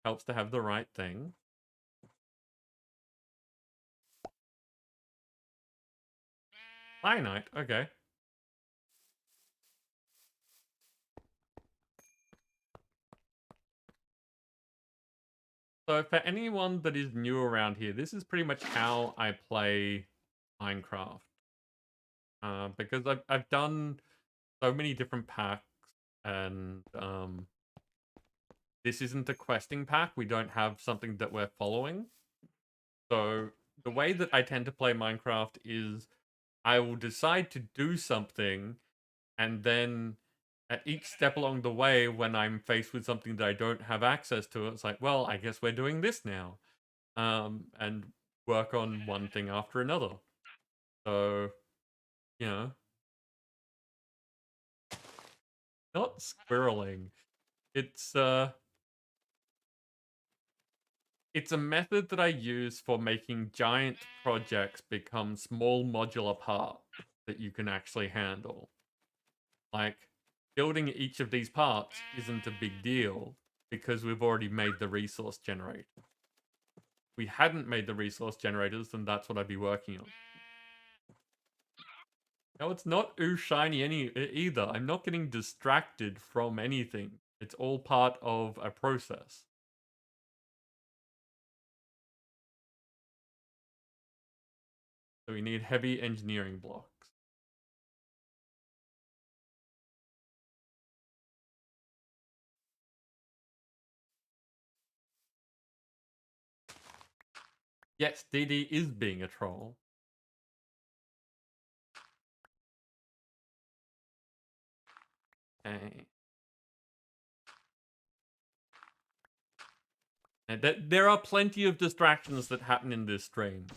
helps to have the right thing. Cyanide, okay. So for anyone that is new around here, this is pretty much how I play Minecraft. Because I've done so many different packs, and this isn't a questing pack. We don't have something that we're following. So the way that I tend to play Minecraft is I will decide to do something, and then at each step along the way, when I'm faced with something that I don't have access to, it's like, well, I guess we're doing this now. And work on one thing after another. So, you know, not squirreling. It's a method that I use for making giant projects become small modular parts that you can actually handle. Like, building each of these parts isn't a big deal because we've already made the resource generator. If we hadn't made the resource generators, then that's what I'd be working on. No, it's not ooh shiny either. I'm not getting distracted from anything. It's all part of a process. So we need heavy engineering blocks. Yes, DD is being a troll. Okay. And there are plenty of distractions that happen in this stream.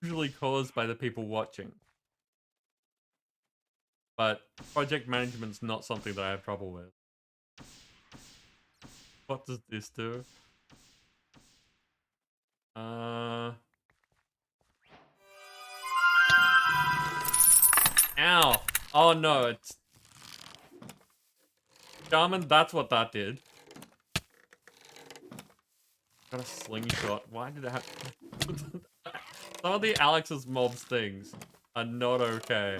Usually caused by the people watching. But project management's not something that I have trouble with. What does this do? Ow! Oh no, it's... Shaman, that's what that did. Got a slingshot. Why did I have... Some of the Alex's mobs things are not okay.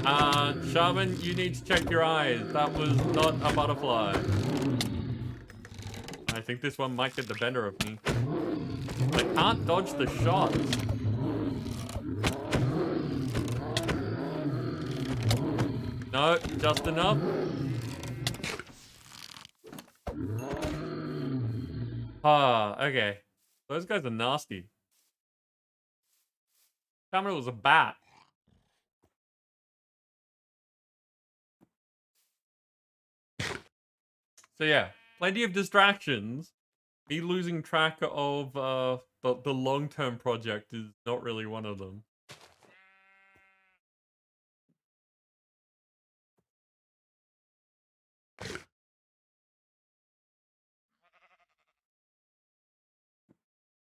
Shaman, you need to check your eyes. That was not a butterfly. I think this one might get the better of me. I can't dodge the shots. No, just enough. Ah, okay. Those guys are nasty. Shaman was a bat. So yeah, plenty of distractions. Me losing track of the long-term project is not really one of them.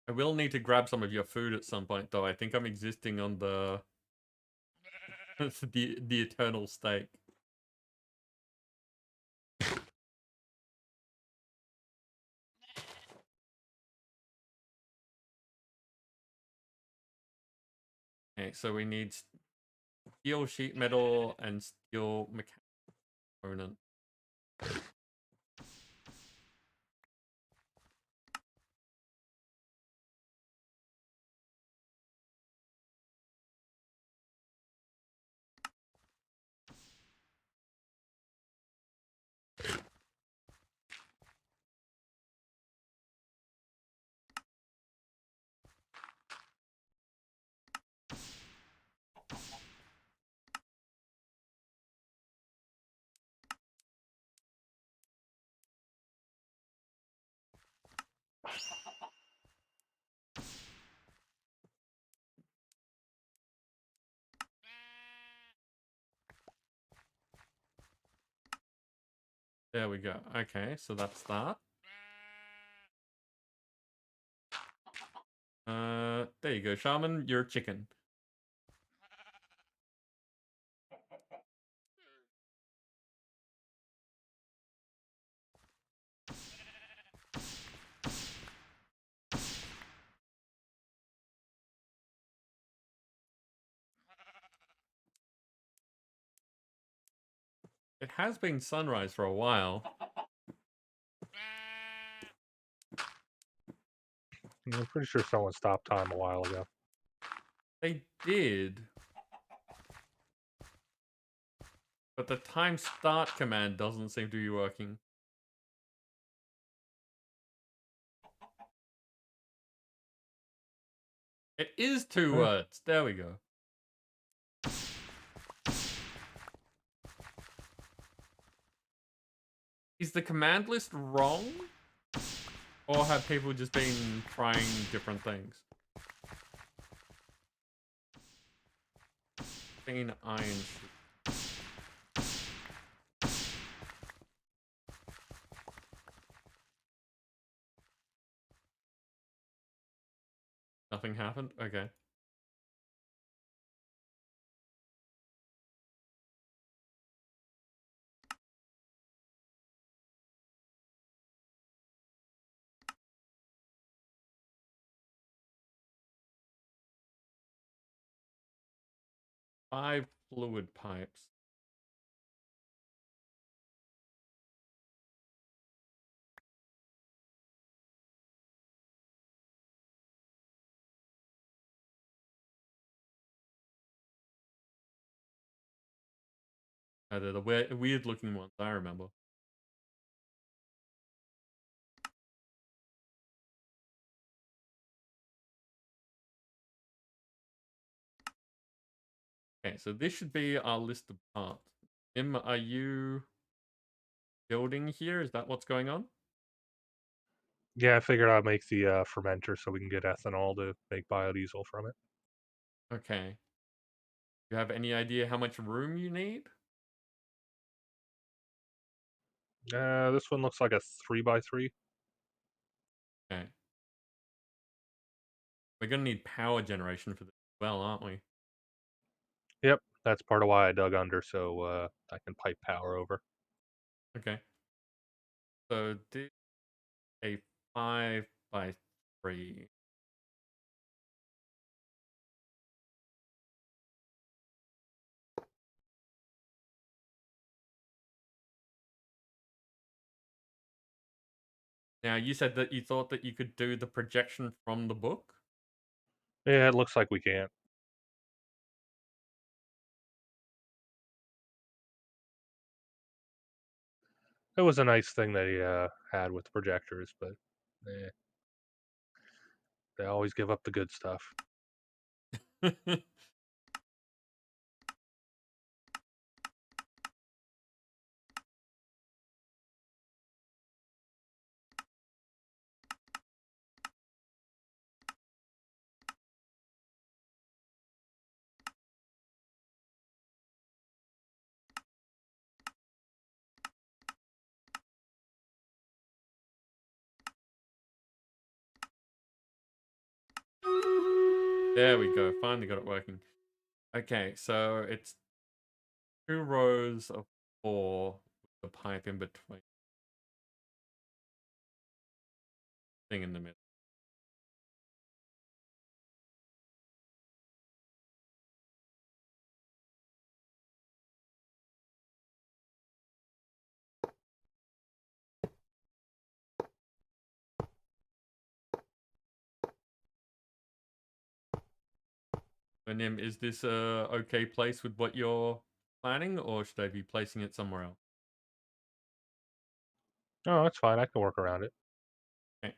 I will need to grab some of your food at some point, though. I think I'm existing on the the eternal steak. Okay, so we need steel sheet metal and steel mechanical component. There we go. Okay, so that's that. There you go, Shaman. You're chicken. It has been sunrise for a while. I'm pretty sure someone stopped time a while ago. They did. But the time start command doesn't seem to be working. It is 2 words. There we go. Is the command list wrong? Or have people just been trying different things? Clean iron sheet. Nothing happened? Okay. Five fluid pipes. They're the weird looking ones, I remember. Okay, so this should be our list of parts. Im, are you building here? Is that what's going on? Yeah, I figured I'd make the fermenter so we can get ethanol to make biodiesel from it. Okay. Do you have any idea how much room you need? This one looks like a 3x3. Okay. We're gonna need power generation for this as well, aren't we? Yep, that's part of why I dug under, so I can pipe power over. Okay. So do a 5x3. Now, you said that you thought that you could do the projection from the book? Yeah, it looks like we can't. It was a nice thing that he had with projectors, but they always give up the good stuff. There we go. Finally got it working. Okay, so it's 2 rows of 4 with a pipe in between. Thing in the middle. So, Nim, is this a okay place with what you're planning, or should I be placing it somewhere else? Oh, that's fine. I can work around it. Okay.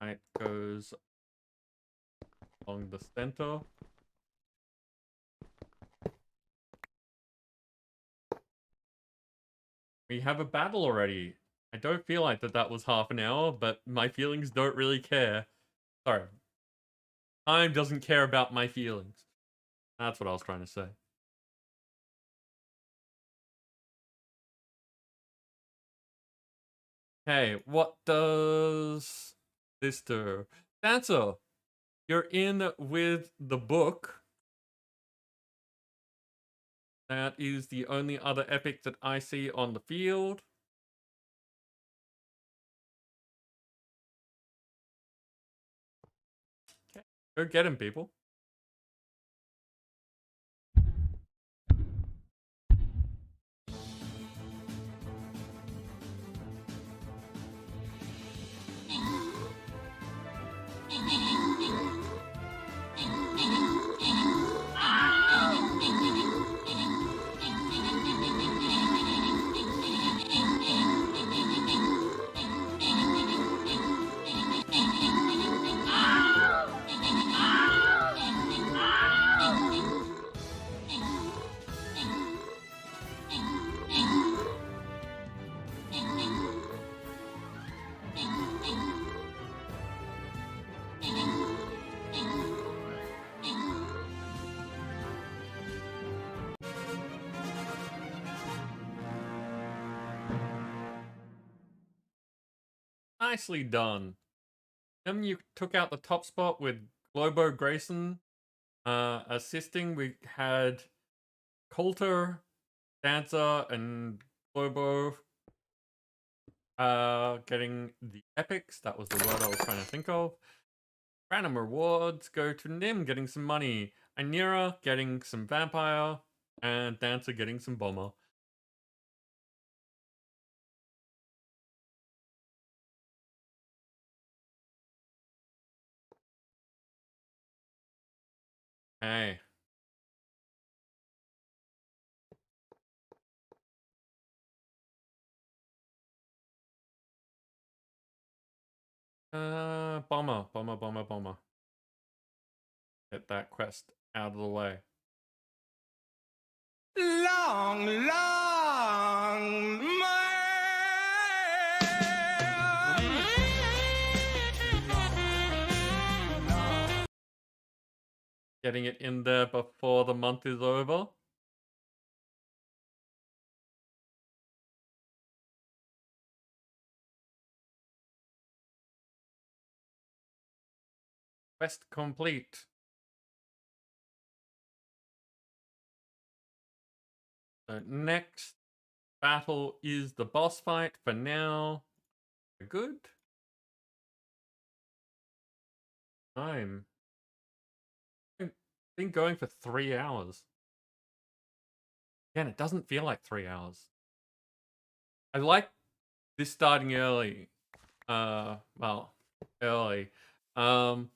It goes along the center. We have a battle already. I don't feel like that was half an hour, but my feelings don't really care. Sorry. Time doesn't care about my feelings. That's what I was trying to say. Hey, what does this do? Dancer, you're in with the book. That is the only other epic that I see on the field. Okay, go get him, people. Nicely done. Then you took out the top spot with Globo Grayson assisting. We had Coulter, Dancer, and Globo getting the epics. That was the word I was trying to think of. Random rewards go to Nim getting some money, Anira getting some vampire, and Dancer getting some bomber. Hey. Bomber. Get that quest out of the way. Long Getting it in there before the month is over. Quest complete. So next battle is the boss fight. For now, good. Time. Been going for 3 hours. Again, it doesn't feel like 3 hours. I like this starting early. Well, early. Starting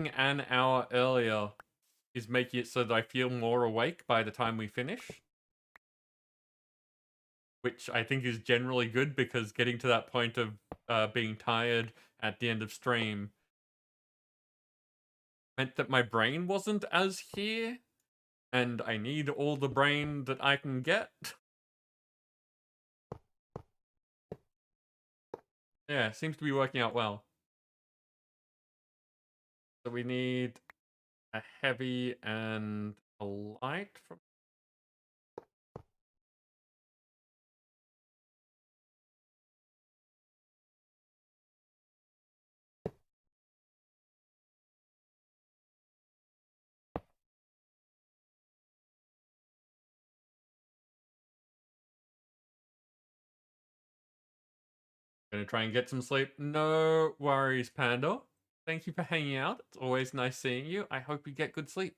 an hour earlier is making it so that I feel more awake by the time we finish. Which I think is generally good, because getting to that point of being tired at the end of stream meant that my brain wasn't as here, and I need all the brain that I can get. Yeah, seems to be working out well. So we need a heavy and a light from... Gonna try and get some sleep. No worries, Panda. Thank you for hanging out. It's always nice seeing you. I hope you get good sleep.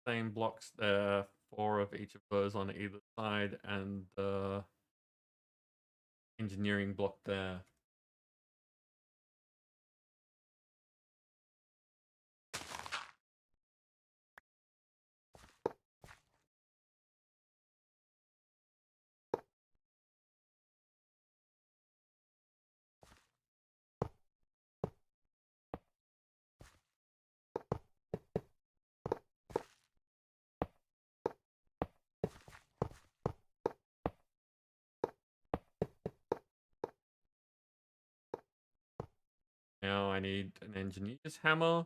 Same blocks there, 4 of each of those on either side, and the engineering block there. Now I need an engineer's hammer.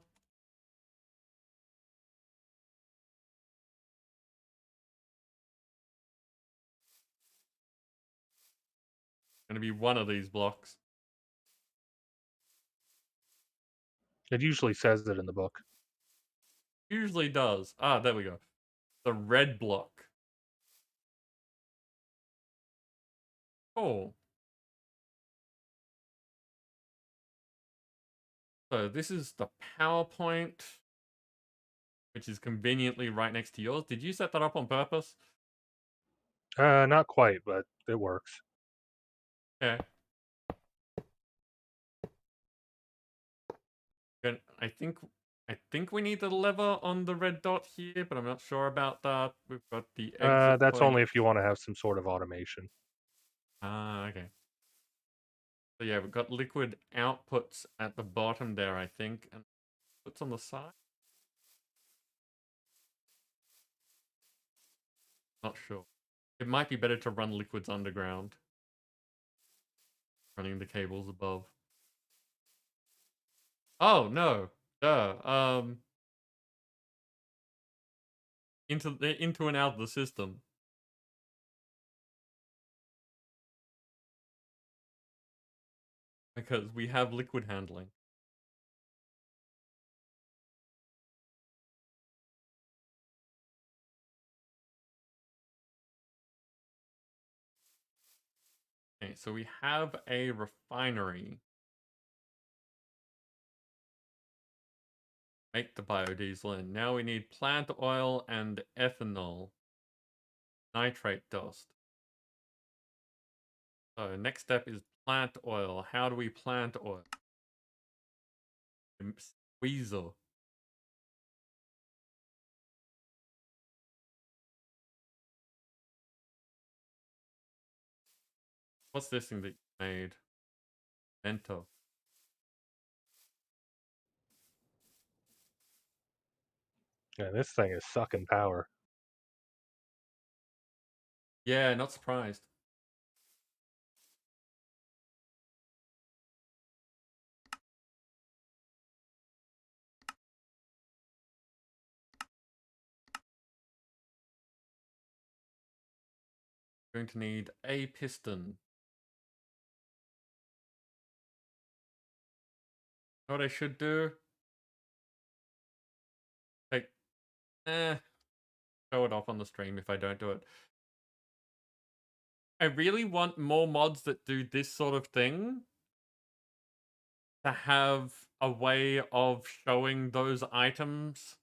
Gonna be one of these blocks. It usually says it in the book. Usually does. Ah, there we go. The red block. Cool. So this is the PowerPoint, which is conveniently right next to yours. Did you set that up on purpose? Not quite, but it works. Okay. I think we need the lever on the red dot here, but I'm not sure about that. We've got the exit That's point. only if you want to have some sort of automation. Ah, okay. So yeah, we've got liquid outputs at the bottom there, I think, and puts on the side. Not sure. It might be better to run liquids underground, running the cables above. Oh no, duh. Into and out of the system. Because we have liquid handling. Okay, so we have a refinery. Make the biodiesel in. Now we need plant oil and ethanol. Nitrate dust. So next step is plant oil. How do we plant oil? Squeezer. What's this thing that you made? Vento. Yeah, this thing is sucking power. Yeah, not surprised. Going to need a piston. Know what I should do? Take, show it off on the stream if I don't do it. I really want more mods that do this sort of thing to have a way of showing those items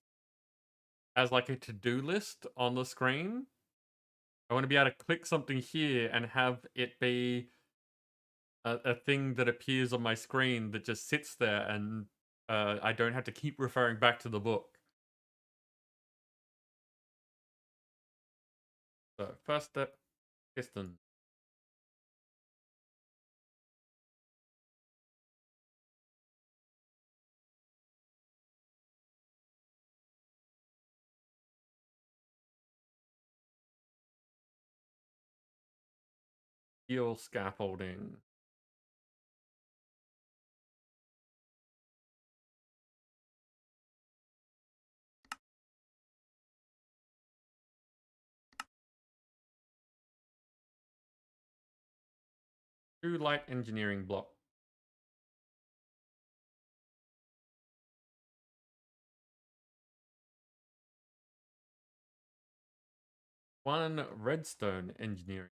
as like a to-do list on the screen. I want to be able to click something here and have it be a thing that appears on my screen that just sits there, and I don't have to keep referring back to the book. So first step, piston. Steel scaffolding. Two light engineering block. One redstone engineering.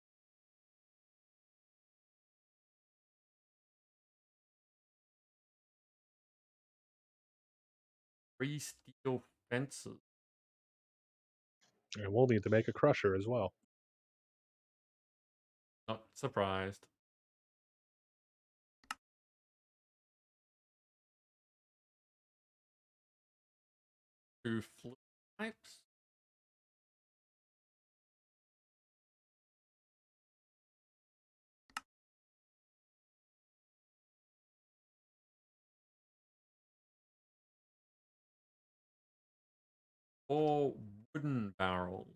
3 steel fences. And we'll need to make a crusher as well. Not surprised. 2 flip pipes. Four wooden barrels.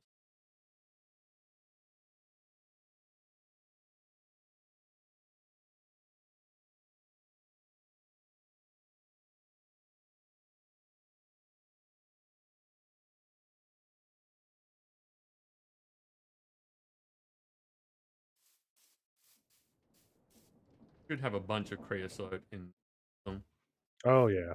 Should have a bunch of creosote in them. Oh, yeah.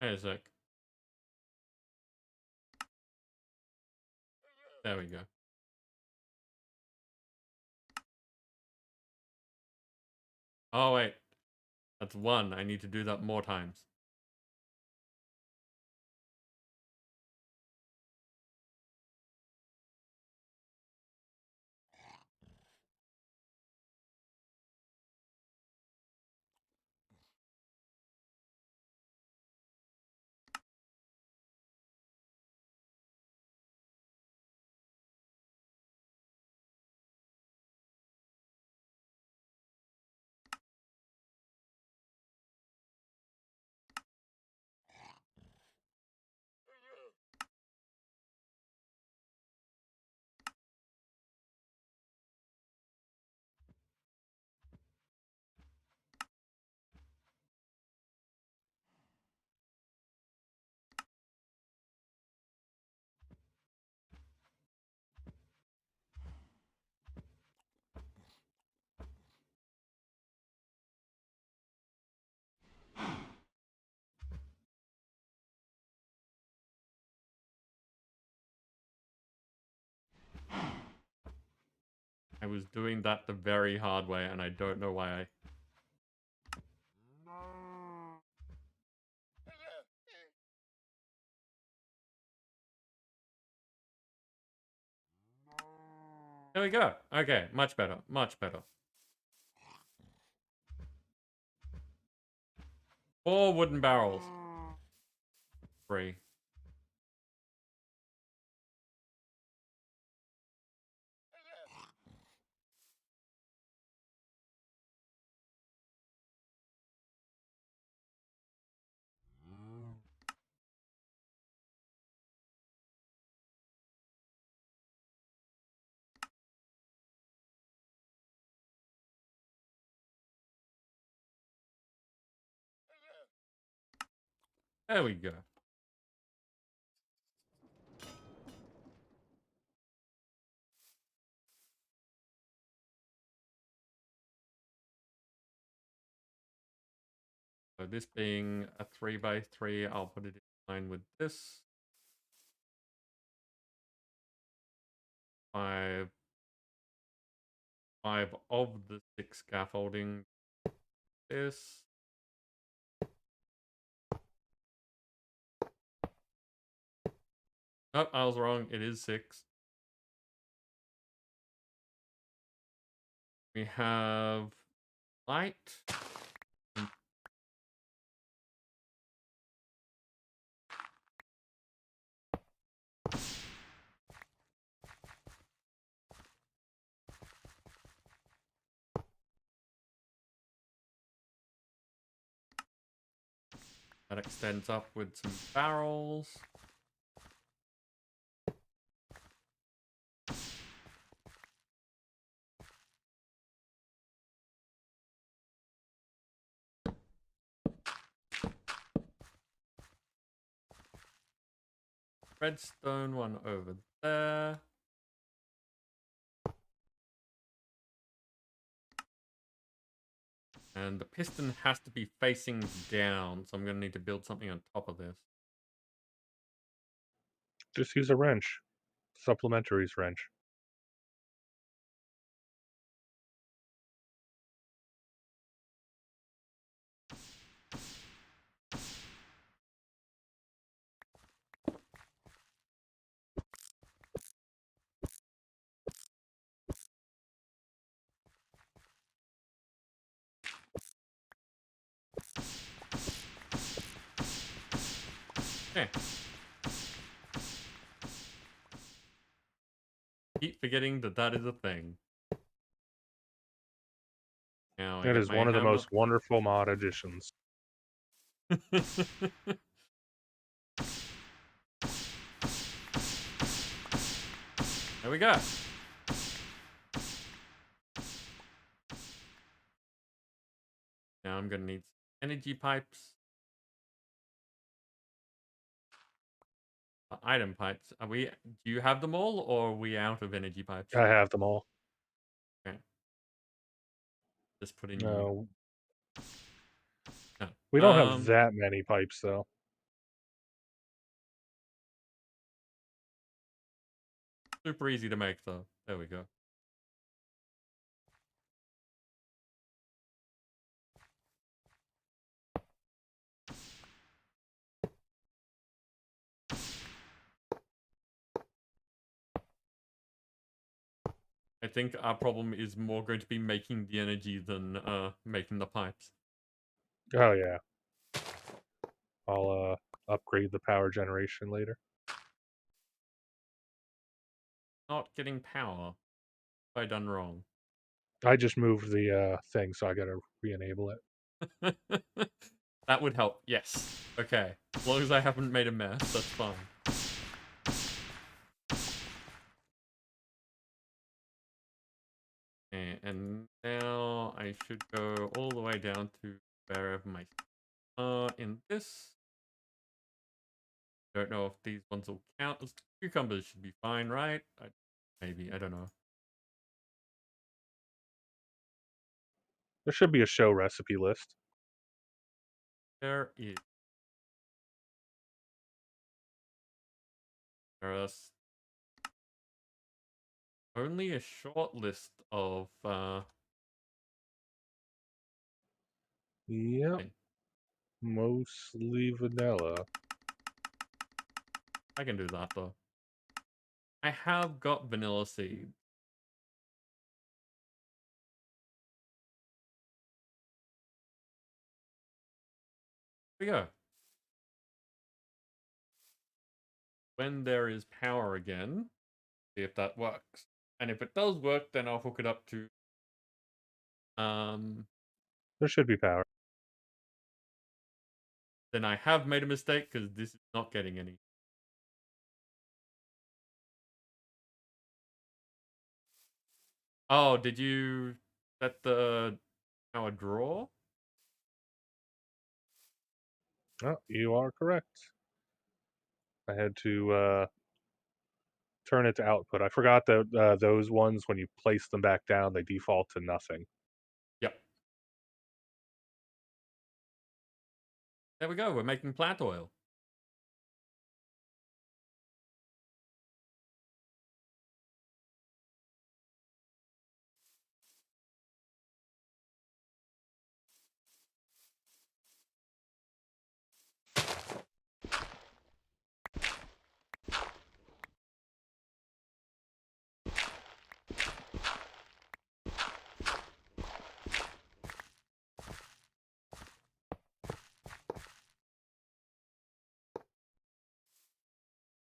Wait a sec. There we go. Oh, wait. That's 1. I need to do that more times. I was doing that the very hard way, and I don't know why I... There we go. Okay, much better. Much better. 4 wooden barrels. 3. There we go. So this being a 3x3, I'll put it in line with this. 5 of the 6 scaffolding. This. Oh, I was wrong. It is 6. We have light. That extends up with some barrels. Redstone one over there. And the piston has to be facing down, so I'm going to need to build something on top of this. Just use a wrench. Supplementary's wrench. Okay. Keep forgetting that that is a thing. Now I It get is my one of the hammer. most wonderful mod additions. There we go. Now I'm going to need some energy pipes. Item pipes. Do you have them all, or are we out of energy pipes? I have them all. Okay. Just put in. No. No. We don't have that many pipes, though. Super easy to make, though. There we go. I think our problem is more going to be making the energy than making the pipes. Oh, yeah. I'll upgrade the power generation later. Not getting power. What have I done wrong? I just moved the thing, so I gotta re-enable it. That would help. Yes. Okay. As long as I haven't made a mess, that's fine. Okay, and now I should go all the way down to wherever my in this. Don't know if these ones will count as cucumbers. Should be fine, right? Maybe. I don't know. There should be a show recipe list. There is. There's only a short list of Yep. things. Mostly vanilla. I can do that though. I have got vanilla seed. Here we go. When there is power again, see if that works. And if it does work, then I'll hook it up to There should be power. then I have made a mistake because this is not getting any. Oh, did you set the power draw? Oh, you are correct. I had to turn it to output. I forgot that those ones, when you place them back down, they default to nothing. Yep. There we go. We're making plant oil.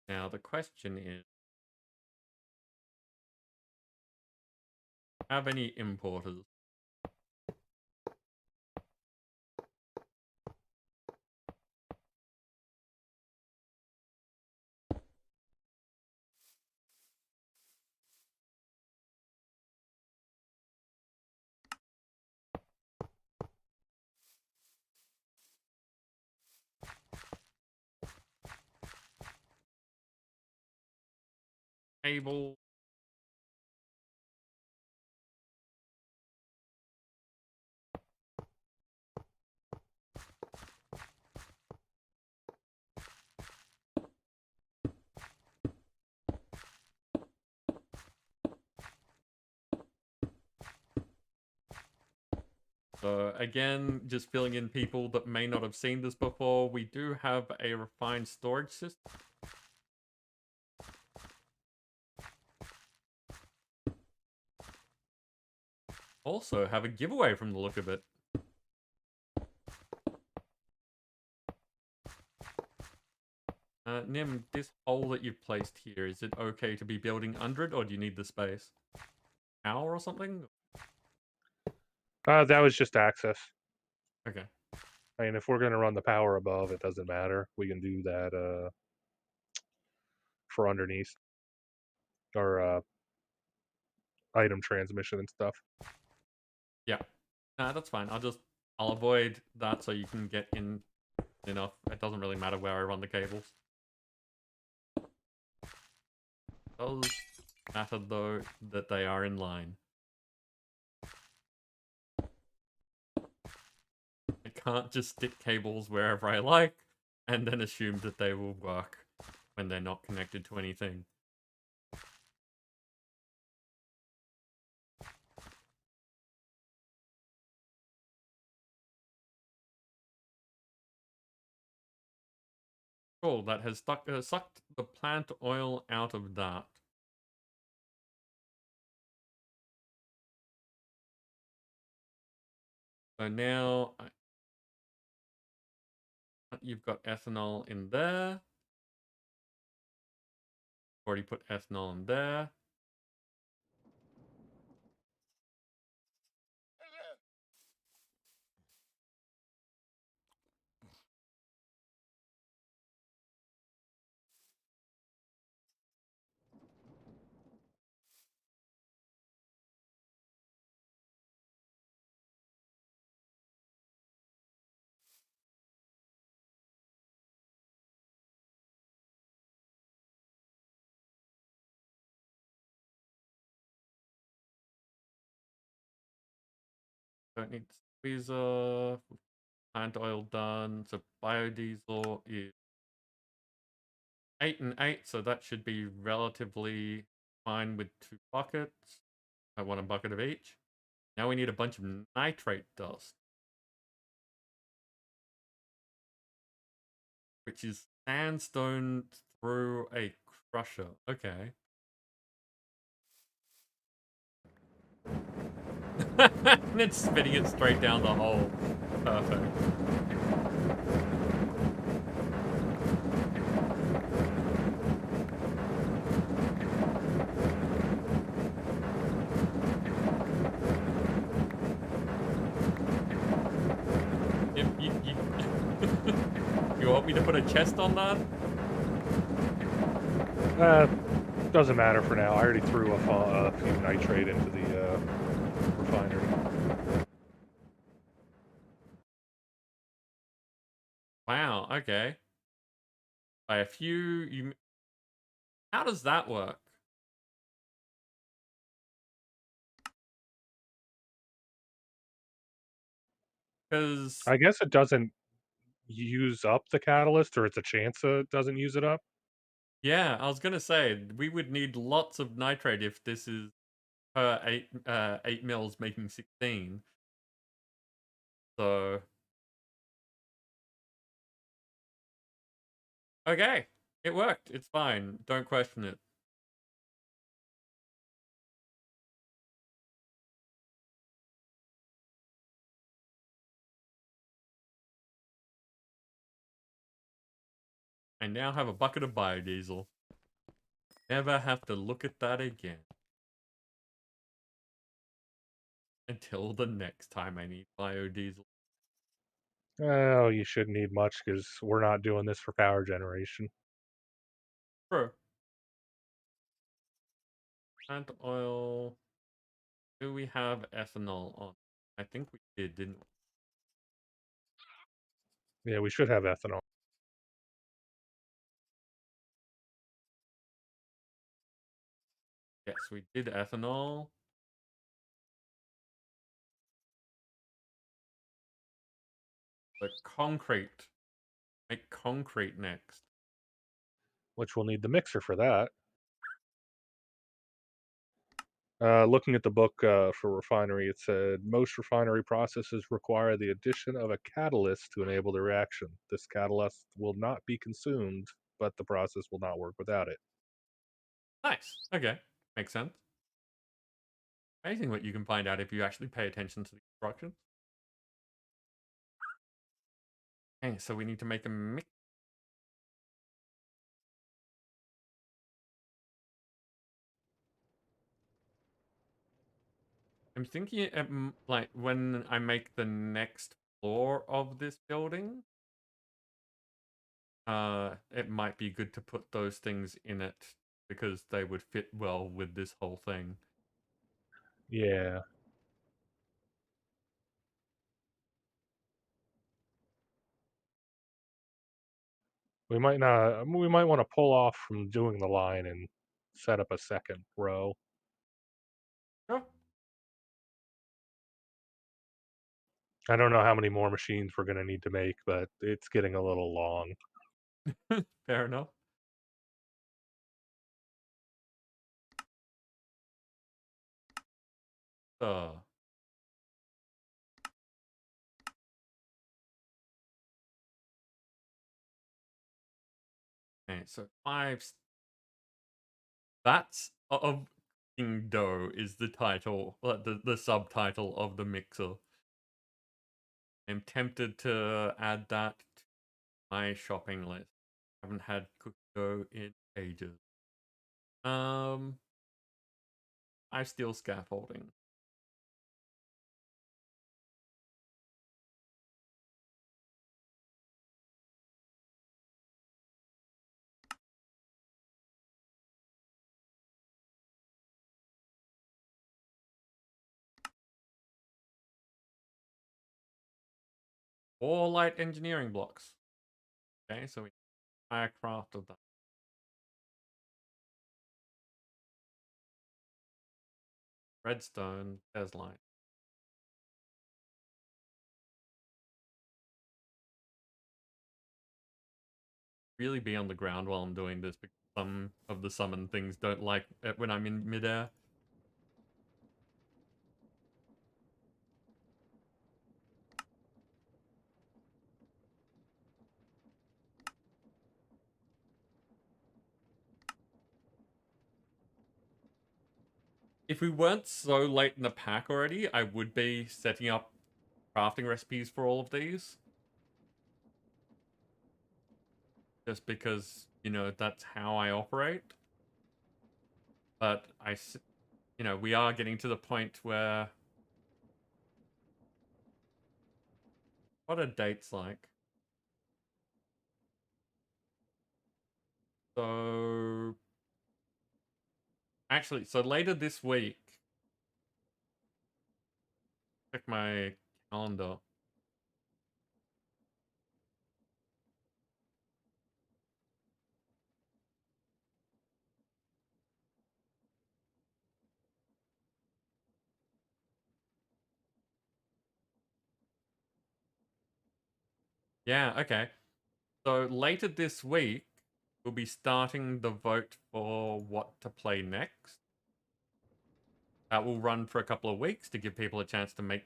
Now the question is, have any importers? Cable. So again, just filling in people that may not have seen this before, we do have a refined storage system. Also have a giveaway from the look of it. Nim, this hole that you've placed here, is it okay to be building under it, or do you need the space? Power or something? That was just access. Okay. I mean, if we're going to run the power above, it doesn't matter. We can do that for underneath or item transmission and stuff. Yeah. Nah, that's fine. I'll avoid that so you can get in enough. It doesn't really matter where I run the cables. It does matter though that they are in line. I can't just stick cables wherever I like and then assume that they will work when they're not connected to anything. Cool, that has sucked the plant oil out of that. So now you've got ethanol in there. Already put ethanol in there. Don't need squeezer. Plant oil done. So biodiesel is 8 and 8, so that should be relatively fine with 2 buckets. I want a bucket of each. Now we need a bunch of nitrate dust, which is sandstone through a crusher. Okay. And it's spitting it straight down the hole. Perfect. You want me to put a chest on that? Doesn't matter for now. I already threw a few nitrate into the refinery. Wow, okay. By a few, you... How does that work? Because, I guess it doesn't use up the catalyst, or it's a chance it doesn't use it up. yeah, I was gonna say, we would need lots of nitrate if this is per 8 mils making 16. So, okay, it worked. It's fine. Don't question it. I now have a bucket of biodiesel. Never have to look at that again. Until the next time I need biodiesel. Oh, you shouldn't need much because we're not doing this for power generation. True. Plant oil. Do we have ethanol on? I think we did, didn't we? Yeah, we should have ethanol. Yes, we did ethanol. But concrete. Make concrete next. Which we'll need the mixer for that. Looking at the book for refinery, it said most refinery processes require the addition of a catalyst to enable the reaction. This catalyst will not be consumed, but the process will not work without it. Nice. Okay. Makes sense. Amazing what you can find out if you actually pay attention to the instructions. Okay, so we need to make a mix. I'm thinking, like, when I make the next floor of this building, it might be good to put those things in it because they would fit well with this whole thing. Yeah. We might not. We might want to pull off from doing the line and set up a second row. Sure. I don't know how many more machines we're going to need to make, but it's getting a little long. Fair enough. Uh, okay, so that's of King Dough is the title, the subtitle of the mixer. I'm tempted to add that to my shopping list. Haven't had cookie dough in ages. I steal scaffolding. Or light engineering blocks. Okay, so we craft of that. Redstone, there's light. Really be on the ground while I'm doing this because some of the summon things don't like it when I'm in midair. If we weren't so late in the pack already, I would be setting up crafting recipes for all of these. Just because, that's how I operate. But we are getting to the point where... What are dates like? So... Actually, so later this week... Check my calendar. Yeah, okay. So later this week, we'll be starting the vote for what to play next. That will run for a couple of weeks to give people a chance to make...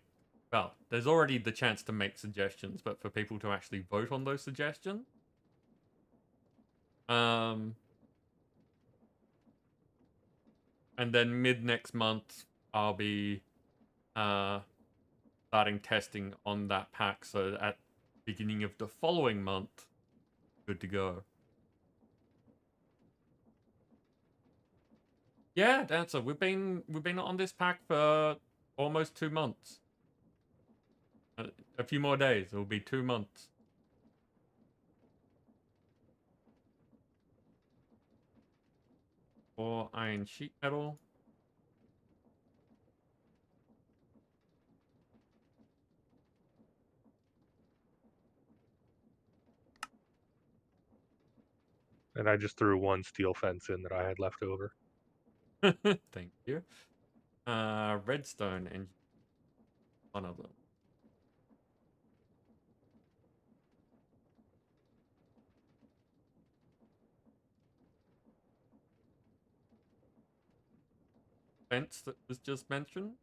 Well, there's already the chance to make suggestions, but for people to actually vote on those suggestions. And then mid next month, I'll be starting testing on that pack. So at beginning of the following month, good to go. Yeah, Dancer, we've been on this pack for almost 2 months. A few more days, it'll be 2 months. Or iron sheet metal. And I just threw one steel fence in that I had left over. Thank you. Redstone and one of them. Fence that was just mentioned.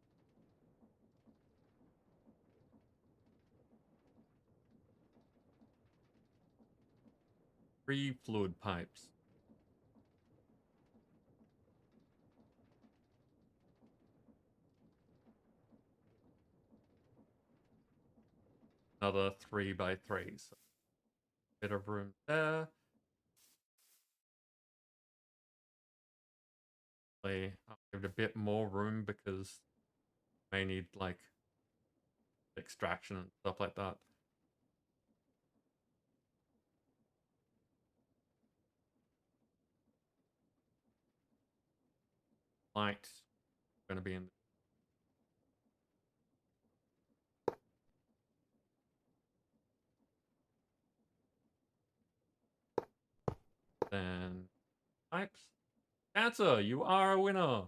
3 fluid pipes. Another 3 by 3. So bit of room there. I'll give it a bit more room because I may need like extraction and stuff like that. Light going to be in. Then pipes. Answer, you are a winner.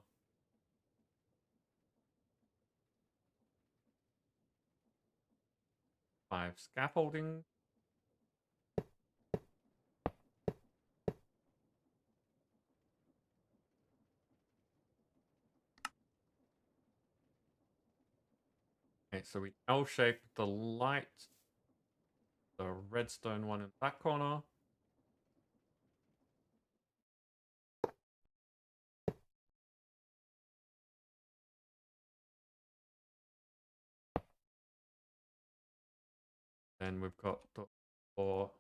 5 scaffolding. Okay, so we L-shape the light. The redstone one in that corner. Then we've got the for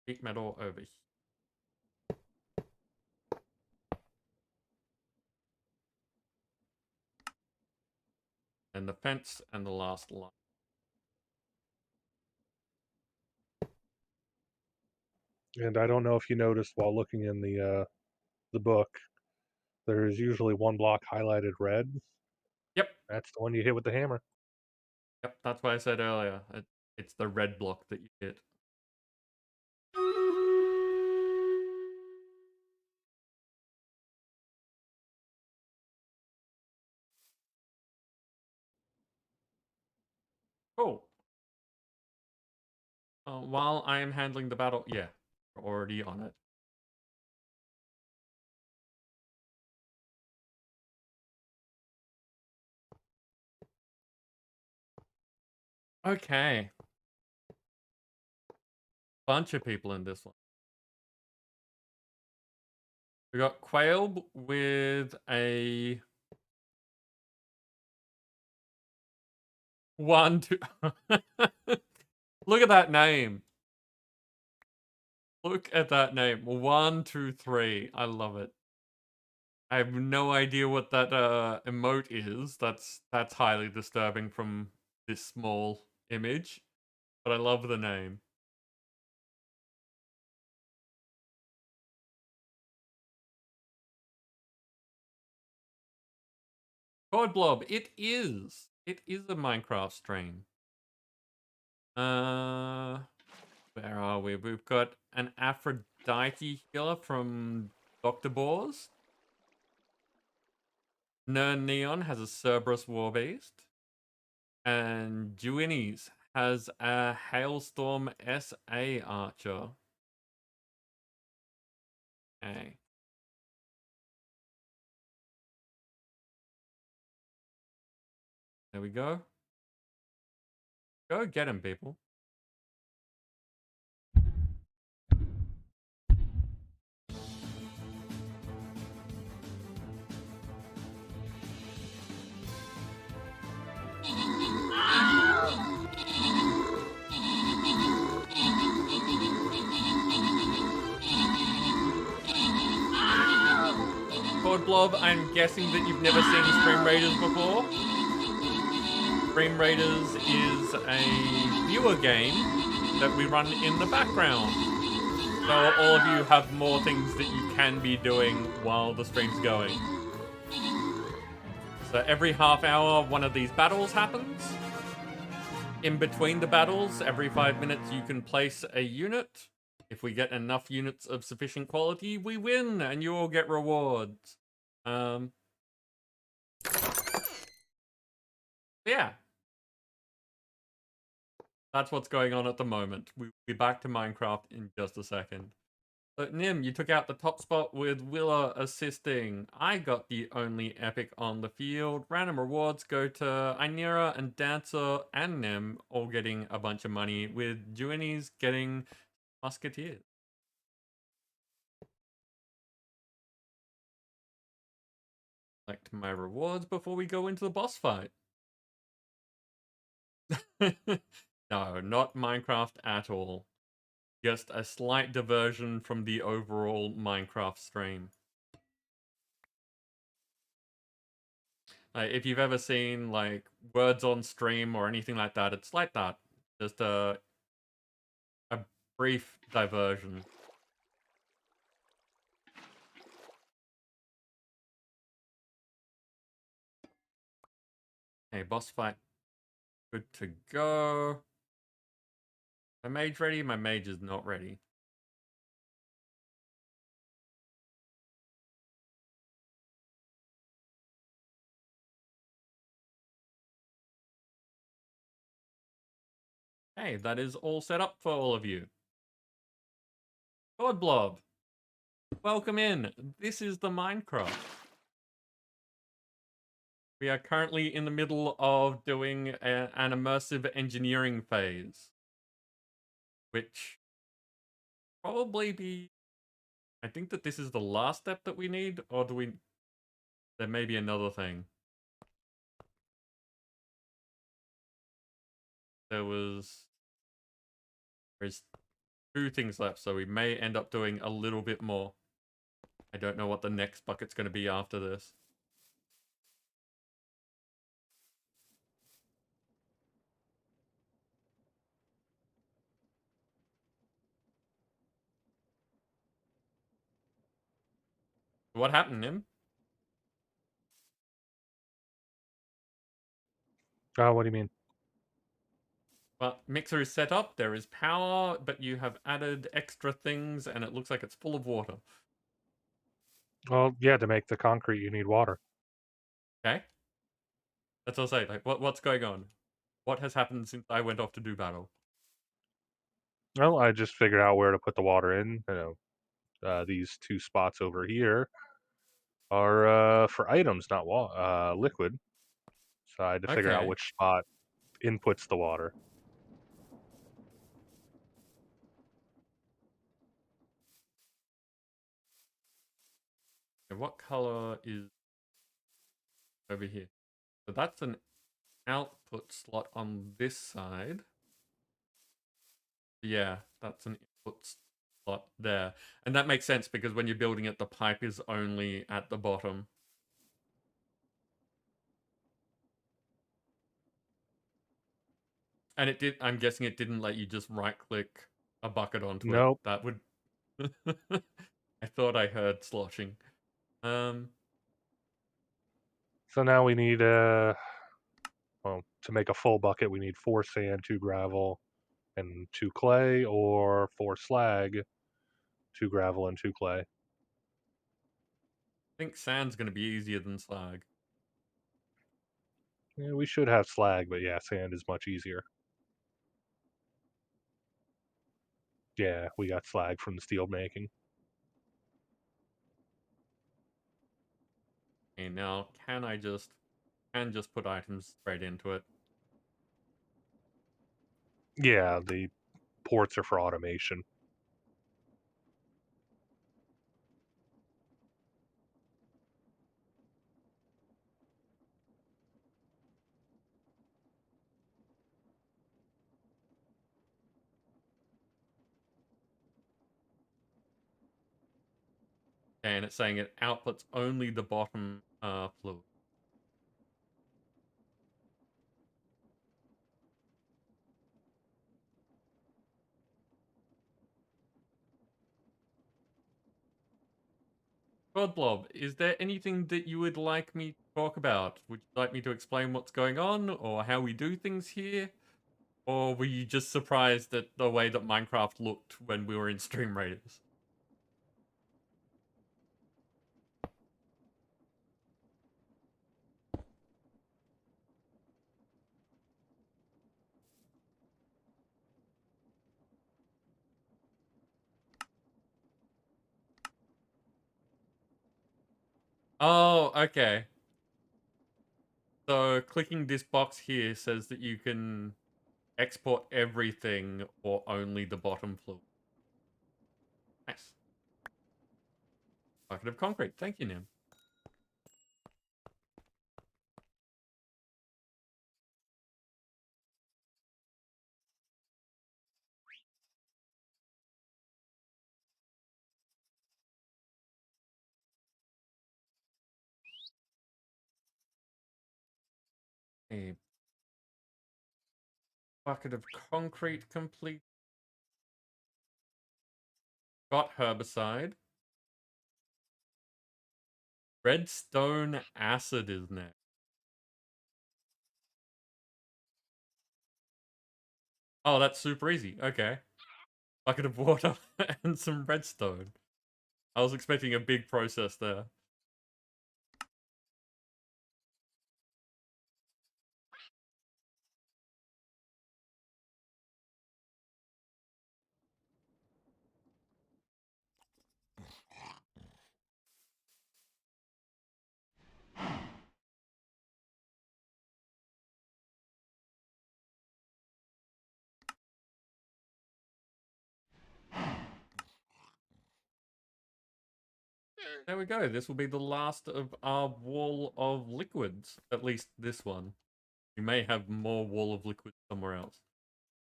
sheet metal over here. And the fence and the last line. And I don't know if you noticed while looking in the book, there's usually one block highlighted red. Yep. That's the one you hit with the hammer. Yep, that's what I said earlier. It's the red block that you hit. Cool. While I am handling the battle, yeah, we're already on it. Okay. Bunch of people in this one. We got Quail with a 1, 2. Look at that name. Look at that name. 1, 2, 3. I love it. I have no idea what that emote is. That's highly disturbing from this small image, but I love the name. God Blob, it is. It is a Minecraft stream. Where are we? We've got an Aphrodite healer from Dr. Boars. Nern Neon has a Cerberus War Beast. And Juinis has a Hailstorm SA Archer. Okay. There we go. Go get him, people. Code Blob, I'm guessing that you've never seen Stream Raiders before. Stream Raiders is a viewer game that we run in the background. So all of you have more things that you can be doing while the stream's going. So every half hour, one of these battles happens. In between the battles, every 5 minutes, you can place a unit. If we get enough units of sufficient quality, we win, and you all get rewards. Yeah. That's what's going on at the moment. We'll be back to Minecraft in just a second. But Nim, you took out the top spot with Willa assisting. I got the only epic on the field. Random rewards go to Inera and Dancer and Nim all getting a bunch of money, with Juinies getting Musketeers. Select my rewards before we go into the boss fight. No, not Minecraft at all. Just a slight diversion from the overall Minecraft stream. If you've ever seen like words on stream or anything like that, it's like that. Just a brief diversion. Okay, boss fight. Good to go. My mage ready? My mage is not ready. Hey, that is all set up for all of you. God Blob, welcome in. This is the Minecraft. We are currently in the middle of doing an immersive engineering phase, which probably be... I think that this is the last step that we need, or do we... There may be another thing. There's 2 things left, so we may end up doing a little bit more. I don't know what the next bucket's going to be after this. What happened, Nim? What do you mean? Well, mixer is set up, there is power, but you have added extra things, and it looks like it's full of water. Well, yeah, to make the concrete, you need water. Okay? That's all I say. Like, what's going on? What has happened since I went off to do battle? Well, I just figured out where to put the water in. These 2 spots over here are for items, not liquid. So I had to figure out Okay. which spot inputs the water. And what color is over here? So that's an output slot on this side. Yeah, that's an input slot there. And that makes sense because when you're building it, the pipe is only at the bottom. And it did, I'm guessing it didn't let you just right click a bucket onto it. Nope. That would... I thought I heard sloshing. So now we need well, to make a full bucket, we need 4 sand, 2 gravel, and 2 clay, or 4 slag, 2 gravel, and 2 clay. I think sand's going to be easier than slag. Yeah, we should have slag, but yeah, sand is much easier. Yeah, we got slag from the steel making. Okay, now can I just put items straight into it? Yeah, the ports are for automation. And it's saying it outputs only the bottom fluid. Godblob, is there anything that you would like me to talk about? Would you like me to explain what's going on or how we do things here? Or were you just surprised at the way that Minecraft looked when we were in Stream Raiders? Oh, okay. So clicking this box here says that you can export everything or only the bottom fluid. Nice. Bucket of concrete. Thank you, Nim. A bucket of concrete complete. Got herbicide. Redstone acid is next. Oh, that's super easy. Okay. Bucket of water and some redstone. I was expecting a big process there. There we go. This will be the last of our wall of liquids. At least this one. We may have more wall of liquids somewhere else,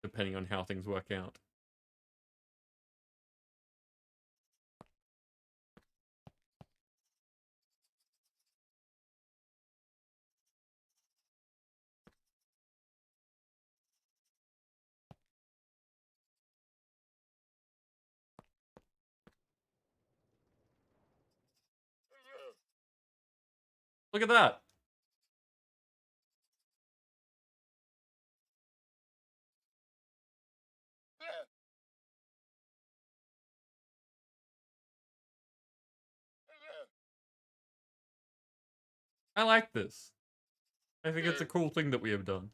depending on how things work out. Look at that. I like this. I think it's a cool thing that we have done.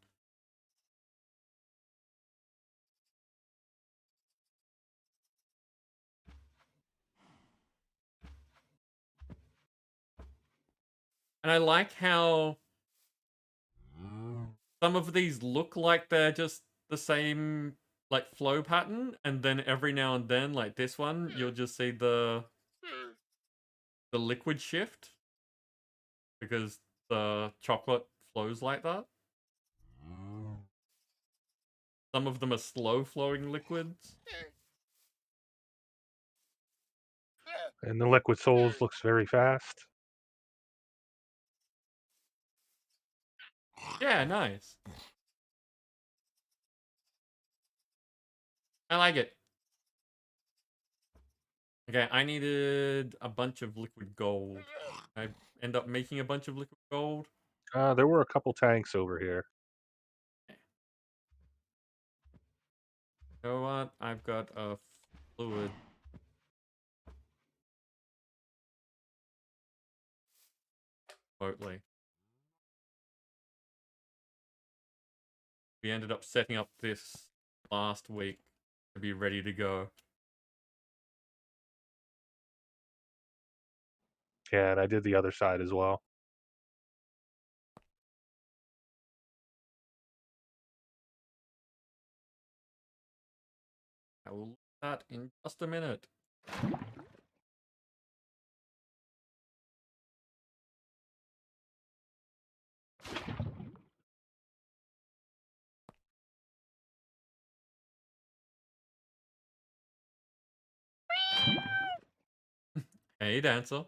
And I like how some of these look like they're just the same like flow pattern, and then every now and then, like this one, you'll just see the liquid shift because the chocolate flows like that. Some of them are slow flowing liquids. And the liquid souls looks very fast. Yeah, nice. I like it. Okay, I needed a bunch of liquid gold. I end up making a bunch of liquid gold. There were a couple tanks over here. You know what? I've got a fluid. Remotely. We ended up setting up this last week. to be ready to go. Yeah, and I did the other side as well. I will look at that in just a minute. Hey, Dancer.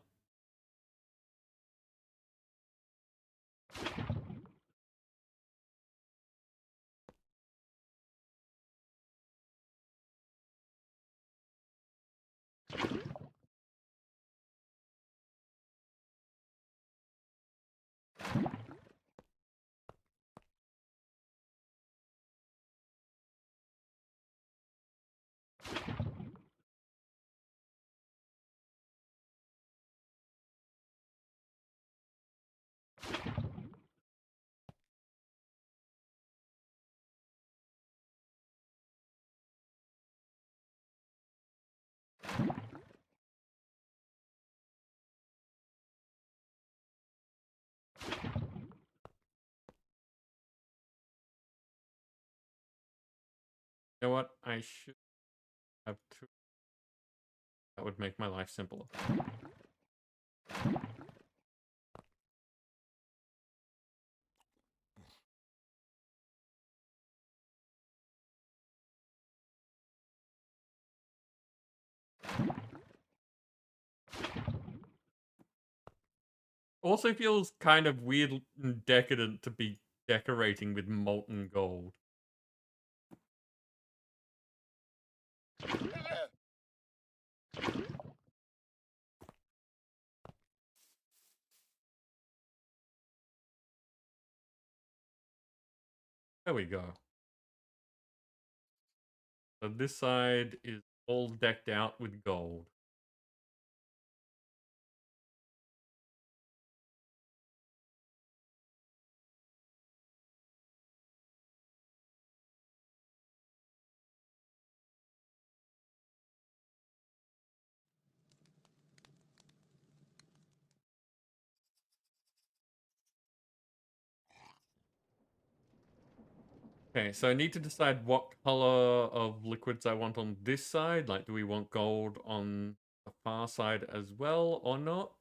You know what? I should have two. That would make my life simpler. Also feels kind of weird and decadent to be decorating with molten gold. There we go. So this side is all decked out with gold. Okay, so I need to decide what color of liquids I want on this side. Like, do we want gold on the far side as well or not?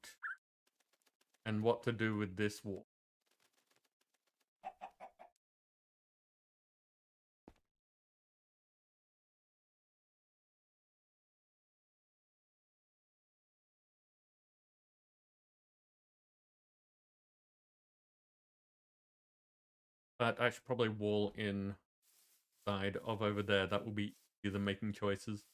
And what to do with this wall. But I should probably wall in side of over there. That will be easier than making choices.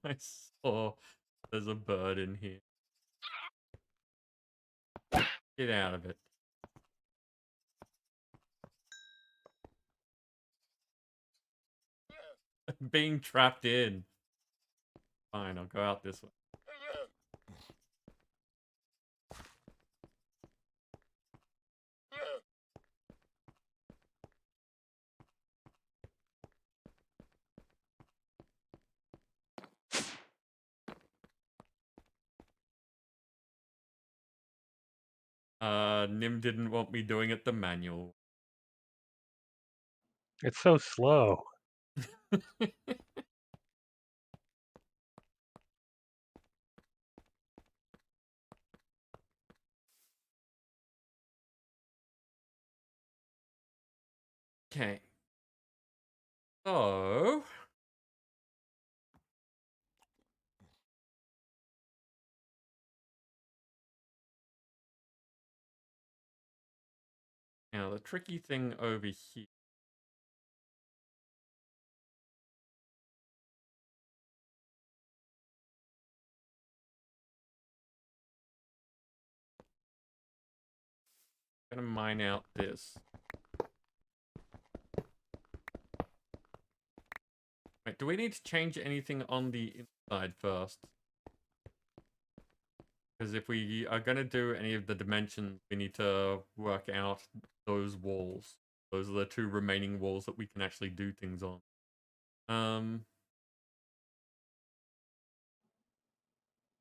I saw there's a bird in here. Get out of it. Being trapped in. Fine, I'll go out this way. Nim didn't want me doing it the manual. It's so slow. Okay. So Now, the tricky thing over here. I'm gonna mine out this. Wait, do we need to change anything on the inside first? Because if we are going to do any of the dimensions, we need to work out those walls. Those are the two remaining walls that we can actually do things on.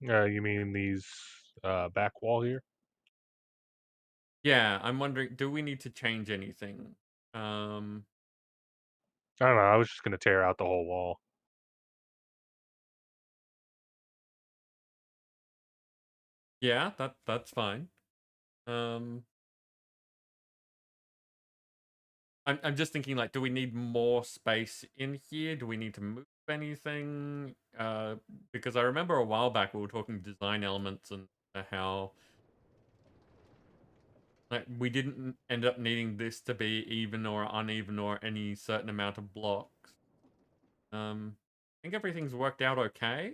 You mean these back wall here? Yeah, I'm wondering, do we need to change anything? I don't know. I was just gonna tear out the whole wall. Yeah, that's fine. I'm just thinking, like, do we need more space in here? Do we need to move anything? Because I remember a while back we were talking design elements and how like we didn't end up needing this to be even or uneven or any certain amount of blocks. I think everything's worked out okay.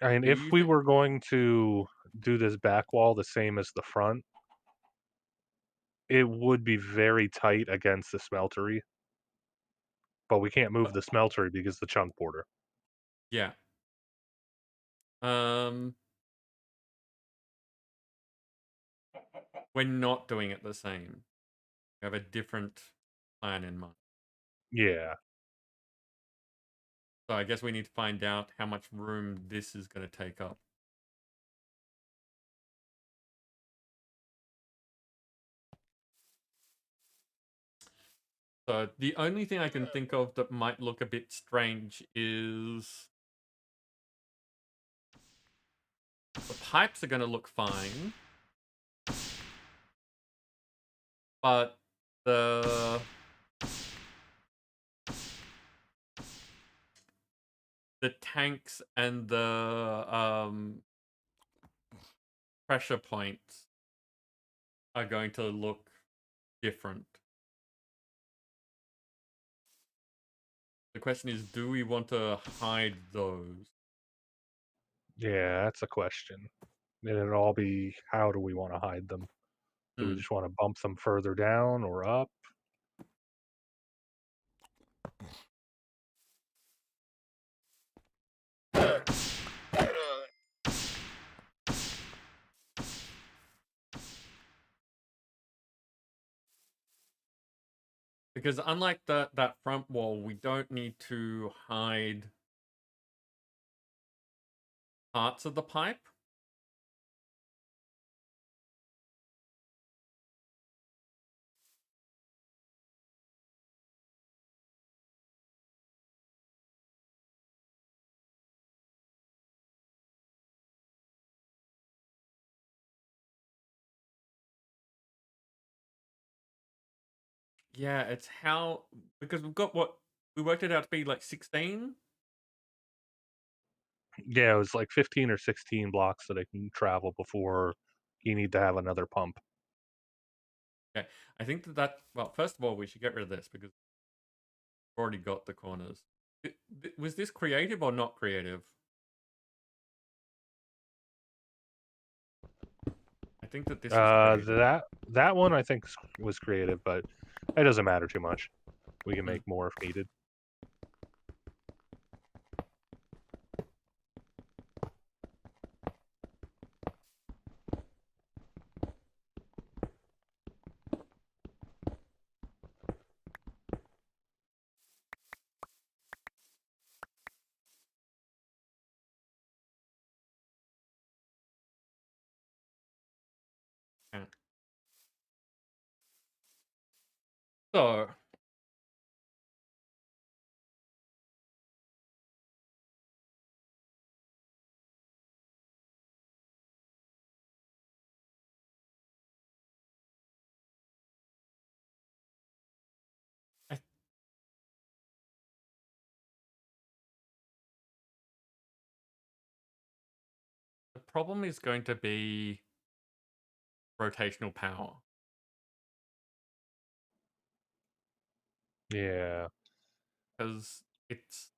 I mean, Do if you we think? were going to do this back wall the same as the front, it would be very tight against the smeltery, but we can't move the smeltery because the chunk border. Yeah. Um, we're not doing it the same. We have a different plan in mind. Yeah. So I guess we need to find out how much room this is going to take up. So the only thing I can think of that might look a bit strange is the pipes are going to look fine, but the tanks and the pressure points are going to look different. The question is, do we want to hide those? Yeah, that's a question. And it'll all be how do we want to hide them? Do we Hmm. just want to bump them further down or up? Because unlike that front wall, we don't need to hide parts of the pipe. Yeah, it's how, because we've got what we worked it out to be like 16. Yeah, it was like 15 or 16 blocks that it can travel before you need to have another pump. Okay, I think well, first of all, we should get rid of this because we've already got the corners. Was this creative or not creative? I think that this was creative. That one I think was creative, but it doesn't matter too much. We can Hmm. make more if needed. Yeah. So I, the problem is going to be rotational power. Yeah. Because it's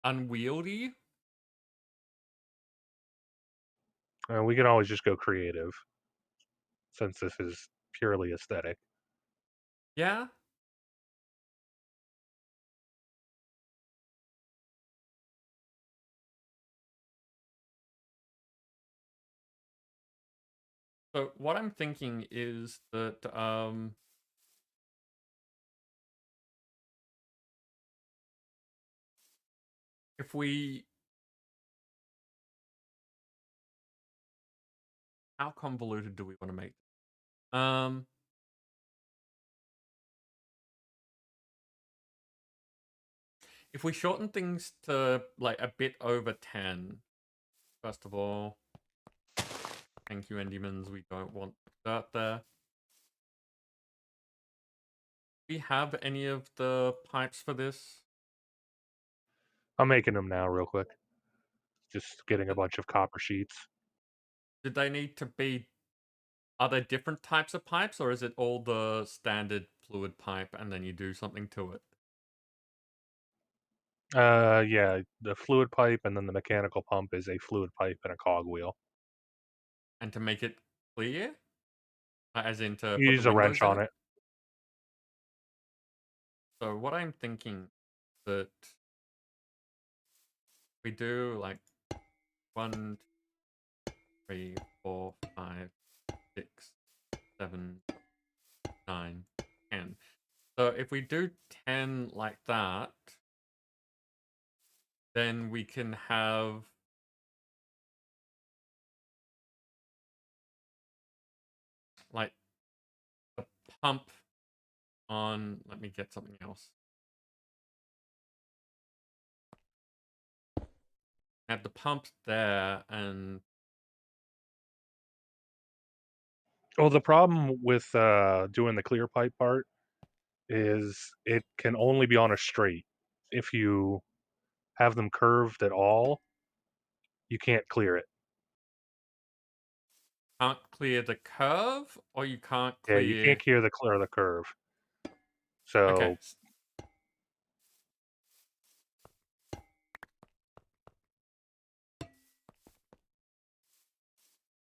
unwieldy. We can always just go creative, since this is purely aesthetic. Yeah. So what I'm thinking is that if we, how convoluted do we want to make? If we shorten things to like a bit over 10, first of all, thank you, Endymans. We don't want that there. Do we have any of the pipes for this? I'm making them now, real quick. Just getting a bunch of copper sheets. Did they need to be? Are there different types of pipes, or is it all the standard fluid pipe and then you do something to it? Yeah, the fluid pipe and then the mechanical pump is a fluid pipe and a cogwheel. And to make it clear? As in to You put the use a windows wrench in on it? it. So what I'm thinking that we do like 1, 3, 4, 5, 6, 7, 9, 10. So if we do 10 like that, then we can have like the pump on, let me get something else. Have the pump there and Well, the problem with doing the clear pipe part is it can only be on a straight. If you have them curved at all, you can't clear it. can't clear the curve, or you can't Yeah, you can't clear. clear the curve. Okay, So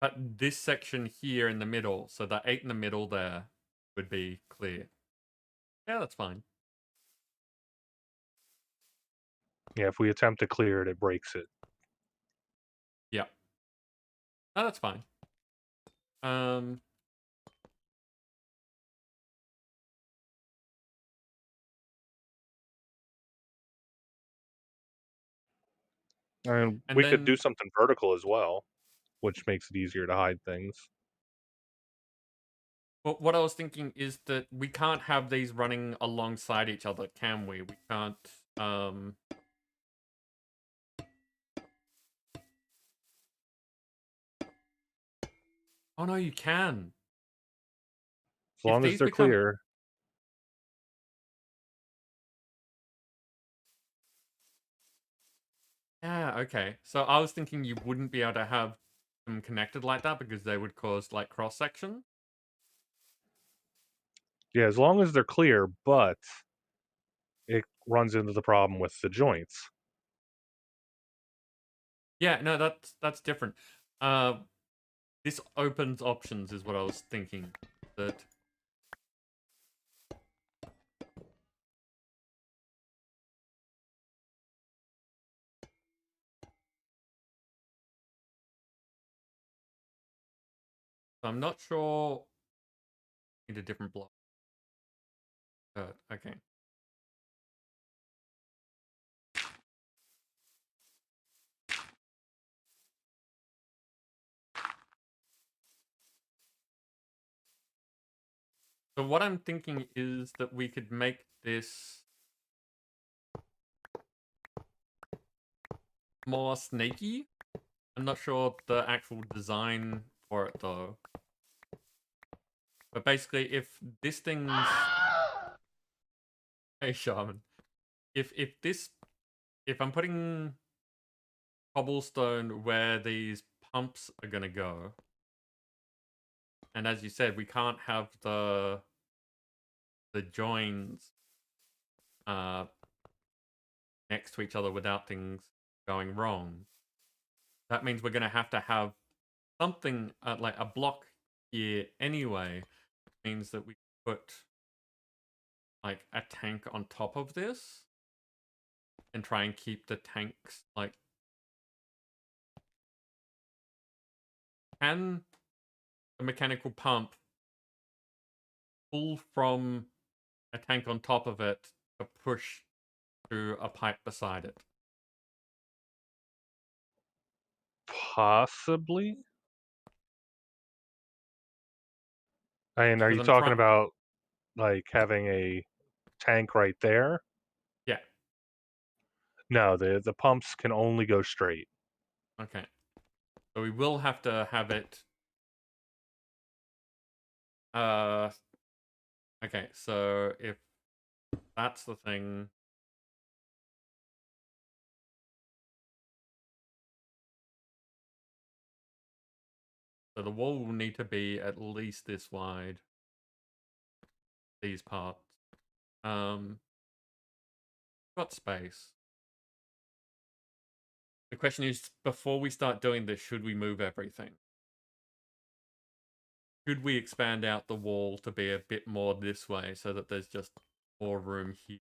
but this section here in the middle, so the 8 in the middle there would be clear. Yeah, that's fine. yeah, if we attempt to clear it, it breaks it. Yeah. No, that's fine. Um, And and we could do then something vertical as well, which makes it easier to hide things. what I was thinking is that we can't have these running alongside each other, can we? We can't. Oh no, you can. As If long as these they're become. clear. Yeah, okay. So I was thinking you wouldn't be able to have them connected like that because they would cause like cross section. Yeah, as long as they're clear, but it runs into the problem with the joints. Yeah, no, that's different. Uh, this opens options is what I was thinking. That I'm not sure. Need a different block. Okay. So what I'm thinking is that we could make this more snaky. I'm not sure the actual design for it though. But basically, if this thing's hey shaman, if I'm putting cobblestone where these pumps are gonna go, And as you said, we can't have the joins next to each other without things going wrong. That means we're going to have something like a block here anyway. It means that we put like a tank on top of this and try and keep the tanks like. Can the mechanical pump pull from a tank on top of it to push through a pipe beside it? Possibly. I mean, are Because you I'm talking trying. about like having a tank right there? Yeah. No, the pumps can only go straight. Okay. So we will have to have it. Uh. Okay. So if that's the thing. So the wall will need to be at least this wide. These parts. Got space. The question is, before we start doing this, should we move everything? Should we expand out the wall to be a bit more this way so that there's just more room here?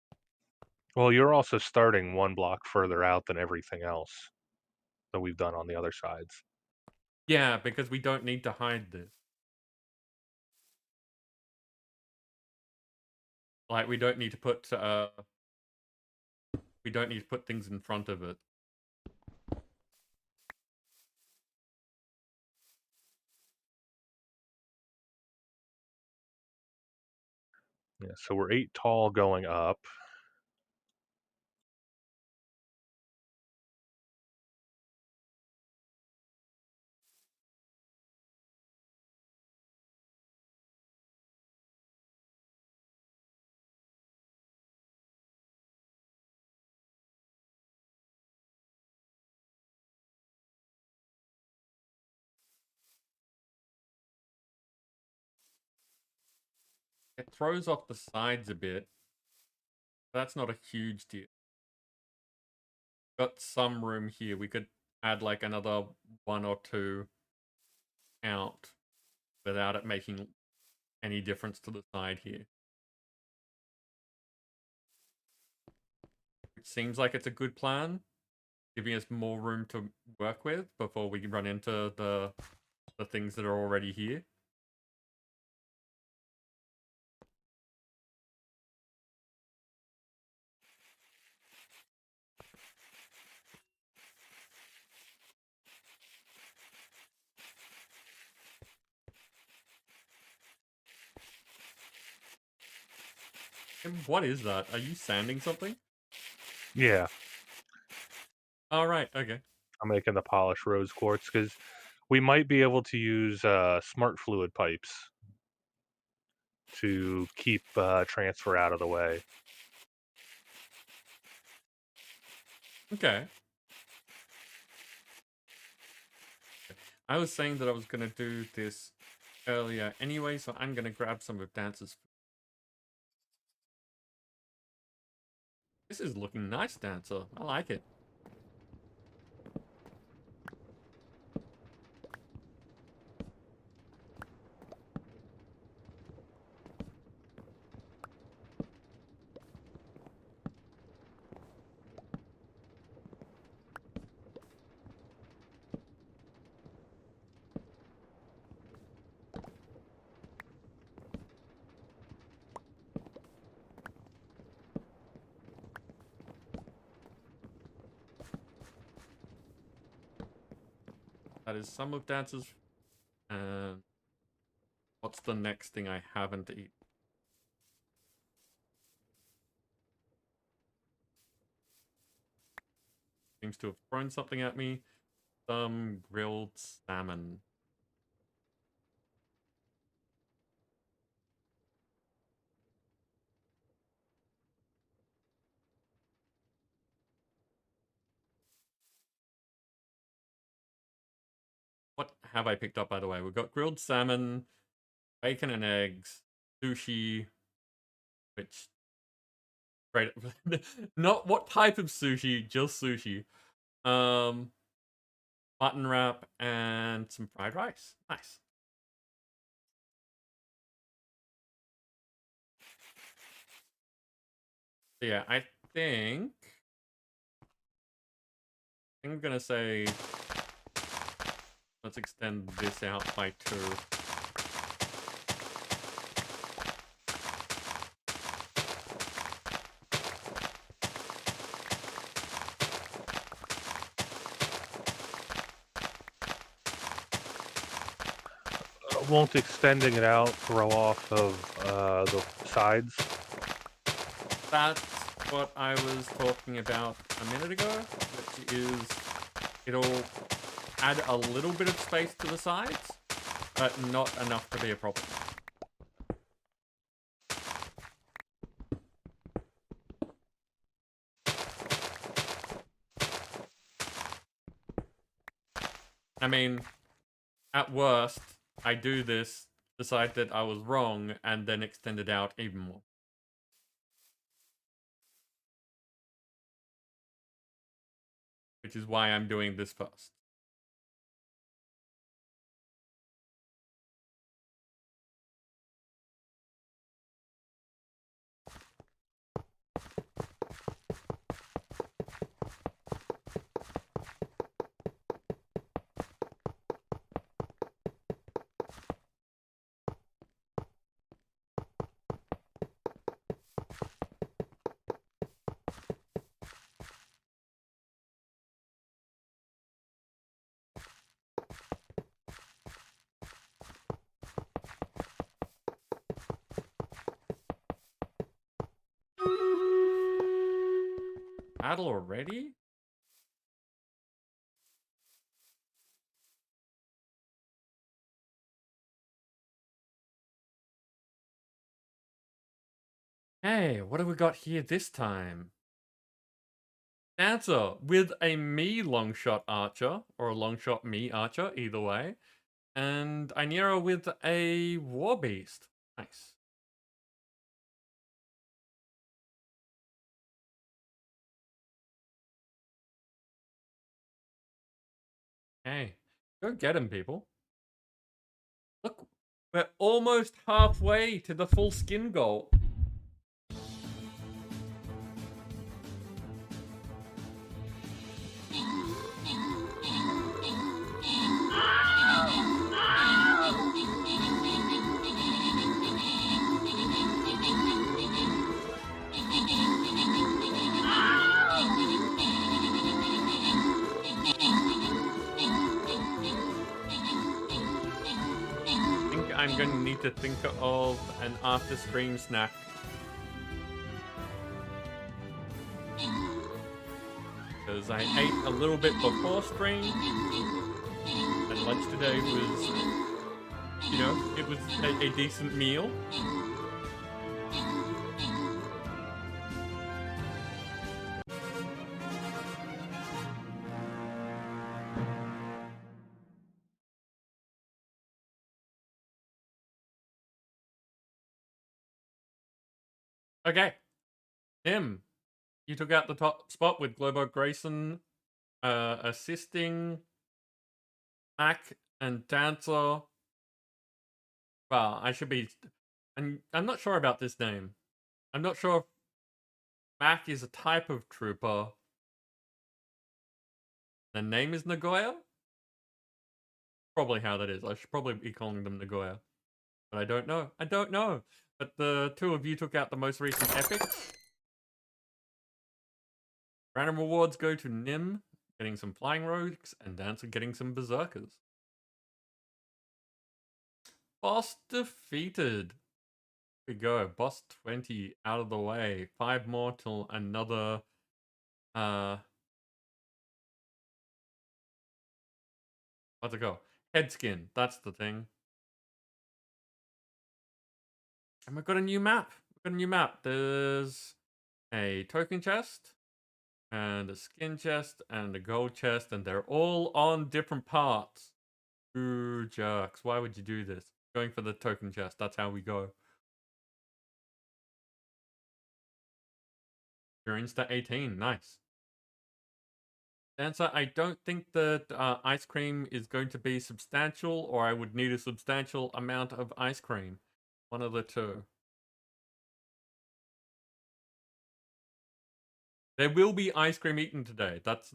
Well, you're also starting one block further out than everything else that we've done on the other sides. Yeah, because we don't need to hide this. Like, we don't need to put things in front of it. Yeah, so we're 8 tall going up. It throws off the sides a bit. That's not a huge deal. Got some room here. We could add like another 1 or 2 out without it making any difference to the side here. It seems like it's a good plan, giving us more room to work with before we run into the things that are already here. And what is that? Are you sanding something? Yeah, All right. Okay. I'm making the polished rose quartz because we might be able to use smart fluid pipes to keep transfer out of the way. Okay. I was saying that I was going to do this earlier anyway, so I'm going to grab some of Dance's. This is looking nice, Dancer. I like it. That is some of Dance's. And what's the next thing I haven't eaten? Seems to have thrown something at me. Some grilled salmon. What have I picked up, by the way? We've got grilled salmon, bacon and eggs, sushi, which not what type of sushi, just sushi. Mutton wrap and some fried rice. Nice. So yeah, I think I'm gonna say let's extend this out by 2. Won't extending it out throw off of the sides? That's what I was talking about a minute ago, which is it'll add a little bit of space to the sides, but not enough to be a problem. I mean, at worst, I do this, decide that I was wrong, and then extend it out even more. Which is why I'm doing this first. Battle already? Hey, what have we got here this time? Dancer with a me longshot archer, or a longshot me archer, either way. And Inera with a war beast. Nice. Hey, go get him, people. Look, we're almost halfway to the full skin goal. I'm going to need to think of an after stream snack. Because I ate a little bit before stream, and lunch today was, you know, it was a decent meal. Okay, Tim, you took out the top spot with Globo Grayson assisting Mac and Dancer. Well, I should be... I'm not sure about this name. I'm not sure if Mac is a type of trooper. The name is Nagoya? Probably how that is. I should probably be calling them Nagoya. But I don't know. I don't know. But the 2 of you took out the most recent epics. Random rewards go to Nim, getting some flying rogues, and Dancer getting some berserkers. Boss defeated. Here we go. Boss 20 out of the way. 5 more till another what's it go? Head skin. That's the thing. And we've got a new map. We've got a new map. There's a token chest, and a skin chest, and a gold chest, and they're all on different parts. Ooh, jerks. Why would you do this? Going for the token chest. That's how we go. You're insta 18. Nice. Answer, I don't think that ice cream is going to be substantial, or I would need a substantial amount of ice cream. One of the two. There will be ice cream eaten today. That's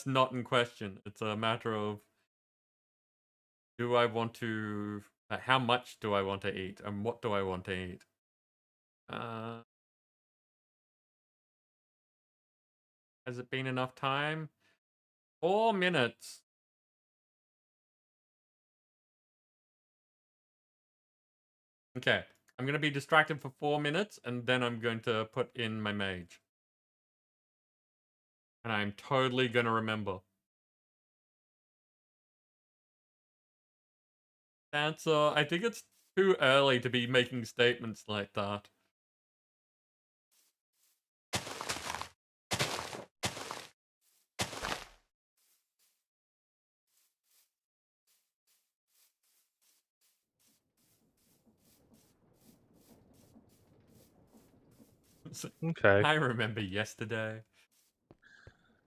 not in question. It's a matter of, do I want to, how much do I want to eat, and what do I want to eat? Has it been enough time? 4 minutes. Okay, I'm gonna be distracted for 4 minutes, and then I'm going to put in my mage. And I'm totally gonna remember. Answer, I think it's too early to be making statements like that. Okay. I remember yesterday.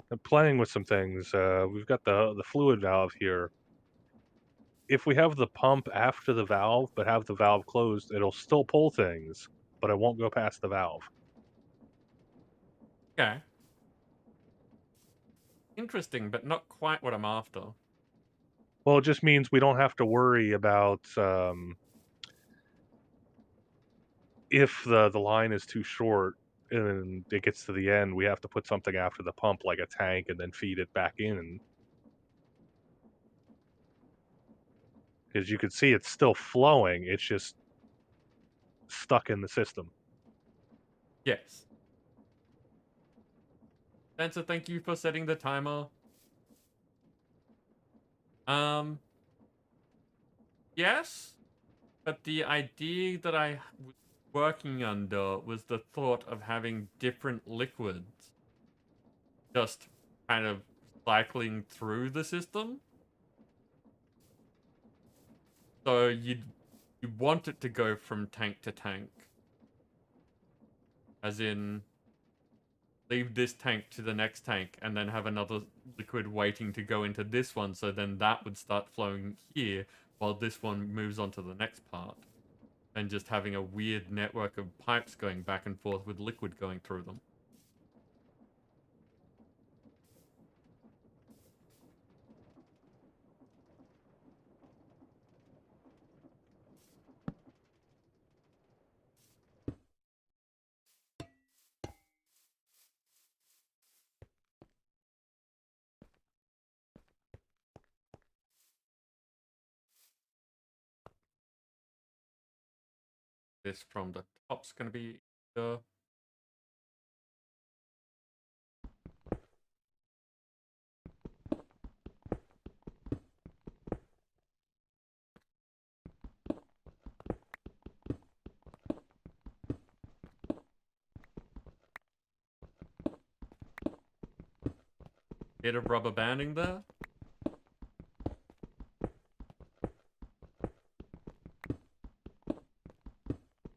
I'm playing with some things. We've got the fluid valve here. If we have the pump after the valve, but have the valve closed, it'll still pull things, but it won't go past the valve. Okay. Interesting, but not quite what I'm after. Well, it just means we don't have to worry about if the line is too short and it gets to the end, we have to put something after the pump, like a tank, and then feed it back in. Because you can see it's still flowing, it's just stuck in the system. Yes. Dancer, thank you for setting the timer. Yes, but the idea that I was working under was the thought of having different liquids just kind of cycling through the system. So you want it to go from tank to tank. As in, leave this tank to the next tank and then have another liquid waiting to go into this one, so then that would start flowing here while this one moves on to the next part. And just having a weird network of pipes going back and forth with liquid going through them. This from the top's going to be the bit of rubber banding there.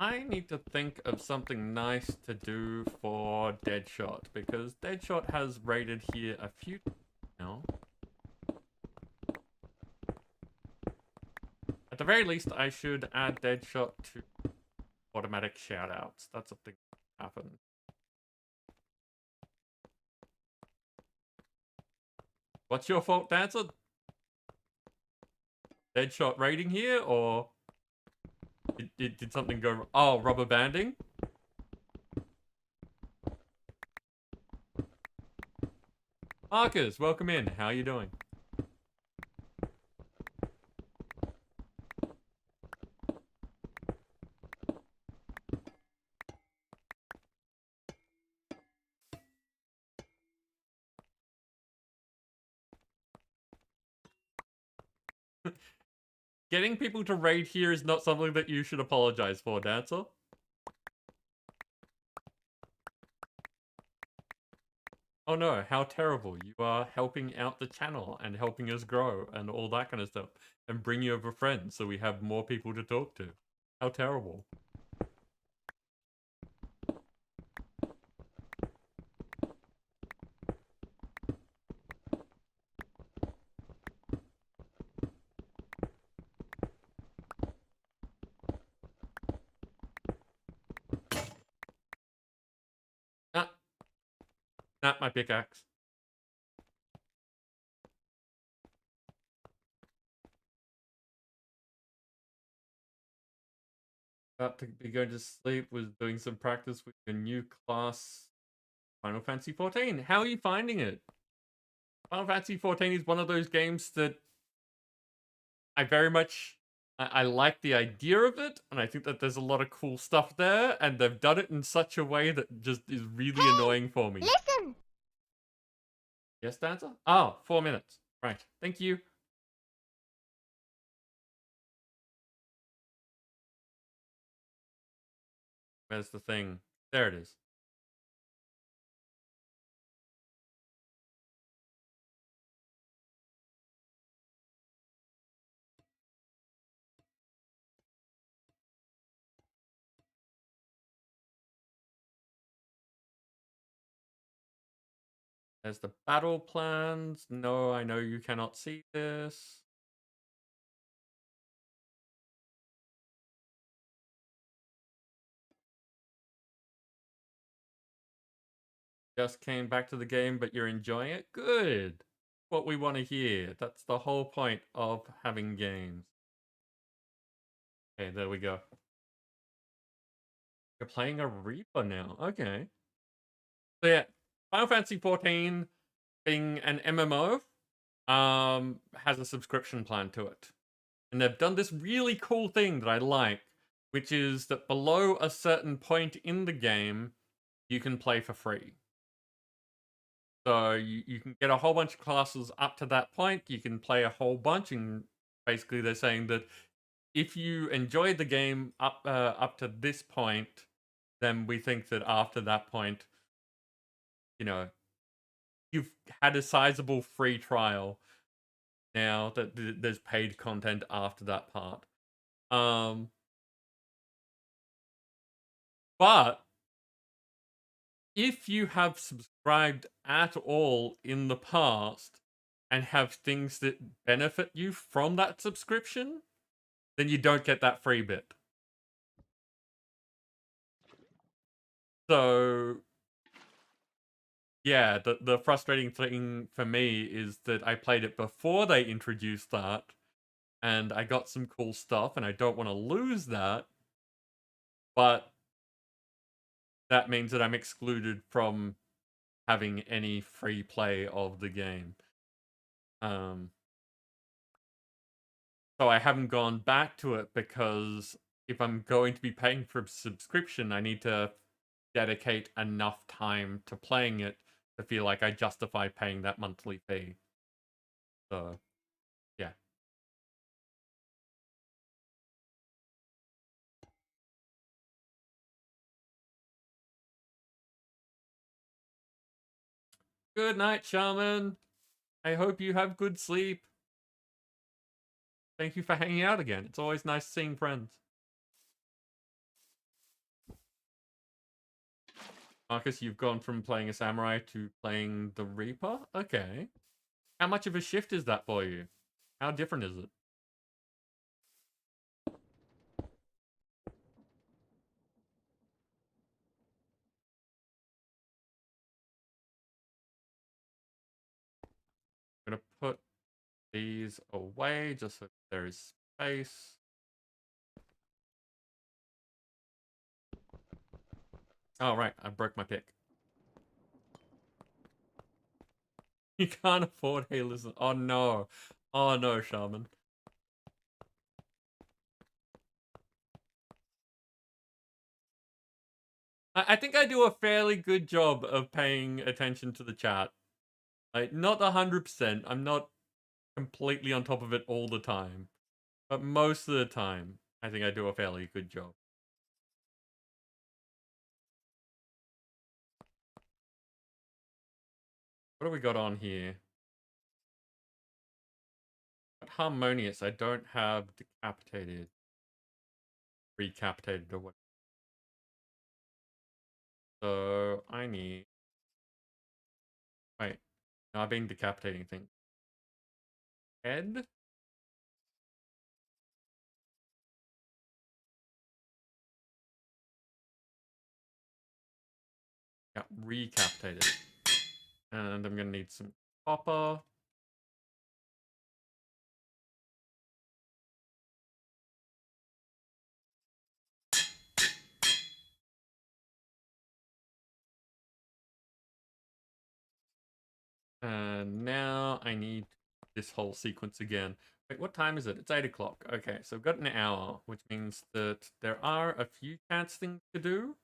I need to think of something nice to do for Deadshot, because Deadshot has raided here a few now. At the very least, I should add Deadshot to automatic shoutouts. That's a thing that happens. What's your fault, Dancer? Deadshot raiding here, or did something go? Oh, rubber banding. Marcus, welcome in. How are you doing? Getting people to raid here is not something that you should apologize for, Dancer. Oh no, how terrible. You are helping out the channel and helping us grow and all that kind of stuff. And bring you over friends so we have more people to talk to. How terrible. Ah, not my pickaxe. About to be going to sleep, was doing some practice with your new class, Final Fantasy 14. How are you finding it? Final Fantasy 14 is one of those games that I very much I like the idea of it, and I think that there's a lot of cool stuff there, and they've done it in such a way that just is really annoying for me. Listen! Yes, Dancer? Oh, 4 minutes. Right. Thank you. Where's the thing? There it is. There's the battle plans. No, I know you cannot see this. Just came back to the game, but you're enjoying it? Good. What we want to hear. That's the whole point of having games. Okay, there we go. You're playing a Reaper now. Okay. So yeah, Final Fantasy 14 being an MMO has a subscription plan to it. And they've done this really cool thing that I like, which is that below a certain point in the game, you can play for free. So you can get a whole bunch of classes up to that point. You can play a whole bunch, and basically they're saying that if you enjoyed the game up to this point, then we think that after that point, you know, you've had a sizable free trial. Now that there's paid content after that part. But if you have subscribed at all in the past and have things that benefit you from that subscription, then you don't get that free bit. So yeah, the frustrating thing for me is that I played it before they introduced that, and I got some cool stuff, and I don't want to lose that, but that means that I'm excluded from having any free play of the game. So I haven't gone back to it because if I'm going to be paying for a subscription, I need to dedicate enough time to playing it to feel like I justify paying that monthly fee. So, yeah. Good night, Shaman. I hope you have good sleep. Thank you for hanging out again. It's always nice seeing friends. Marcus, you've gone from playing a samurai to playing the Reaper? Okay. How much of a shift is that for you? How different is it? I'm gonna put these away just so there is space. Oh, right. I broke my pick. You can't afford Hey Listen. Oh, no. Oh, no, Shaman. I think I do a fairly good job of paying attention to the chat. Like, not 100%. I'm not completely on top of it all the time. But most of the time, I think I do a fairly good job. What do we got on here? But harmonious, I don't have decapitated, recapitated, or what. So I need. Wait, no, I've been decapitating things. Head. Yeah, recapitated. And I'm gonna need some copper. And now I need this whole sequence again. Wait, what time is it? It's 8 o'clock. Okay, so I've got an hour, which means that there are a few chance things to do,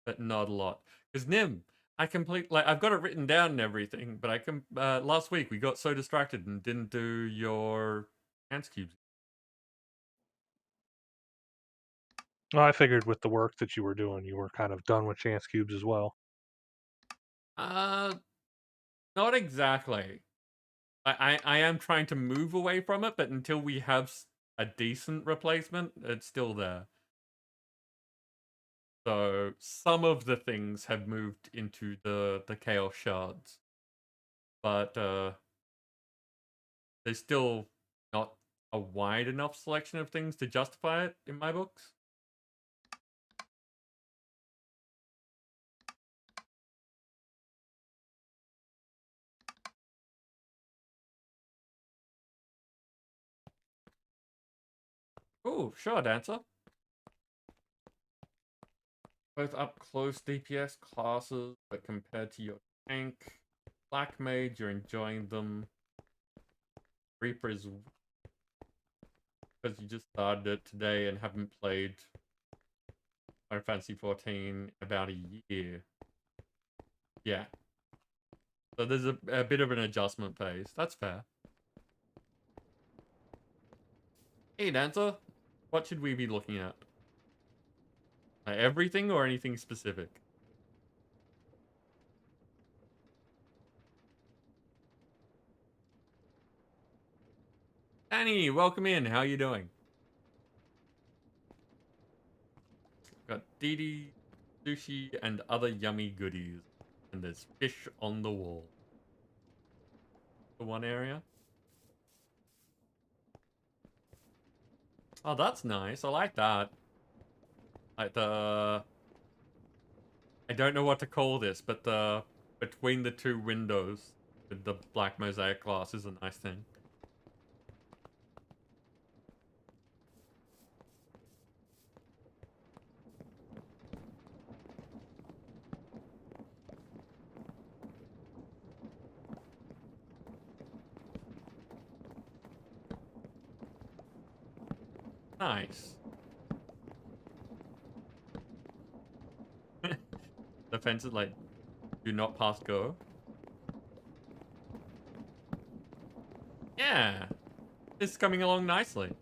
but not a lot. Because Nim, I've got it written down and everything, but last week we got so distracted and didn't do your chance cubes. Well, I figured with the work that you were doing, you were kind of done with chance cubes as well. Uh, Not exactly. I am trying to move away from it, but until we have a decent replacement, it's still there. So some of the things have moved into the chaos shards, but there's still not a wide enough selection of things to justify it in my books. Oh, sure, Dancer. Both up close DPS classes, but compared to your tank, Black Mage, you're enjoying them. Reaper is because you just started it today and haven't played Final Fantasy 14 about a year. Yeah. So there's a bit of an adjustment phase. That's fair. Hey, Dancer. What should we be looking at? Everything or anything specific? Annie, welcome in. How you doing? Got Didi, sushi, and other yummy goodies. And there's fish on the wall. The one area. Oh, that's nice. I like that. Like I don't know what to call this, but between the two windows with the black mosaic glass is a nice thing. Nice. The fence is like, do not pass go. Yeah. This is coming along nicely.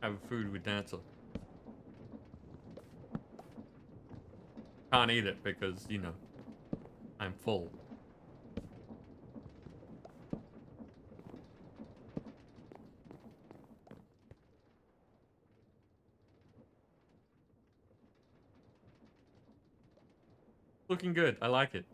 Have food with Dancer. Can't eat it because, you know, I'm full. Looking good. I like it.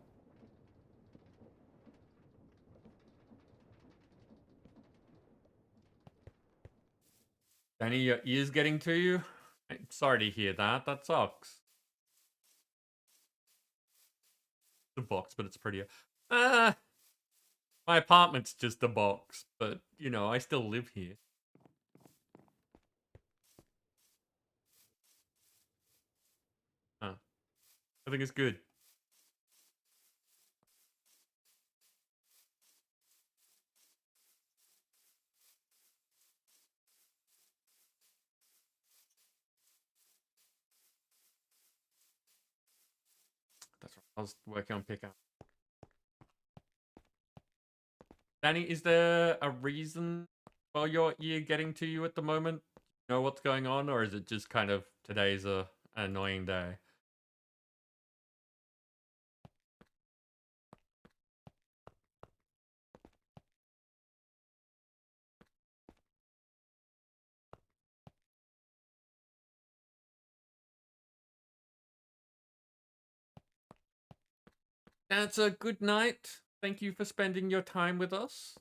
Danny, your ears getting to you? I'm sorry to hear that. That sucks. The box, but it's prettier. My apartment's just a box, but, you know, I still live here. I think it's good. That's right. I was working on pickup. Danny, is there a reason for your ear getting to you at the moment? You know what's going on, or is it just kind of today's an annoying day? That's a good night. Thank you for spending your time with us.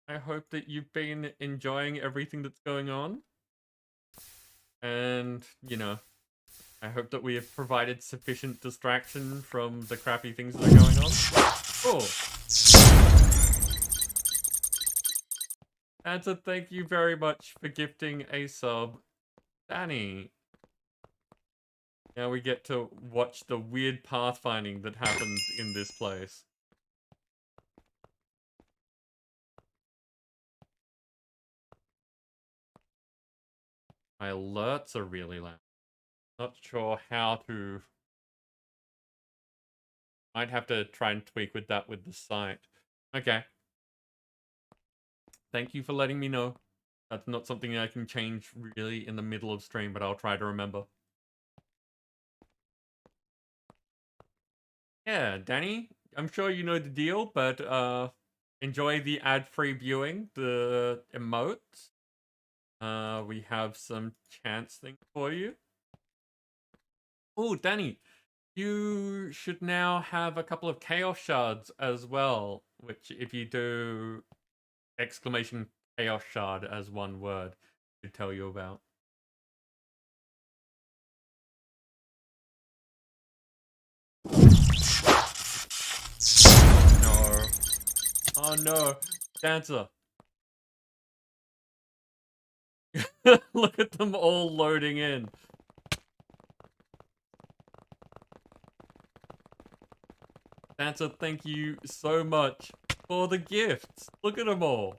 I hope that you've been enjoying everything that's going on. And, you know, I hope that we have provided sufficient distraction from the crappy things that are going on. Oh. And so thank you very much for gifting a sub, Danny. Now we get to watch the weird pathfinding that happens in this place. My alerts are really loud. Not sure how to... Might have to try and tweak with that with the site. Okay. Thank you for letting me know. That's not something I can change really in the middle of stream, but I'll try to remember. Yeah, Danny, I'm sure you know the deal, but enjoy the ad-free viewing, the emotes. We have some chance things for you. Oh, Danny, you should now have a couple of chaos shards as well, which if you do exclamation chaos shard as one word, should tell you about. No. Oh no, Dancer. Look at them all loading in. Dancer, thank you so much for the gifts. Look at them all.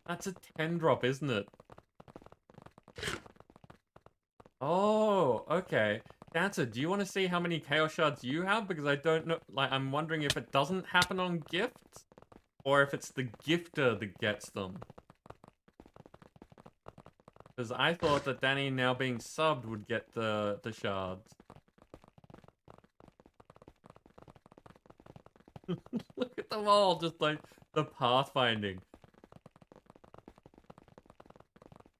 That's a 10 drop, isn't it? Oh, okay. Dancer, do you want to see how many chaos shards you have? Because I don't know, like, I'm wondering if it doesn't happen on gifts, or if it's the gifter that gets them. Because I thought that Danny now being subbed would get the shards. Look at them all, just like the pathfinding.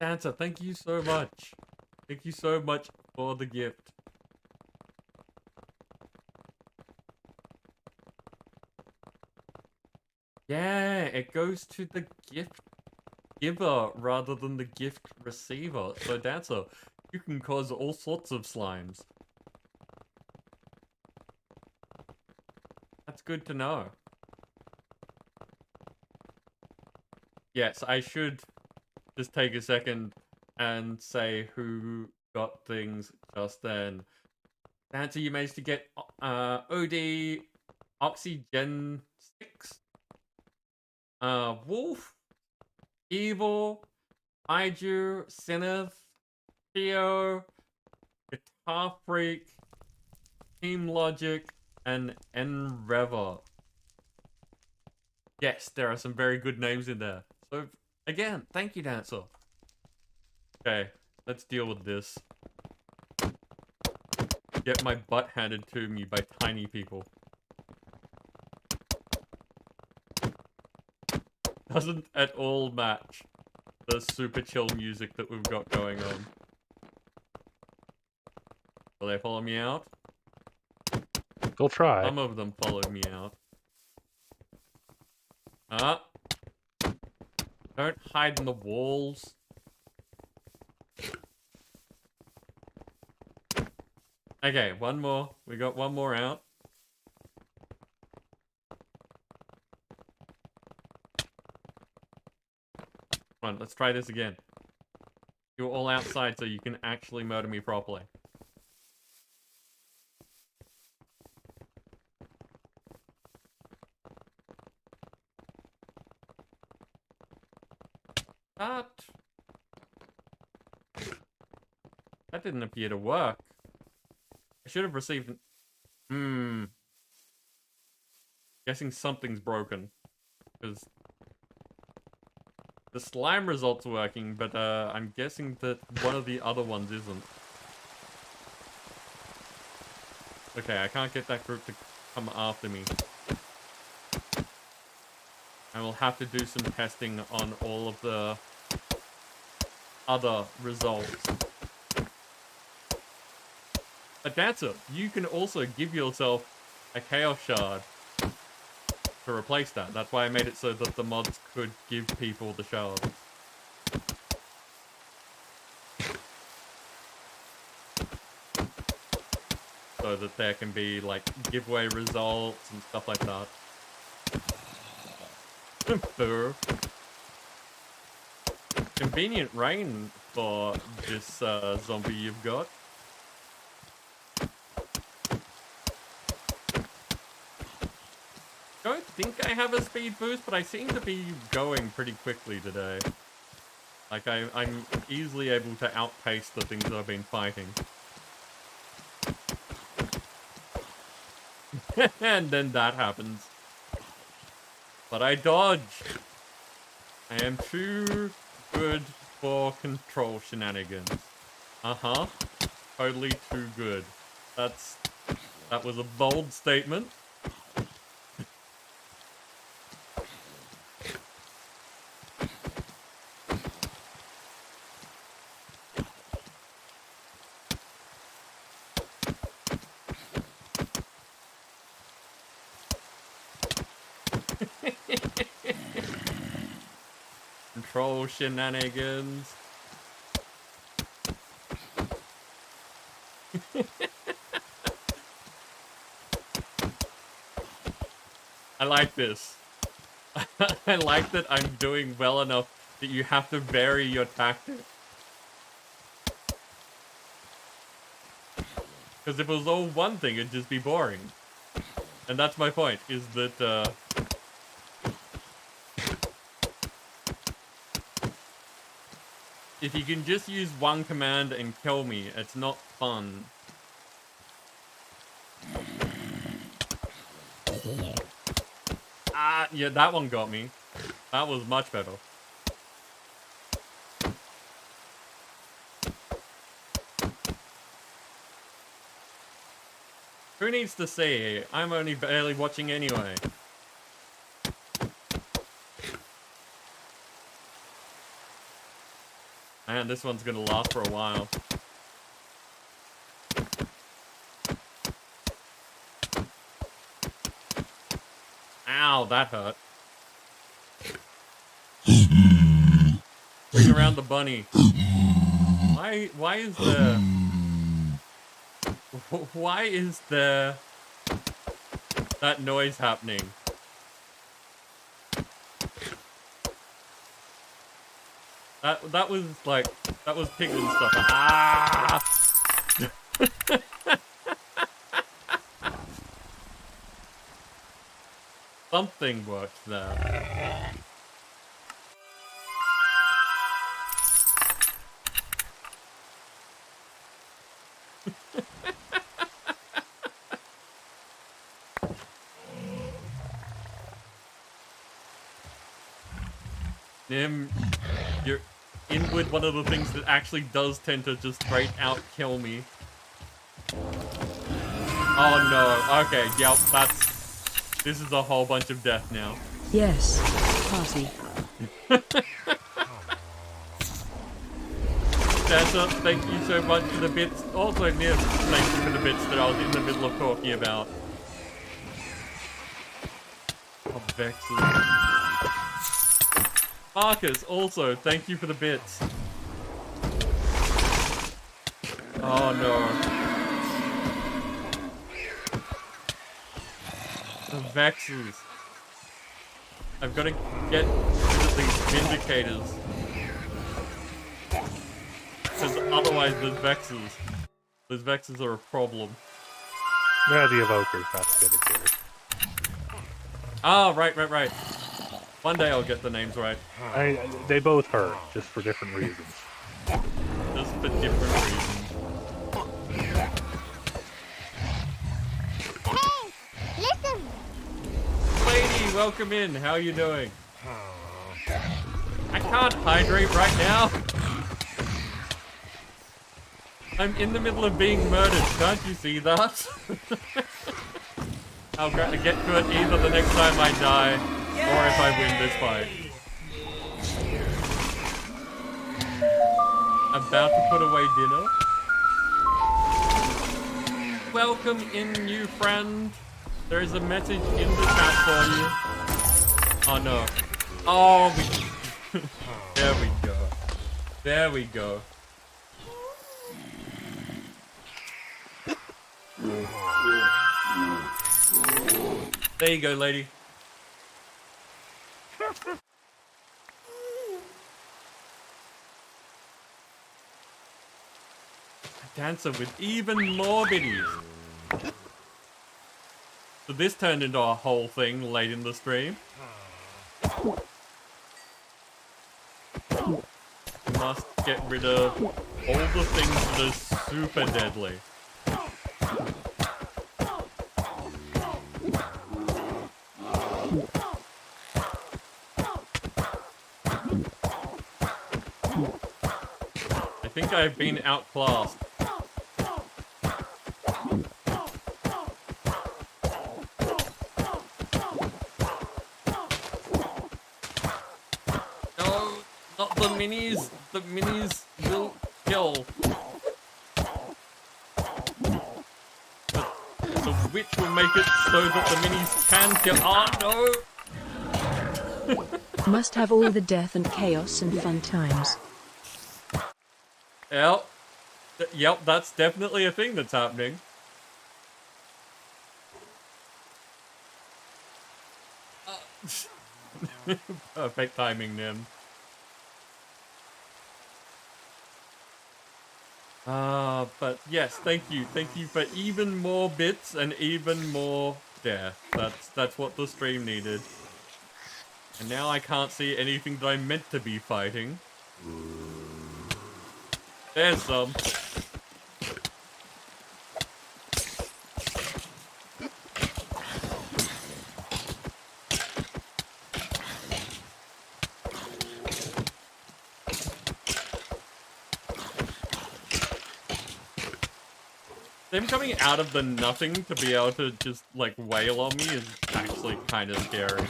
Dancer, thank you so much. Thank you so much for the gift. Yeah, it goes to the gift giver rather than the gift receiver. So Dancer, you can cause all sorts of slimes. That's good to know. Yes, I should just take a second and say who got things just then. Dancer, you managed to get OD Oxygen 6. Wolf, Evil, Aiju, Syneth, Theo, Guitar Freak, Team Logic, and Enrever. Yes, there are some very good names in there. So, again, thank you, Dancer. Okay, let's deal with this. Get my butt handed to me by tiny people. Doesn't at all match the super chill music that we've got going on. Will they follow me out? They'll try. Some of them followed me out. Ah. Don't hide in the walls. Okay, one more. We got one more out. Come on, let's try this again. You're all outside so you can actually murder me properly. That didn't appear to work. I should have received... Guessing something's broken. Because... the slime result's working, but I'm guessing that one of the other ones isn't. Okay, I can't get that group to come after me. I will have to do some testing on all of the other results. A dancer, you can also give yourself a chaos shard to replace that. That's why I made it so that the mods could give people the shards. So that there can be, like, giveaway results and stuff like that. Convenient rain for this zombie you've got. Don't think I have a speed boost, but I seem to be going pretty quickly today. Like, I'm easily able to outpace the things that I've been fighting. And then that happens. But I dodge. I am too good for control shenanigans. Uh-huh. Totally too good. That was a bold statement. Control shenanigans. I like this. I like that I'm doing well enough that you have to vary your tactic. Because if it was all one thing, it'd just be boring. And that's my point, is that, if you can just use one command and kill me, it's not fun. Ah, yeah, that one got me. That was much better. Who needs to see? I'm only barely watching anyway. Man, this one's gonna last for a while. Ow, that hurt. Bring around the bunny. Why is there... Why is there... that noise happening? That was like... that was piglin stuff. Ah! Something worked there. Nim, you're in with one of the things that actually does tend to just straight out kill me. Oh no, okay, yep, this is a whole bunch of death now. Yes, party. Santa, thank you so much for the bits. Also, Nim, thank you for the bits that I was in the middle of talking about. Oh, Vexel. Marcus, also, thank you for the bits. Oh no. The Vexels. I've got to get rid of these Vindicators. Because otherwise there's Vexels. Those Vexels are a problem. Yeah, the Evokers, not the Vindicators. Ah, right. One day I'll get the names right. They both hurt, just for different reasons. Just for different reasons. Hey, listen! Lady, welcome in. How are you doing? I can't hydrate right now. I'm in the middle of being murdered. Can't you see that? I'll get to it either the next time I die, or if I win this fight. About to put away dinner. welcome in, new friend. There is a message in the chat for you. Oh no. Oh, there we go. There we go. There you go, lady. Dancer with even more biddies. So this turned into a whole thing late in the stream. Must get rid of all the things that are super deadly. I think I've been outclassed. No, not the minis. The minis will kill. But the witch will make it so that the minis can kill. Oh no! Must have all the death and chaos and fun times. Yep, that's definitely a thing that's happening. Perfect timing, Nim. But yes, thank you for even more bits and even more death. That's what the stream needed. And now I can't see anything that I'm meant to be fighting. There's some. Them coming out of the nothing to be able to just, like, wail on me is actually kind of scary.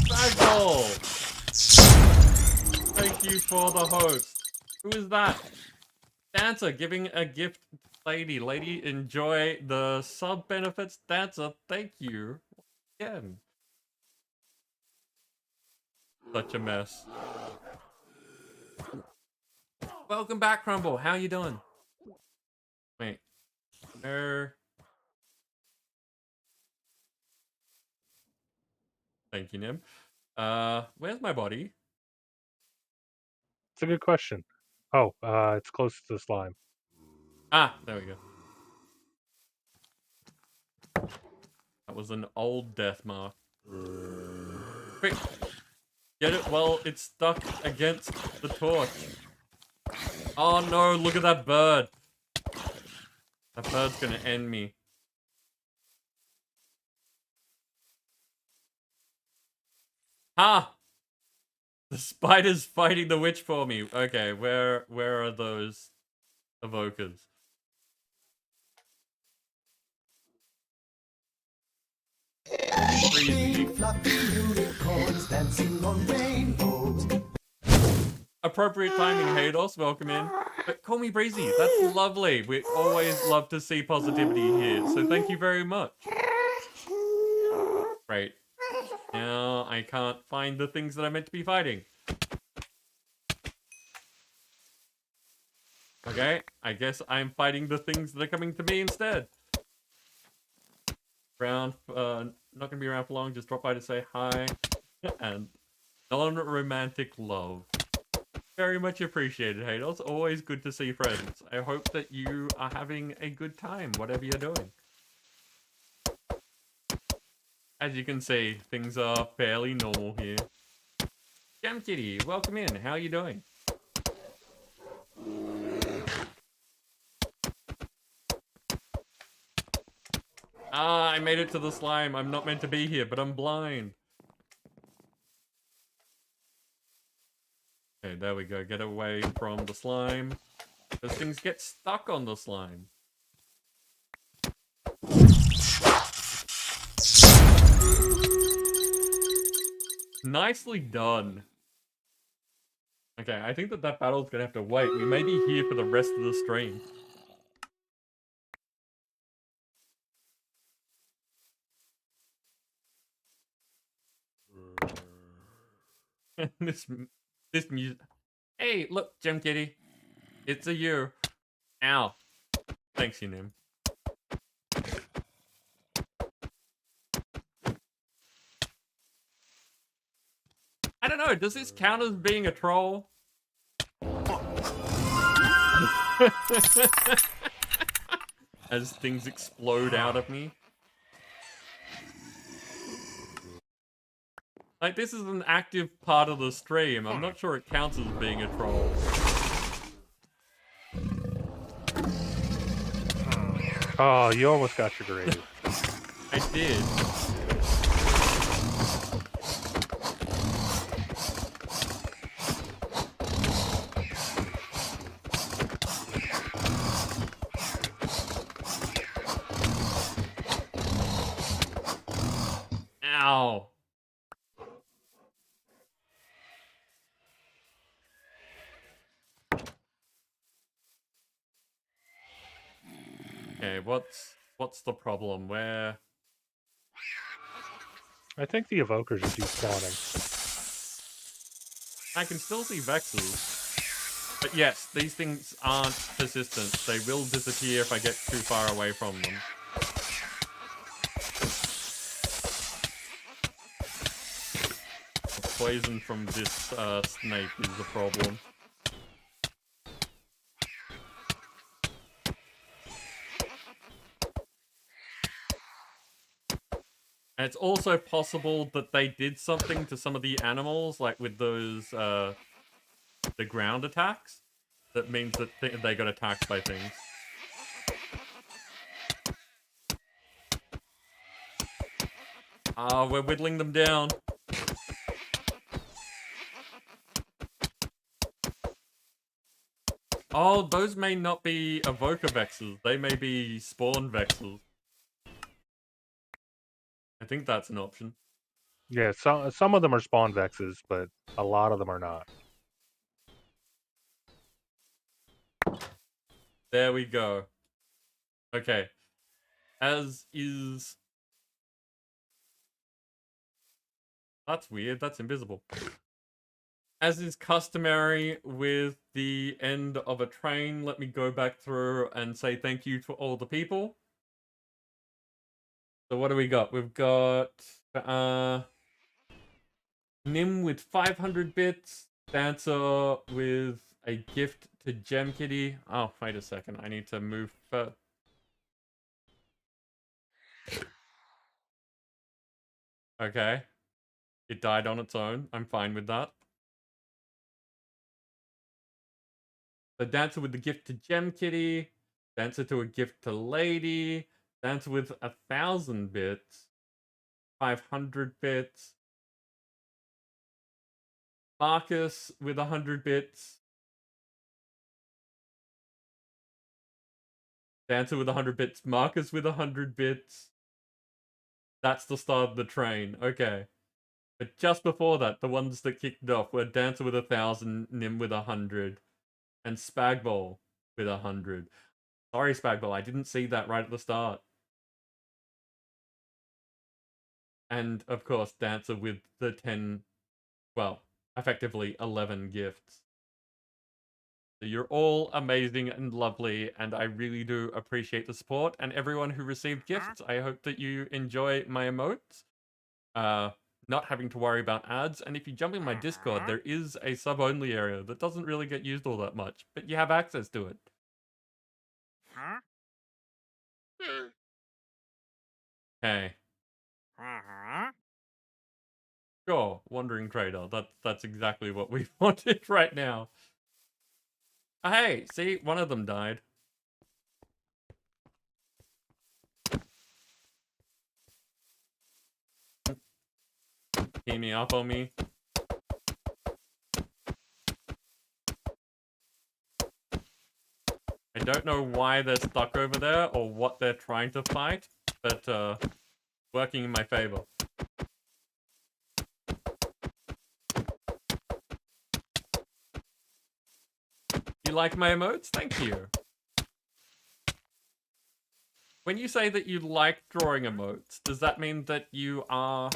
Bagel! Thank you for the host. Who is that? Dancer giving a gift. Lady, enjoy the sub benefits. Dancer, thank you. Again. Such a mess. Welcome back, Crumble. How you doing? Wait. Thank you, Nim. Where's my body? It's a good question. Oh, it's close to the slime. Ah, there we go. That was an old death mark. Quick! Get it while it's stuck against the torch. Oh no, look at that bird. That bird's gonna end me. Ha! The spider's fighting the witch for me. Okay, where are those evokers? Fluffy unicorns dancing on rainbows. Appropriate timing, Haydos. Welcome in. But call me Breezy. That's lovely. We always love to see positivity here. So thank you very much. Right. Now I can't find the things that I meant to be fighting. Okay, I guess I'm fighting the things that are coming to me instead. Not gonna be around for long, just drop by to say hi. And non-romantic love. Very much appreciated, Haydos. Always good to see friends. I hope that you are having a good time, whatever you're doing. As you can see, things are fairly normal here. Jam Kitty, welcome in. How are you doing? Ah, I made it to the slime. I'm not meant to be here, but I'm blind. Okay, there we go. Get away from the slime. Those things get stuck on the slime. Nicely done. Okay, I think that battle's gonna have to wait. We may be here for the rest of the stream. this music. Hey, look, Gem Kitty. It's a you. Ow. Thanks, you Nim. I don't know, does this count as being a troll? As things explode out of me. Like, this is an active part of the stream. I'm not sure it counts as being a troll. Oh, you almost got your grave. I did. Ow. Okay, what's the problem? Where? I think the evokers are despawning. I can still see Vexels. But yes, these things aren't persistent. They will disappear if I get too far away from them. The poison from this snake is the problem. And it's also possible that they did something to some of the animals, like with those, the ground attacks. That means that they got attacked by things. Ah, we're whittling them down. Oh, those may not be evoker vexels. They may be spawn vexels. I think that's an option. Yeah, some of them are spawn vexes, but a lot of them are not. There we go. Okay. As is... That's weird. That's invisible. As is customary with the end of a train, let me go back through and say thank you to all the people. So what do we got? We've got Nim with 500 bits, Dancer with a gift to Gem Kitty. Oh, wait a second. I need to move first. Okay. It died on its own. I'm fine with that. So Dancer with the gift to Gem Kitty, Dancer to a gift to Lady, Dancer with 1,000 bits, 500 bits, Marcus with 100 bits, Dancer with 100 bits, Marcus with 100 bits. That's the start of the train. Okay. But just before that, the ones that kicked off were Dancer with 1,000, Nim with 100, and Spagball with 100. Sorry, Spagball, I didn't see that right at the start. And, of course, Dancer with the 10, well, effectively 11 gifts. So you're all amazing and lovely, and I really do appreciate the support. And everyone who received gifts, I hope that you enjoy my emotes. Not having to worry about ads. And if you jump in my Discord, there is a sub-only area that doesn't really get used all that much, but you have access to it. Okay. Sure, Wandering Trader. That's exactly what we wanted right now. Hey, see, one of them died. Teaming up on me. I don't know why they're stuck over there or what they're trying to fight, but working in my favor. You like my emotes? Thank you. When you say that you like drawing emotes, does that mean that you are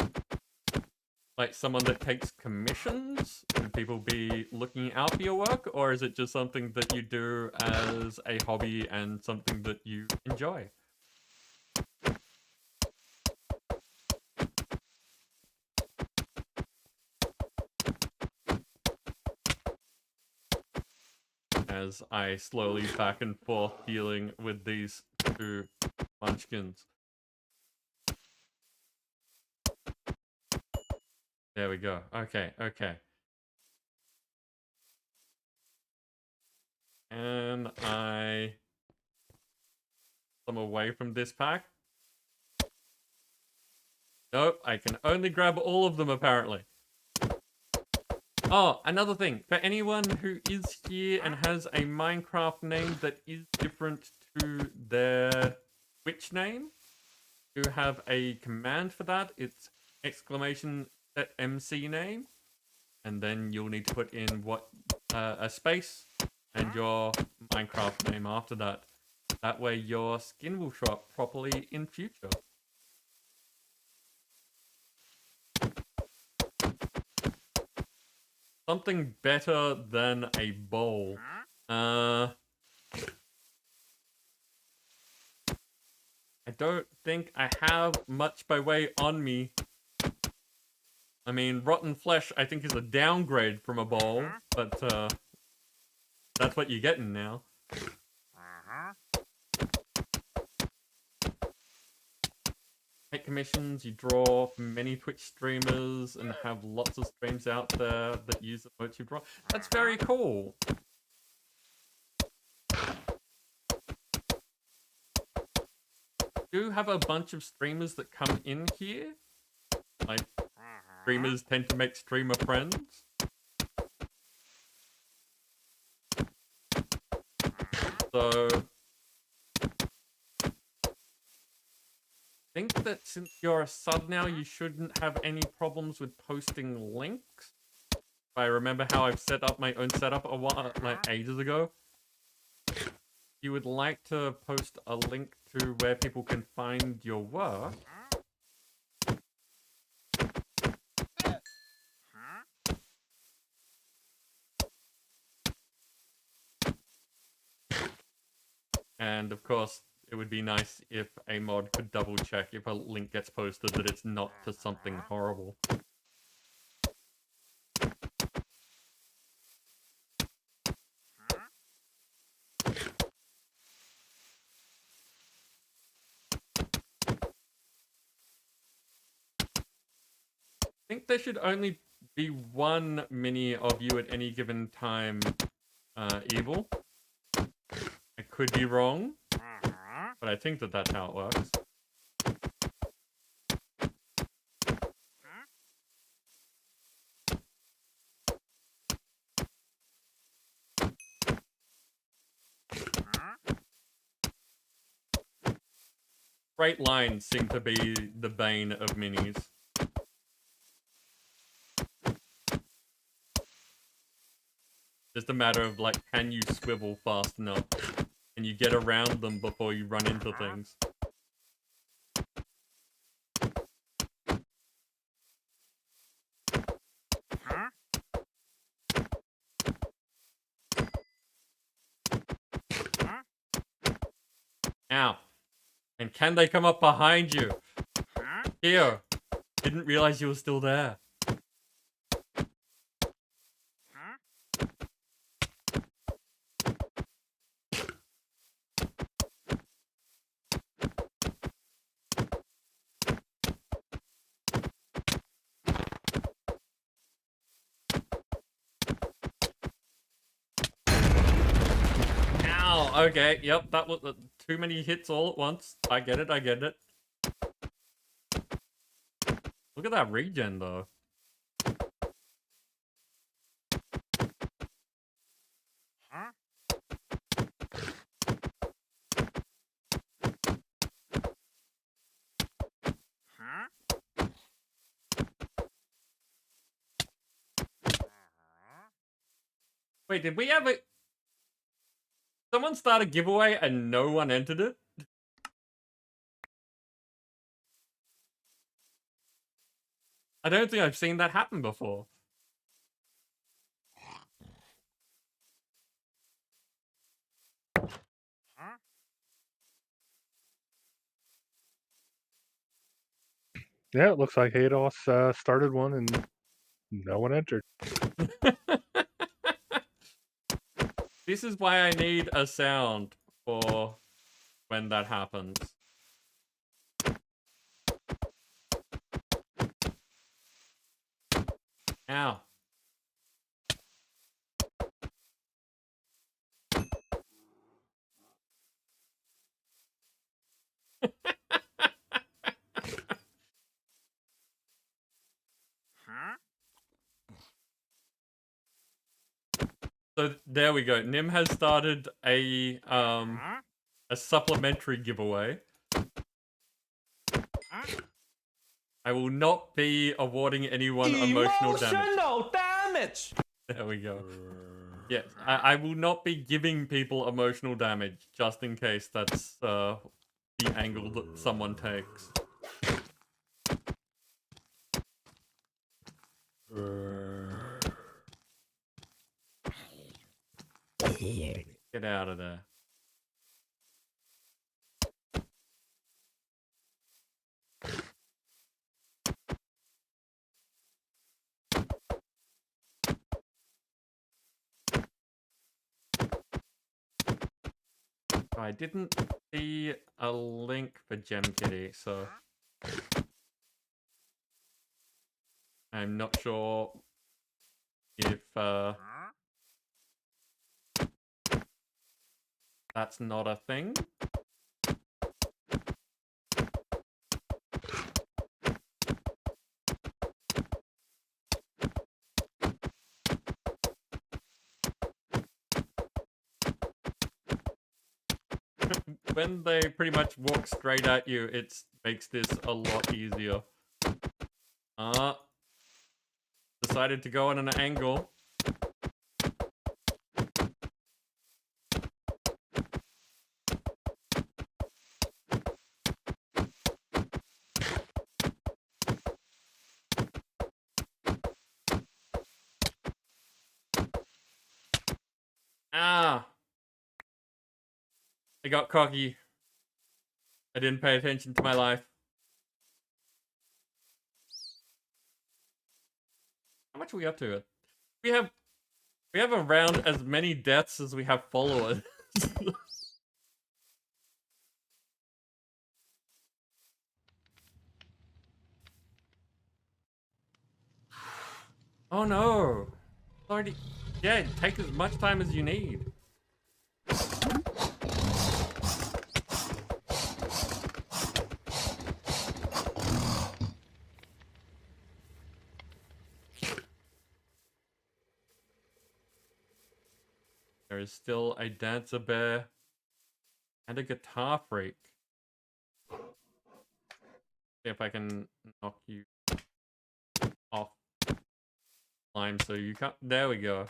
like someone that takes commissions? Should people be looking out for your work? Or is it just something that you do as a hobby and something that you enjoy? As I slowly back and forth dealing with these two munchkins. There we go. Okay, okay. And I come away from this pack. Nope, I can only grab all of them apparently. Oh, another thing. For anyone who is here and has a Minecraft name that is different to their Twitch name, you have a command for that. It's exclamation set MC name. And then you'll need to put in what a space and your Minecraft name after that. That way your skin will show up properly in future. Something better than a bowl. I don't think I have much by way on me. I mean, rotten flesh I think is a downgrade from a bowl, but that's what you're getting now. Take commissions, you draw for many Twitch streamers and have lots of streams out there that use the emotes you draw. That's very cool. Do have a bunch of streamers that come in here. Like, streamers tend to make streamer friends. So I think that since you're a sub now, you shouldn't have any problems with posting links. If I remember how I've set up my own setup a while, like ages ago. You would like to post a link to where people can find your work. And of course, it would be nice if a mod could double check if a link gets posted that it's not to something horrible. I think there should only be one mini of you at any given time, Evil. I could be wrong, but I think that that's how it works. Straight lines seem to be the bane of minis. Just a matter of, like, can you swivel fast enough? Can you get around them before you run into things? Ow. And can they come up behind you? Here. Didn't realize you were still there. Ow. Okay, yep, that was too many hits all at once. I get it, I get it. Look at that regen, though. Wait, did we have a... Someone started a giveaway and no one entered it? I don't think I've seen that happen before. Yeah, it looks like Hados started one and no one entered. This is why I need a sound for when that happens. Ow. So there we go. Nim has started a supplementary giveaway. I will not be awarding anyone emotional damage. There we go. Yes, I will not be giving people emotional damage, just in case that's the angle that someone takes. Get out of there. I didn't see a link for Gem Kitty, so I'm not sure if that's not a thing. When they pretty much walk straight at you, it makes this a lot easier. Decided to go on an angle. Ah! I got cocky. I didn't pay attention to my life. How much are we up to? We have around as many deaths as we have followers. Oh no. Already, yeah, take as much time as you need. There is still a dancer bear and a guitar freak. See if I can knock you off line so you can't. There we go.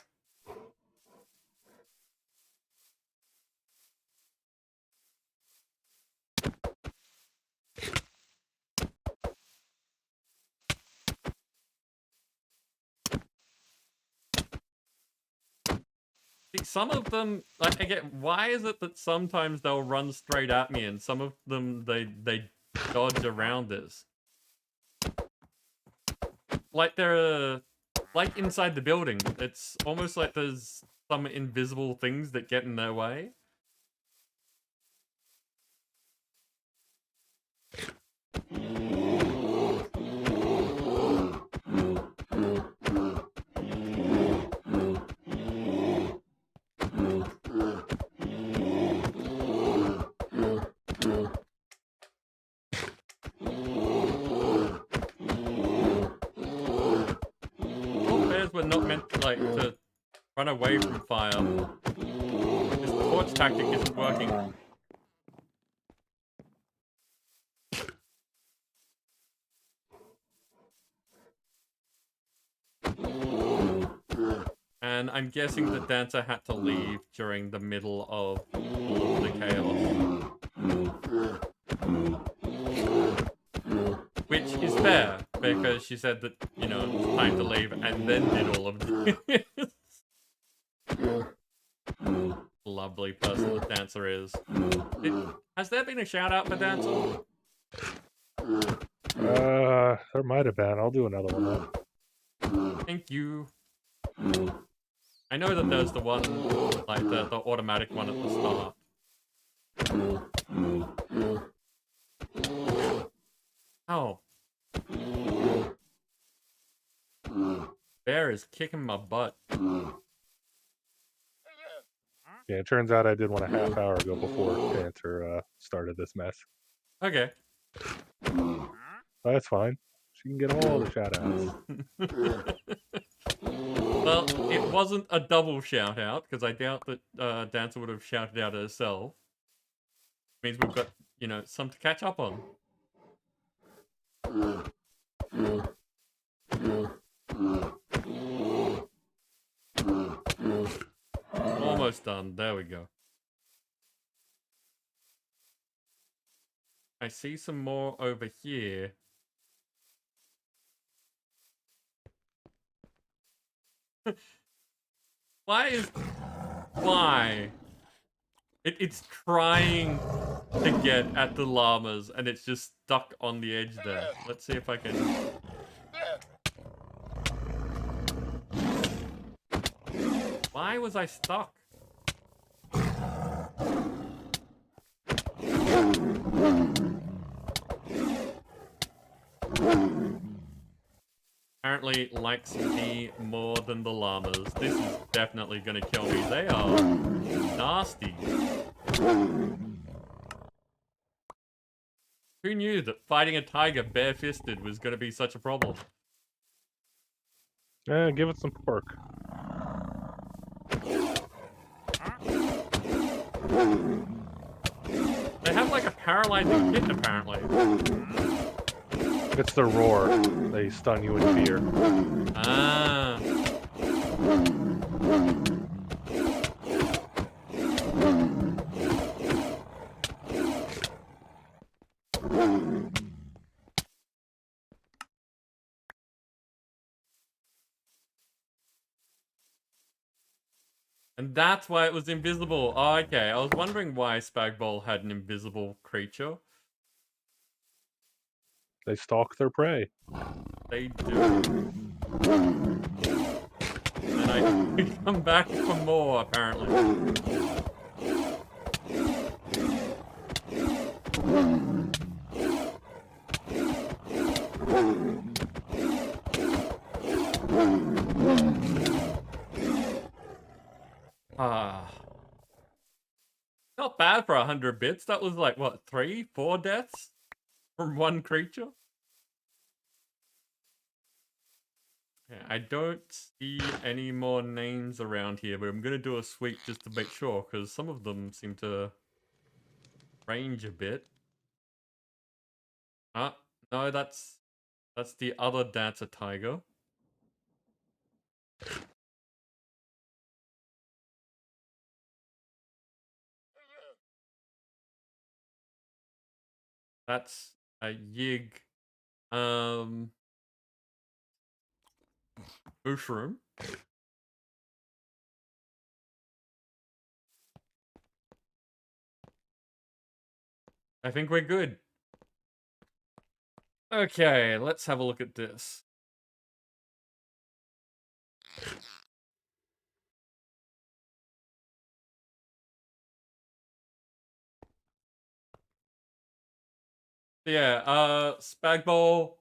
Some of them, like, again, why is it that sometimes they'll run straight at me and some of them they dodge around this? Like they're like inside the building. It's almost like there's some invisible things that get in their way. Were not meant to, like, to run away from fire. This torch tactic isn't working. And and I'm guessing the dancer had to leave during the middle of all of the chaos. Which is fair, because she said that, you know, it was time to leave and then did all of this. Lovely person the dancer is. Has there been a shout out for dancer? There might have been. I'll do another one then. Thank you. I know that there's the one, like the automatic one at the start. Oh. Bear is kicking my butt. Yeah, it turns out I did one a half hour ago before Dancer started this mess. Okay. That's fine. She can get all the shout outs. Well, it wasn't a double shout out, because I doubt that Dancer would have shouted out herself. Means we've got, you know, some to catch up on. Almost done. There we go. I see some more over here. Why? It's trying to get at the llamas, and it's just stuck on the edge there. Let's see if I can... Why was I stuck? Apparently likes me more than the llamas. This is definitely gonna kill me. They are nasty. Who knew that fighting a tiger bare-fisted was gonna be such a problem? Give it some pork. They have like a paralyzing hit, apparently. It's the roar. They stun you in fear. Ah. And that's why it was invisible. Oh, okay, I was wondering why Spagball had an invisible creature. They stalk their prey. They do. And I can come back for more, apparently. Not bad for 100 bits. That was like, what, 3, 4 deaths from one creature? Yeah, I don't see any more names around here, but I'm going to do a sweep just to make sure, because some of them seem to range a bit. No, that's the other dancer tiger. That's a Yig mushroom. I think we're good. Okay, let's have a look at this. Yeah, Spagball.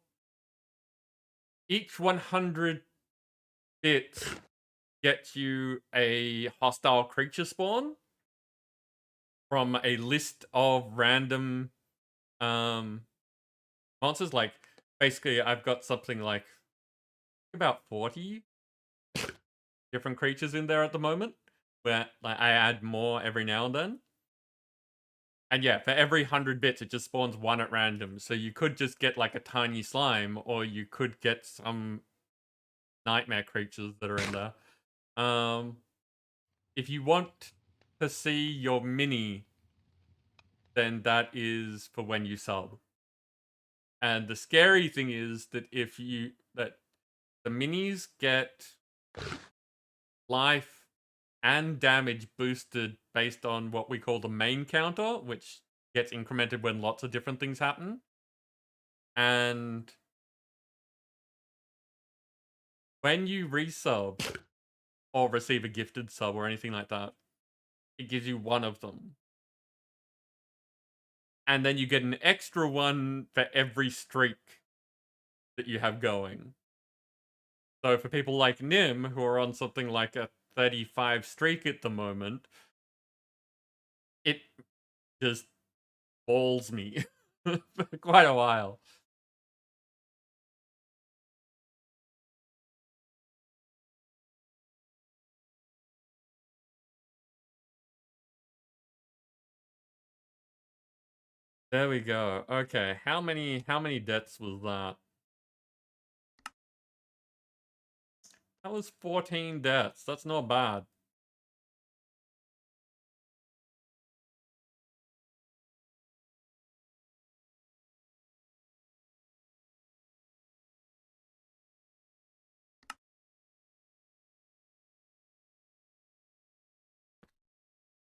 Each 100 bits gets you a hostile creature spawn from a list of random monsters. Like, basically, I've got something like about 40 different creatures in there at the moment, where like I add more every now and then. And yeah, for every 100 bits, it just spawns one at random. So you could just get like a tiny slime, or you could get some nightmare creatures that are in there. If you want to see your mini, then that is for when you sub. And the scary thing is that that the minis get life and damage boosted based on what we call the main counter, which gets incremented when lots of different things happen. And when you resub or receive a gifted sub or anything like that, it gives you one of them. And then you get an extra one for every streak that you have going. So for people like Nim, who are on something like a 35 streak at the moment, it just balls me for quite a while. There we go. Okay, how many deaths was that? That was 14 deaths. That's not bad.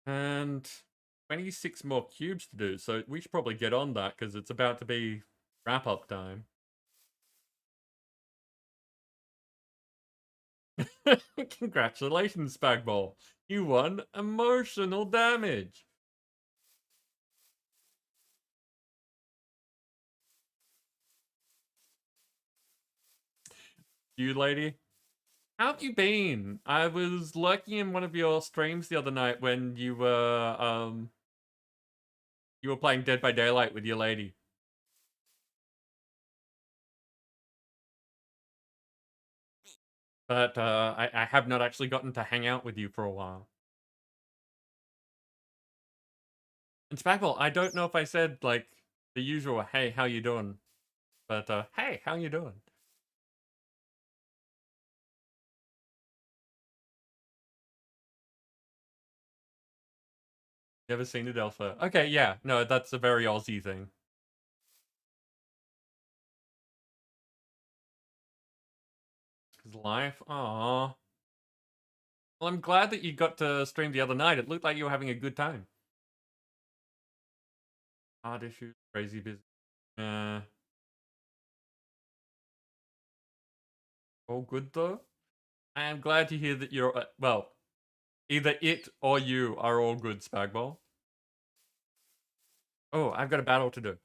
And 26 more cubes to do, so we should probably get on that because it's about to be wrap-up time. Congratulations, Spagball. You won emotional damage. You lady? How have you been? I was lurking in one of your streams the other night when you were playing Dead by Daylight with your lady. But I have not actually gotten to hang out with you for a while. And Spackle, I don't know if I said like the usual, hey, how you doing? But hey, how you doing? Never seen it elsewhere. Okay, yeah, no, that's a very Aussie thing. His life, aww. Well, I'm glad that you got to stream the other night. It looked like you were having a good time. Hard issues, crazy busy. All good though. I am glad to hear that you're well. Either it or you are all good, Spagball. Oh, I've got a battle to do.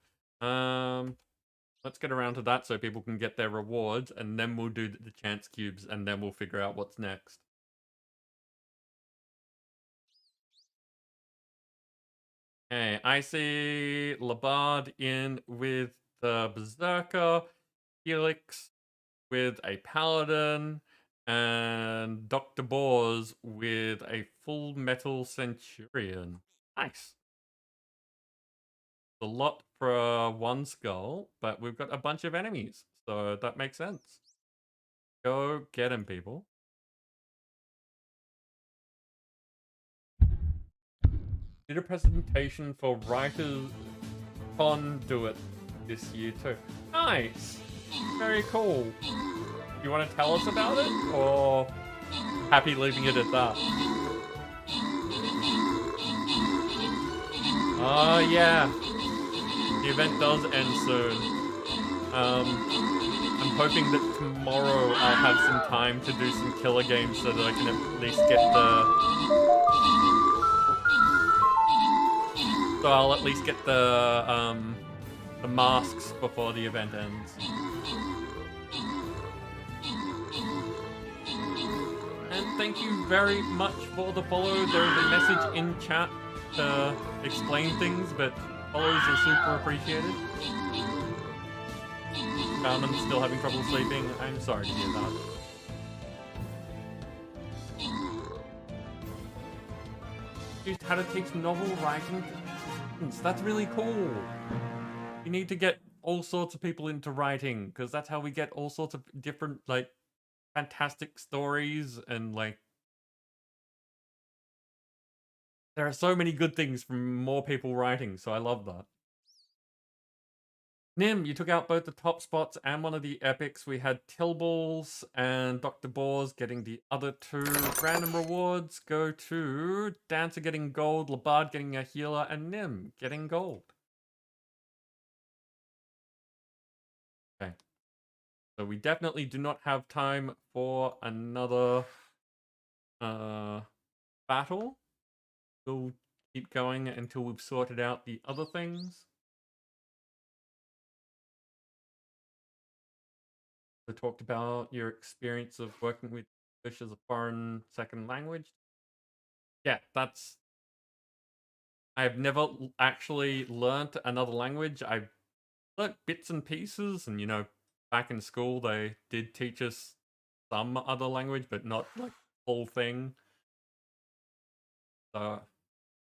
Let's get around to that so people can get their rewards, and then we'll do the chance cubes, and then we'll figure out what's next. Okay, I see Labard in with the Berserker, Helix with a Paladin, and Dr. Boars with a Full Metal Centurion. Nice. A lot for one skull, but we've got a bunch of enemies, so that makes sense. Go get him, people. Did a presentation for Writers Conduit this year too. Nice! Very cool. You want to tell us about it, or happy leaving it at that? Oh yeah, the event does end soon. I'm hoping that tomorrow I'll have some time to do some killer games so that I can at least get So I'll at least get the masks before the event ends. And thank you very much for the follow. There is a message in chat to explain things, but follows are super appreciated. Carmen's still having trouble sleeping. I'm sorry to hear that. Just how to teach novel writing. That's really cool. You need to get all sorts of people into writing, because that's how we get all sorts of different, like, fantastic stories and, like, There are so many good things from more people writing, so I love that. Nim, you took out both the top spots and one of the epics. We had Tilballs and Dr. Boars getting the other two random rewards. Go to Dancer getting gold, Labard getting a healer, and Nim getting gold. Okay. So we definitely do not have time for another battle. We'll keep going until we've sorted out the other things. So talked about your experience of working with English as a foreign second language. Yeah, that's... I've never actually learnt another language. I've learnt bits and pieces, and, you know, back in school they did teach us some other language, but not, like, whole thing. So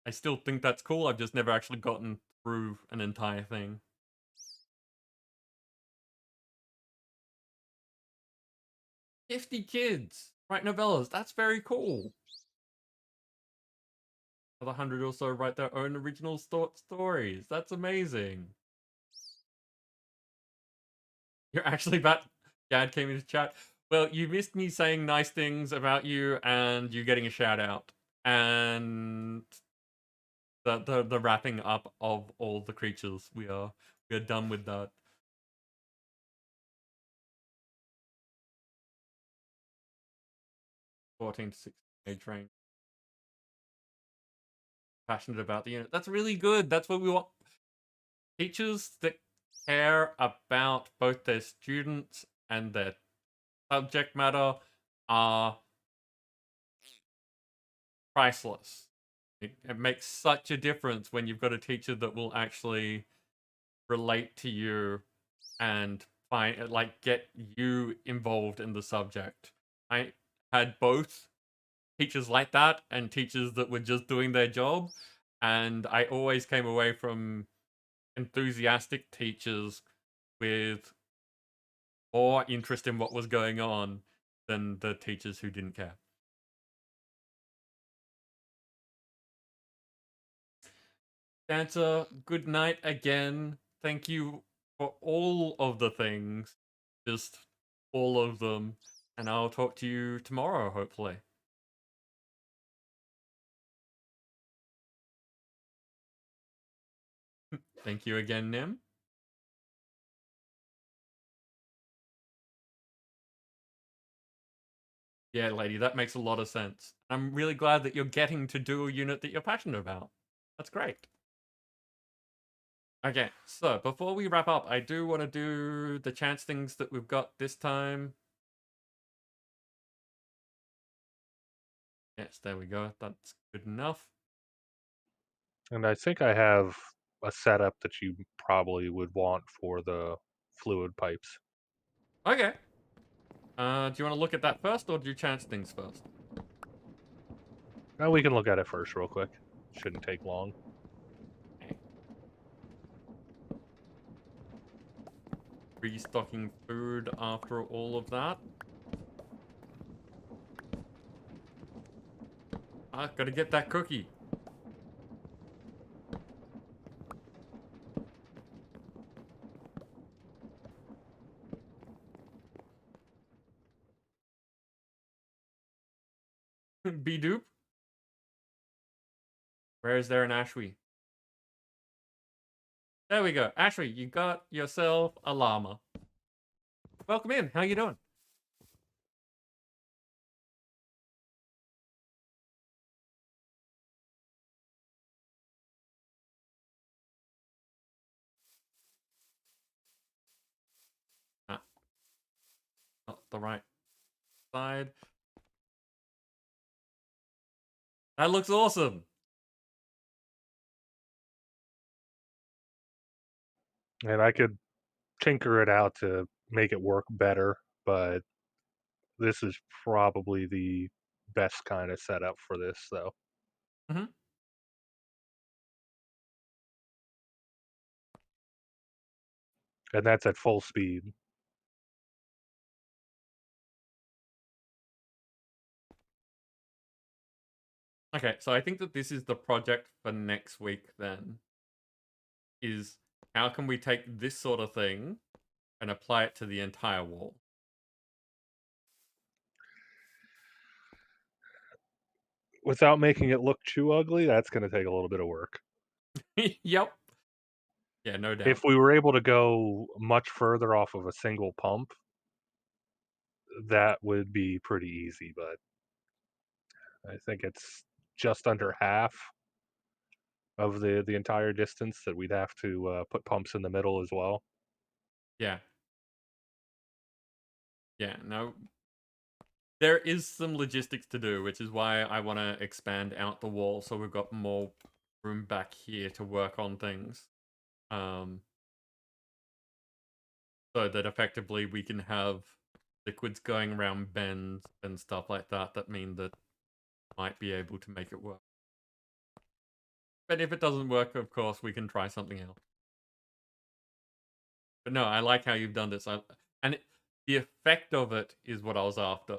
I still think that's cool. I've just never actually gotten through an entire thing. 50 kids write novellas. That's very cool. Another 100 or so write their own original stories. That's amazing. You're actually about... Dad came into chat. Well, you missed me saying nice things about you and you getting a shout out. And the wrapping up of all the creatures. We are done with that. 14 to 16 age range. Passionate about the unit. That's really good. That's what we want. Teachers that care about both their students and their subject matter are priceless. It makes such a difference when you've got a teacher that will actually relate to you and get you involved in the subject. I had both teachers like that and teachers that were just doing their job, and I always came away from enthusiastic teachers with more interest in what was going on than the teachers who didn't care. Dancer, good night again. Thank you for all of the things. Just all of them. And I'll talk to you tomorrow, hopefully. Thank you again, Nim. Yeah, lady, that makes a lot of sense. I'm really glad that you're getting to do a unit that you're passionate about. That's great. Okay, so before we wrap up, I do want to do the chance things that we've got this time. Yes, there we go. That's good enough. And I think I have a setup that you probably would want for the fluid pipes. Okay. Do you want to look at that first, or do you chance things first? Now we can look at it first real quick. Shouldn't take long. Restocking food after all of that. Gotta get that cookie. Be-doop. Where is there an Ashwi? There we go. Ashwi, you got yourself a llama. Welcome in. How you doing? Ah, not the right side. That looks awesome. And I could tinker it out to make it work better, but this is probably the best kind of setup for this, though. Mm-hmm. And that's at full speed. Okay, so I think that this is the project for next week then. Is how can we take this sort of thing and apply it to the entire wall? Without making it look too ugly, that's going to take a little bit of work. Yep. Yeah, no doubt. If we were able to go much further off of a single pump, that would be pretty easy, but I think it's just under half of the entire distance that we'd have to put pumps in the middle as well. Yeah. Yeah, no. There is some logistics to do, which is why I want to expand out the wall so we've got more room back here to work on things. So that effectively we can have liquids going around bends and stuff like that that mean that might be able to make it work. But if it doesn't work, of course, we can try something else. But no, I like how you've done this. The effect of it is what I was after.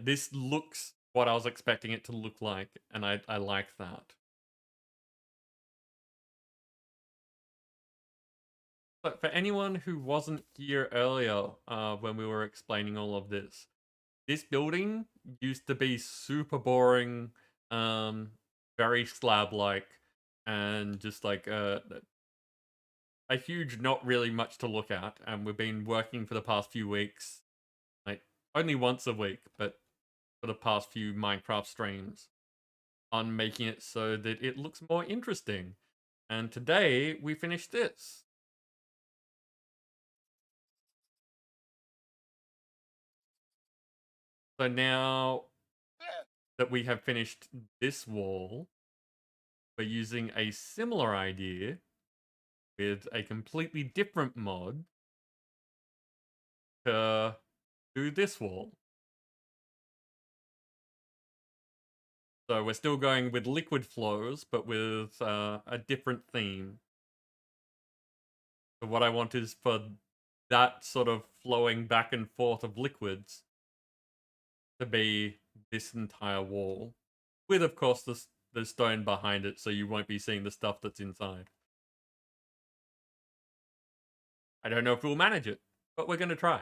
This looks what I was expecting it to look like, and I like that. But for anyone who wasn't here earlier when we were explaining all of this building used to be super boring, very slab-like, and just like a huge not really much to look at. And we've been working for the past few weeks, like only once a week, but for the past few Minecraft streams, on making it so that it looks more interesting. And today we finished this. So now that we have finished this wall, we're using a similar idea with a completely different mod to do this wall. So we're still going with liquid flows, but with a different theme. So what I want is for that sort of flowing back and forth of liquids to be this entire wall. With, of course, the stone behind it, so you won't be seeing the stuff that's inside. I don't know if we'll manage it, but we're going to try.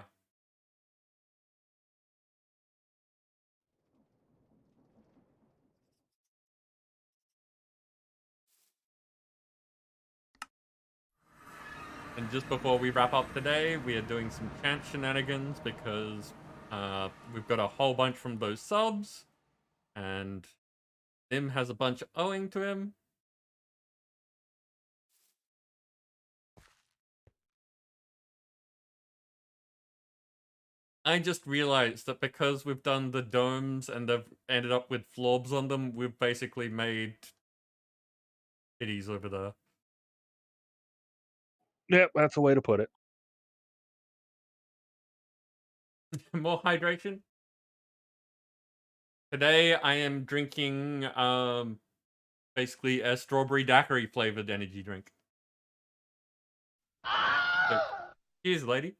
And just before we wrap up today, we are doing some chant shenanigans because we've got a whole bunch from those subs, and Nim has a bunch owing to him. I just realized that because we've done the domes and they've ended up with florbs on them, we've basically made cities over there. Yep, that's a way to put it. More hydration. Today I am drinking basically a strawberry daiquiri flavored energy drink. So, cheers, lady.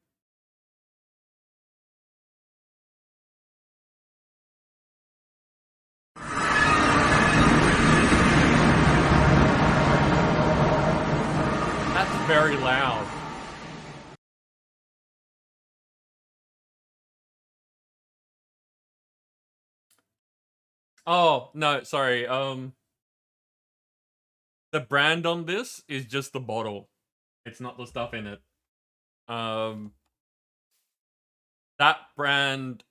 That's very loud. Oh, no, sorry. The brand on this is just the bottle. It's not the stuff in it. That brand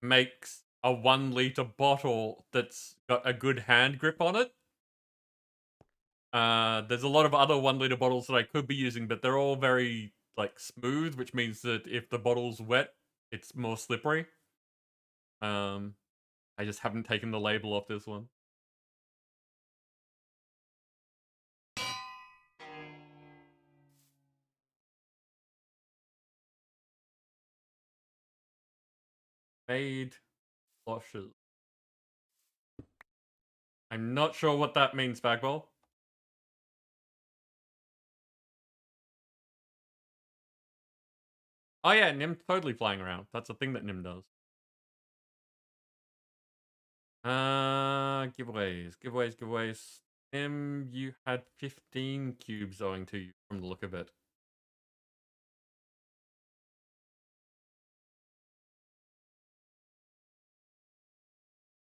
makes a 1 liter bottle that's got a good hand grip on it. There's a lot of other 1 liter bottles that I could be using, but they're all very like smooth, which means that if the bottle's wet, it's more slippery. I just haven't taken the label off this one. Made washes. I'm not sure what that means, Bagball. Oh yeah, Nim's totally flying around. That's a thing that Nim does. Giveaways. You had 15 cubes owing to you from the look of it.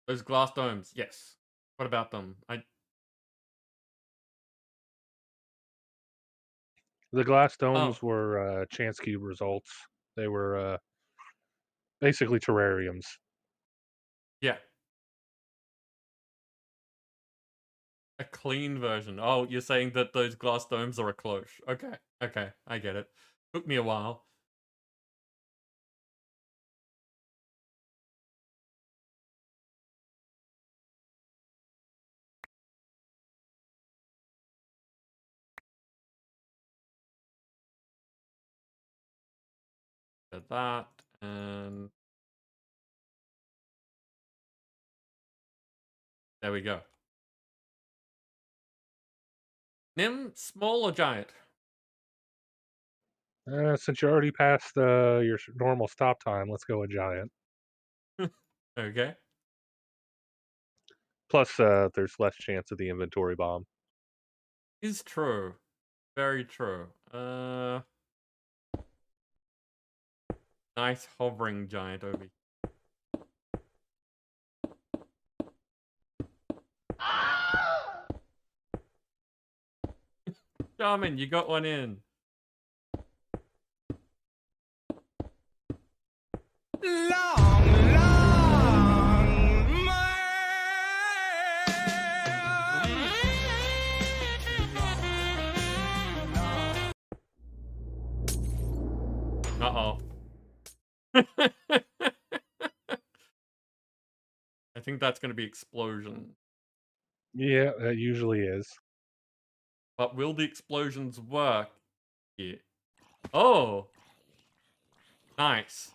Those glass domes, yes. What about them? The glass Oh, domes were chance cube results. They were basically terrariums. yeah. A clean version. Oh, you're saying that those glass domes are a cloche. Okay, okay, I get it. Took me a while. Did that, and there we go. Nim, small or giant? Since you already passed your normal stop time, let's go with giant. Okay. Plus, there's less chance of the inventory bomb. Is true. Very true. Nice hovering giant over here. Charmin, you got one in. Uh-oh. I think that's going to be explosion. Yeah, that usually is. But will the explosions work here? Oh! Nice.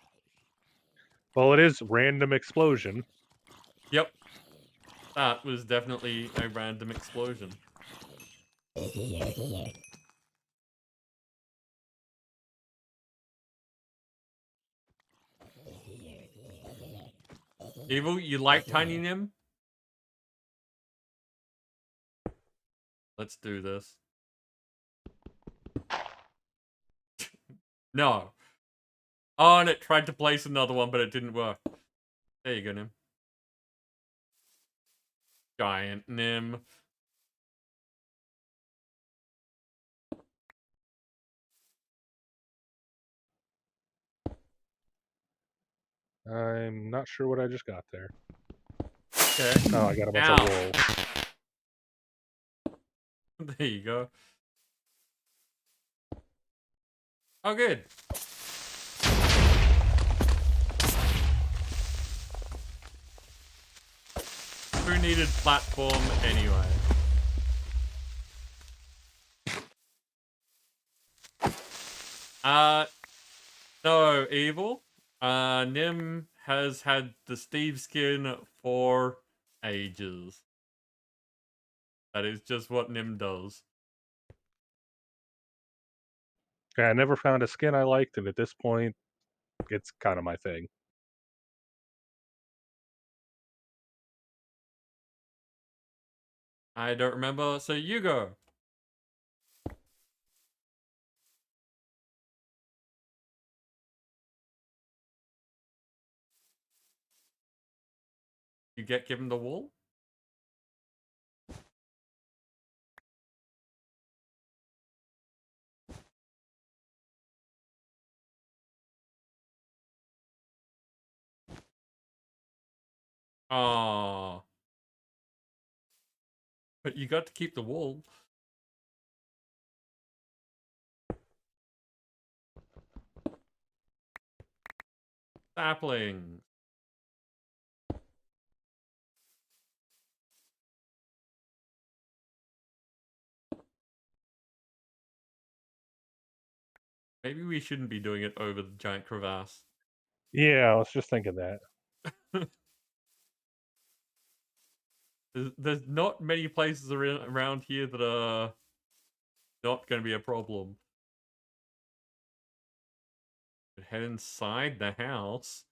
Well, it is random explosion. Yep. That was definitely a random explosion. Evil, you like Tiny Nim? Let's do this. No. Oh, and it tried to place another one, but it didn't work. There you go, Nim. Giant Nim. I'm not sure what I just got there. Okay. Oh, I got a bunch Ow. of wool. There you go. Oh, good. Who needed platform anyway? No, Evil. Nim has had the Steve skin for ages. That is just what Nim does. Yeah, I never found a skin I liked, and at this point, it's kind of my thing. I don't remember, so you go. You get given the wool? Oh. But you got to keep the wool. Sapling. Maybe we shouldn't be doing it over the giant crevasse. Yeah, I was just thinking that. There's not many places around here that are not going to be a problem. Head inside the house.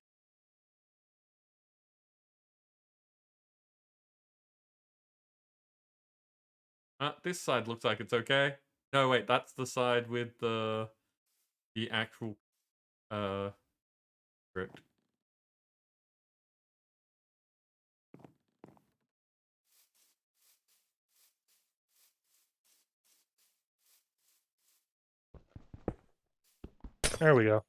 This side looks like it's okay. No, wait, that's the side with the actual script. There we go.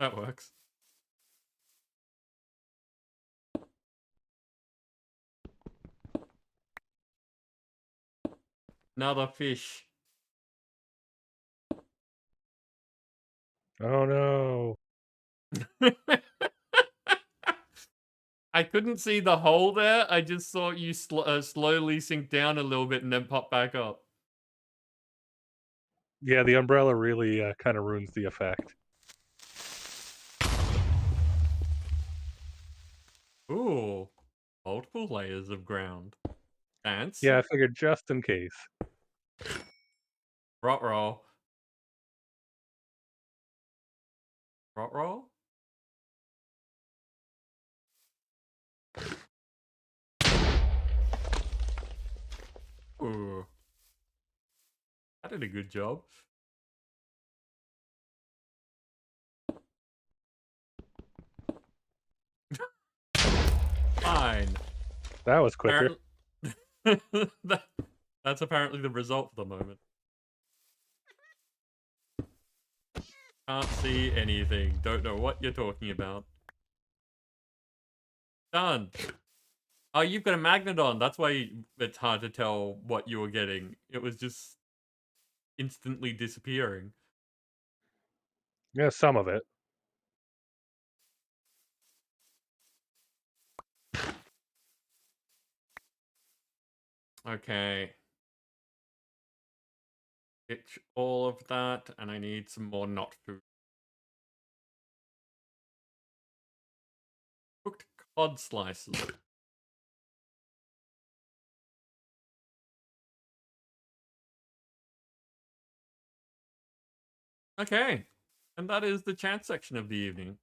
That works. Another fish. Oh no. I couldn't see the hole there. I just saw you slowly sink down a little bit and then pop back up. Yeah, the umbrella really kind of ruins the effect. Ooh, multiple layers of ground. Fancy. Yeah, I figured just in case. Rot roll. Rot roll? Ooh. I did a good job. Fine. That was quicker. That's apparently the result for the moment. Can't see anything. Don't know what you're talking about. Done. Oh, you've got a magnet on. That's why it's hard to tell what you were getting. It was just instantly disappearing. Yeah, some of it. Okay. Ditch all of that, and I need some more not food. Cooked cod slices. Okay. And that is the chance section of the evening.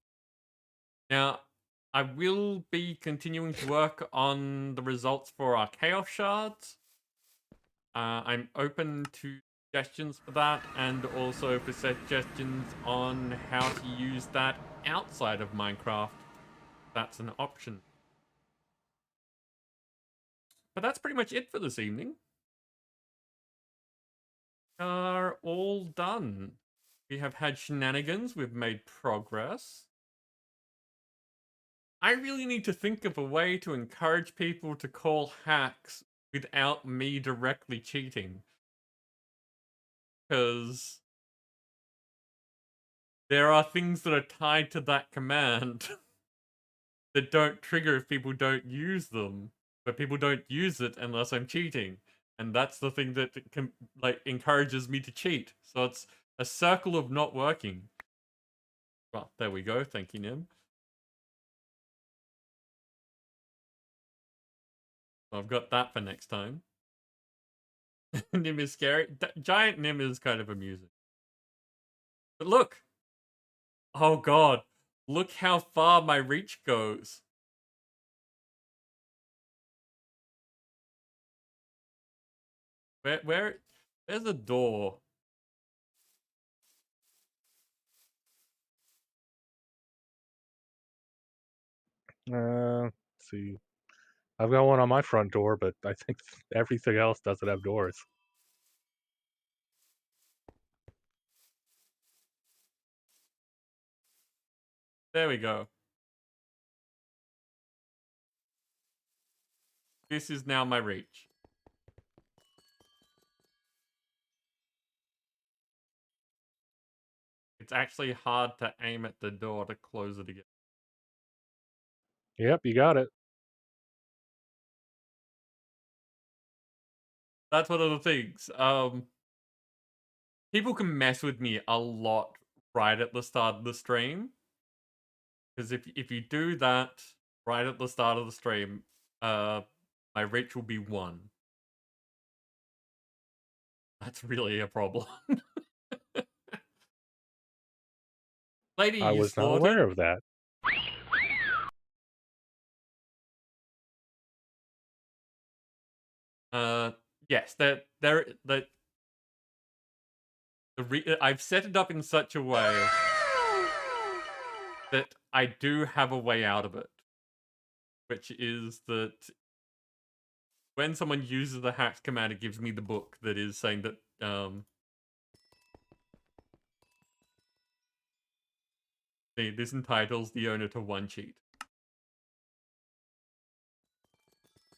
Now, I will be continuing to work on the results for our chaos shards. I'm open to suggestions for that, and also for suggestions on how to use that outside of Minecraft. That's an option. But that's pretty much it for this evening. Are all done. We have had shenanigans, we've made progress. I really need to think of a way to encourage people to call hacks without me directly cheating. Because there are things that are tied to that command that don't trigger if people don't use them. But people don't use it unless I'm cheating. And that's the thing that encourages me to cheat. So it's a circle of not working. Well, there we go. Thank you, Nim. I've got that for next time. Nim is scary. Giant Nim is kind of amusing. But look! Oh god. Look how far my reach goes. There's a door. Let's see. I've got one on my front door, but I think everything else doesn't have doors. There we go. This is now my reach. It's actually hard to aim at the door to close it again. Yep, you got it. That's one of the things. People can mess with me a lot right at the start of the stream. Because if you do that right at the start of the stream, my reach will be 1. That's really a problem. Lady, I you was not slaughtered? aware of that. Yes, I've set it up in such a way that I do have a way out of it, which is that when someone uses the hacks command, it gives me the book that is saying that this entitles the owner to 1 cheat.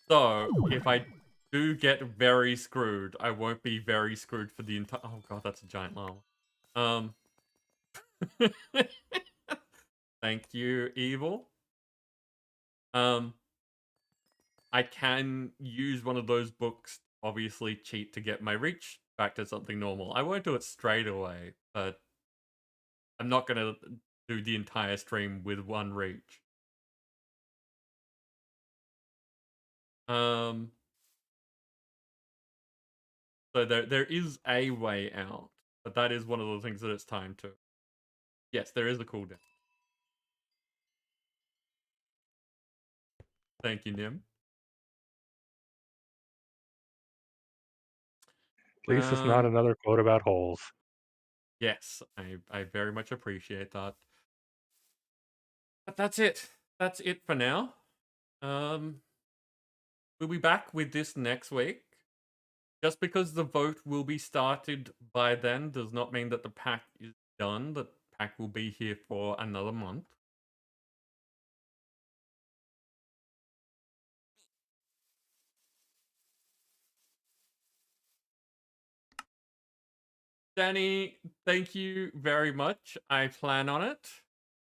So if I do get very screwed, I won't be very screwed for the entire. Oh god, that's a giant llama. Thank you, Evil. I can use one of those books, obviously cheat to get my reach back to something normal. I won't do it straight away, but I'm not gonna do the entire stream with 1 reach. So there is a way out, but that is one of the things that it's time to. Yes, there is a cooldown. Thank you, Nim. At least it's not another quote about holes. Yes, I very much appreciate that. But that's it. That's it for now. We'll be back with this next week. Just because the vote will be started by then does not mean that the pack is done. The pack will be here for another month. Danny, thank you very much. I plan on it.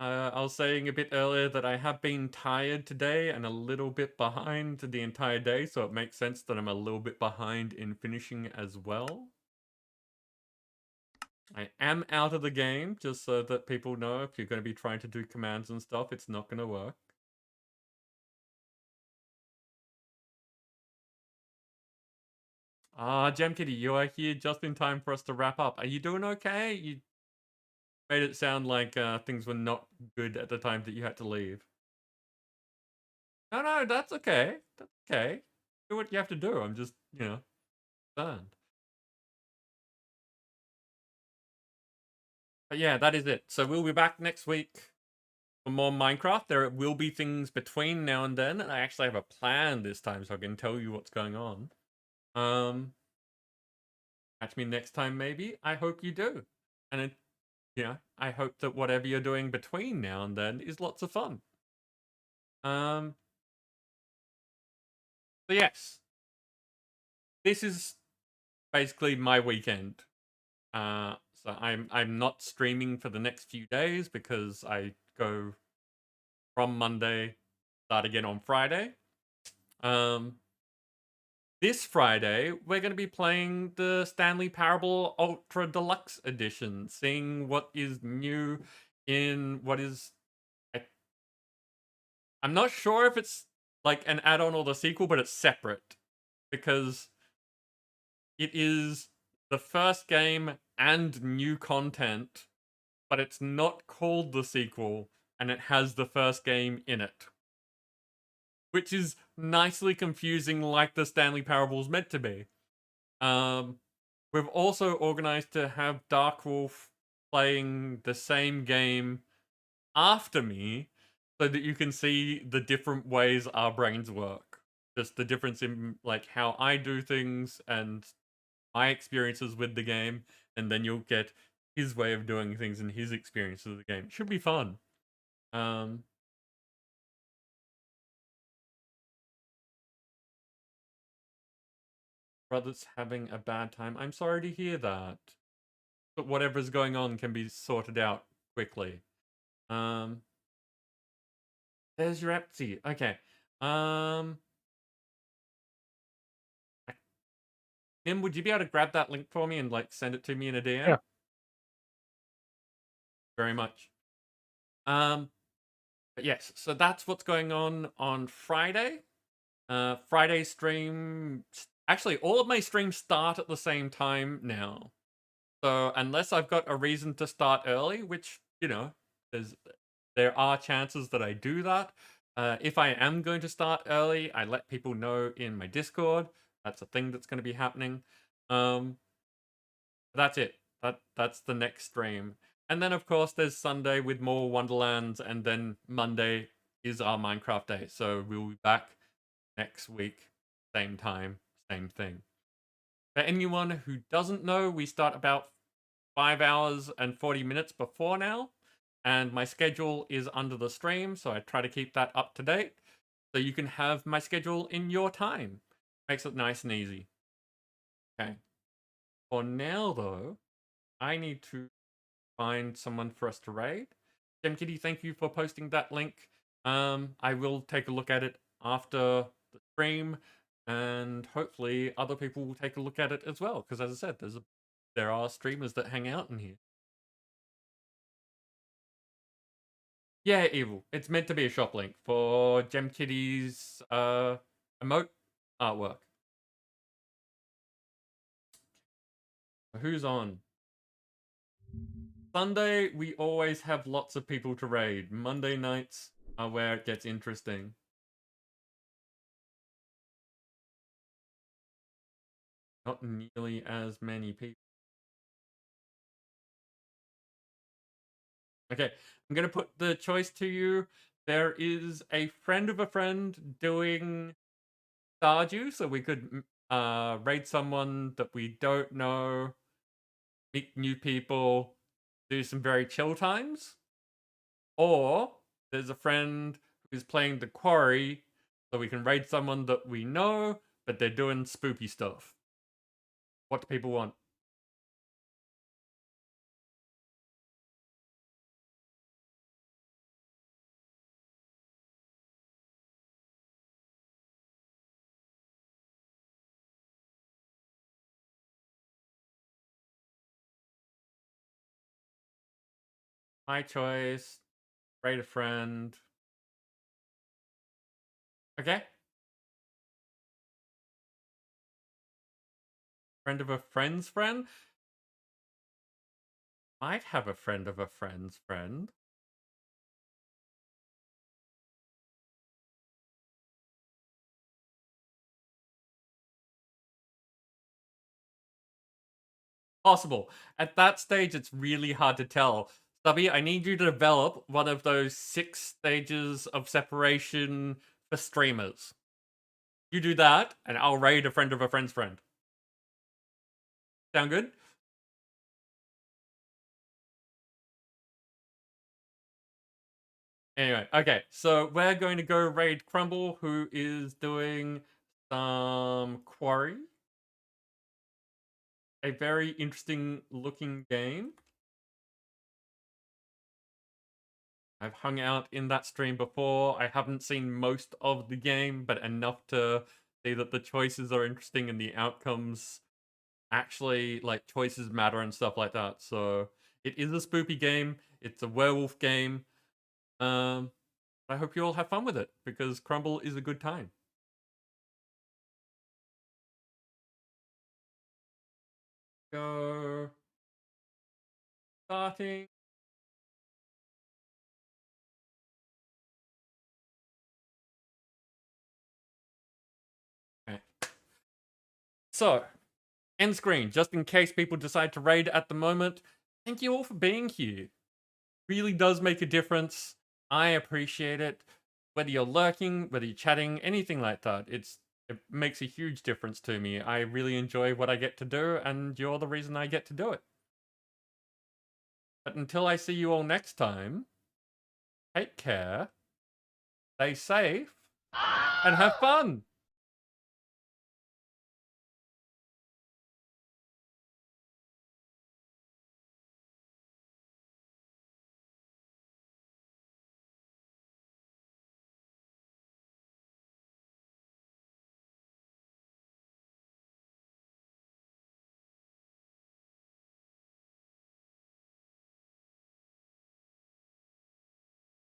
I was saying a bit earlier that I have been tired today and a little bit behind the entire day, so it makes sense that I'm a little bit behind in finishing as well. I am out of the game, just so that people know if you're going to be trying to do commands and stuff, it's not going to work. Ah, Gem Kitty, you are here just in time for us to wrap up. Are you doing okay? You made it sound like things were not good at the time that you had to leave. No, that's okay. That's okay. Do what you have to do. I'm just, concerned. But yeah, that is it. So we'll be back next week for more Minecraft. There will be things between now and then, and I actually have a plan this time so I can tell you what's going on. Catch me next time, maybe. I hope you do. And I hope that whatever you're doing between now and then is lots of fun. So yes, this is basically my weekend. So I'm not streaming for the next few days because I go from Monday, start again on Friday. This Friday, we're going to be playing the Stanley Parable Ultra Deluxe Edition, seeing what is new in what is. I'm not sure if it's like an add-on or the sequel, but it's separate because it is the first game and new content, but it's not called the sequel, and it has the first game in it. Which is nicely confusing, like the Stanley Parable is meant to be. We've also organized to have Dark Wolf playing the same game after me, so that you can see the different ways our brains work. Just the difference in like how I do things and my experiences with the game, and then you'll get his way of doing things and his experiences of the game. It should be fun. Brother's having a bad time. I'm sorry to hear that. But whatever's going on can be sorted out quickly. There's your Etsy. Okay. Tim, would you be able to grab that link for me and like send it to me in a DM? Yeah. Very much. But yes, so that's what's going on Friday. Friday stream. Actually, all of my streams start at the same time now. So unless I've got a reason to start early, which, there are chances that I do that. If I am going to start early, I let people know in my Discord. That's a thing that's going to be happening. That's it. That's the next stream. And then, of course, there's Sunday with more Wonderlands, and then Monday is our Minecraft day. So we'll be back next week, same time, same thing. For anyone who doesn't know, we start about 5 hours and 40 minutes before now, and my schedule is under the stream, so I try to keep that up to date, so you can have my schedule in your time. Makes it nice and easy. Okay. For now, though, I need to find someone for us to raid. GemKitty, thank you for posting that link. I will take a look at it after the stream, and hopefully other people will take a look at it as well, because as I said, there are streamers that hang out in here. Yeah, Evil. It's meant to be a shop link for GemKitty's emote artwork. Who's on? Sunday, we always have lots of people to raid. Monday nights are where it gets interesting. Not nearly as many people. Okay, I'm going to put the choice to you. There is a friend of a friend doing Stardew, so we could raid someone that we don't know, meet new people, do some very chill times. Or there's a friend who's playing the Quarry, so we can raid someone that we know, but they're doing spooky stuff. What do people want? My choice. Raid a friend. Okay. Friend of a friend's friend? Might have a friend of a friend's friend. Possible. At that stage, it's really hard to tell. Stubby, I need you to develop one of those 6 stages of separation for streamers. You do that, and I'll raid a friend of a friend's friend. Sound good? Anyway, okay, so we're going to go raid Crumble, who is doing some Quarry. A very interesting looking game. I've hung out in that stream before. I haven't seen most of the game, but enough to see that the choices are interesting and the outcomes actually, like, choices matter and stuff like that. So it is a spoopy game. It's a werewolf game. I hope you all have fun with it, because Crumble is a good time. Go. Starting. Okay. So, end screen, just in case people decide to raid at the moment. Thank you all for being here. Really does make a difference. I appreciate it. Whether you're lurking, whether you're chatting, anything like that, it makes a huge difference to me. I really enjoy what I get to do, and you're the reason I get to do it. But until I see you all next time, take care, stay safe, and have fun!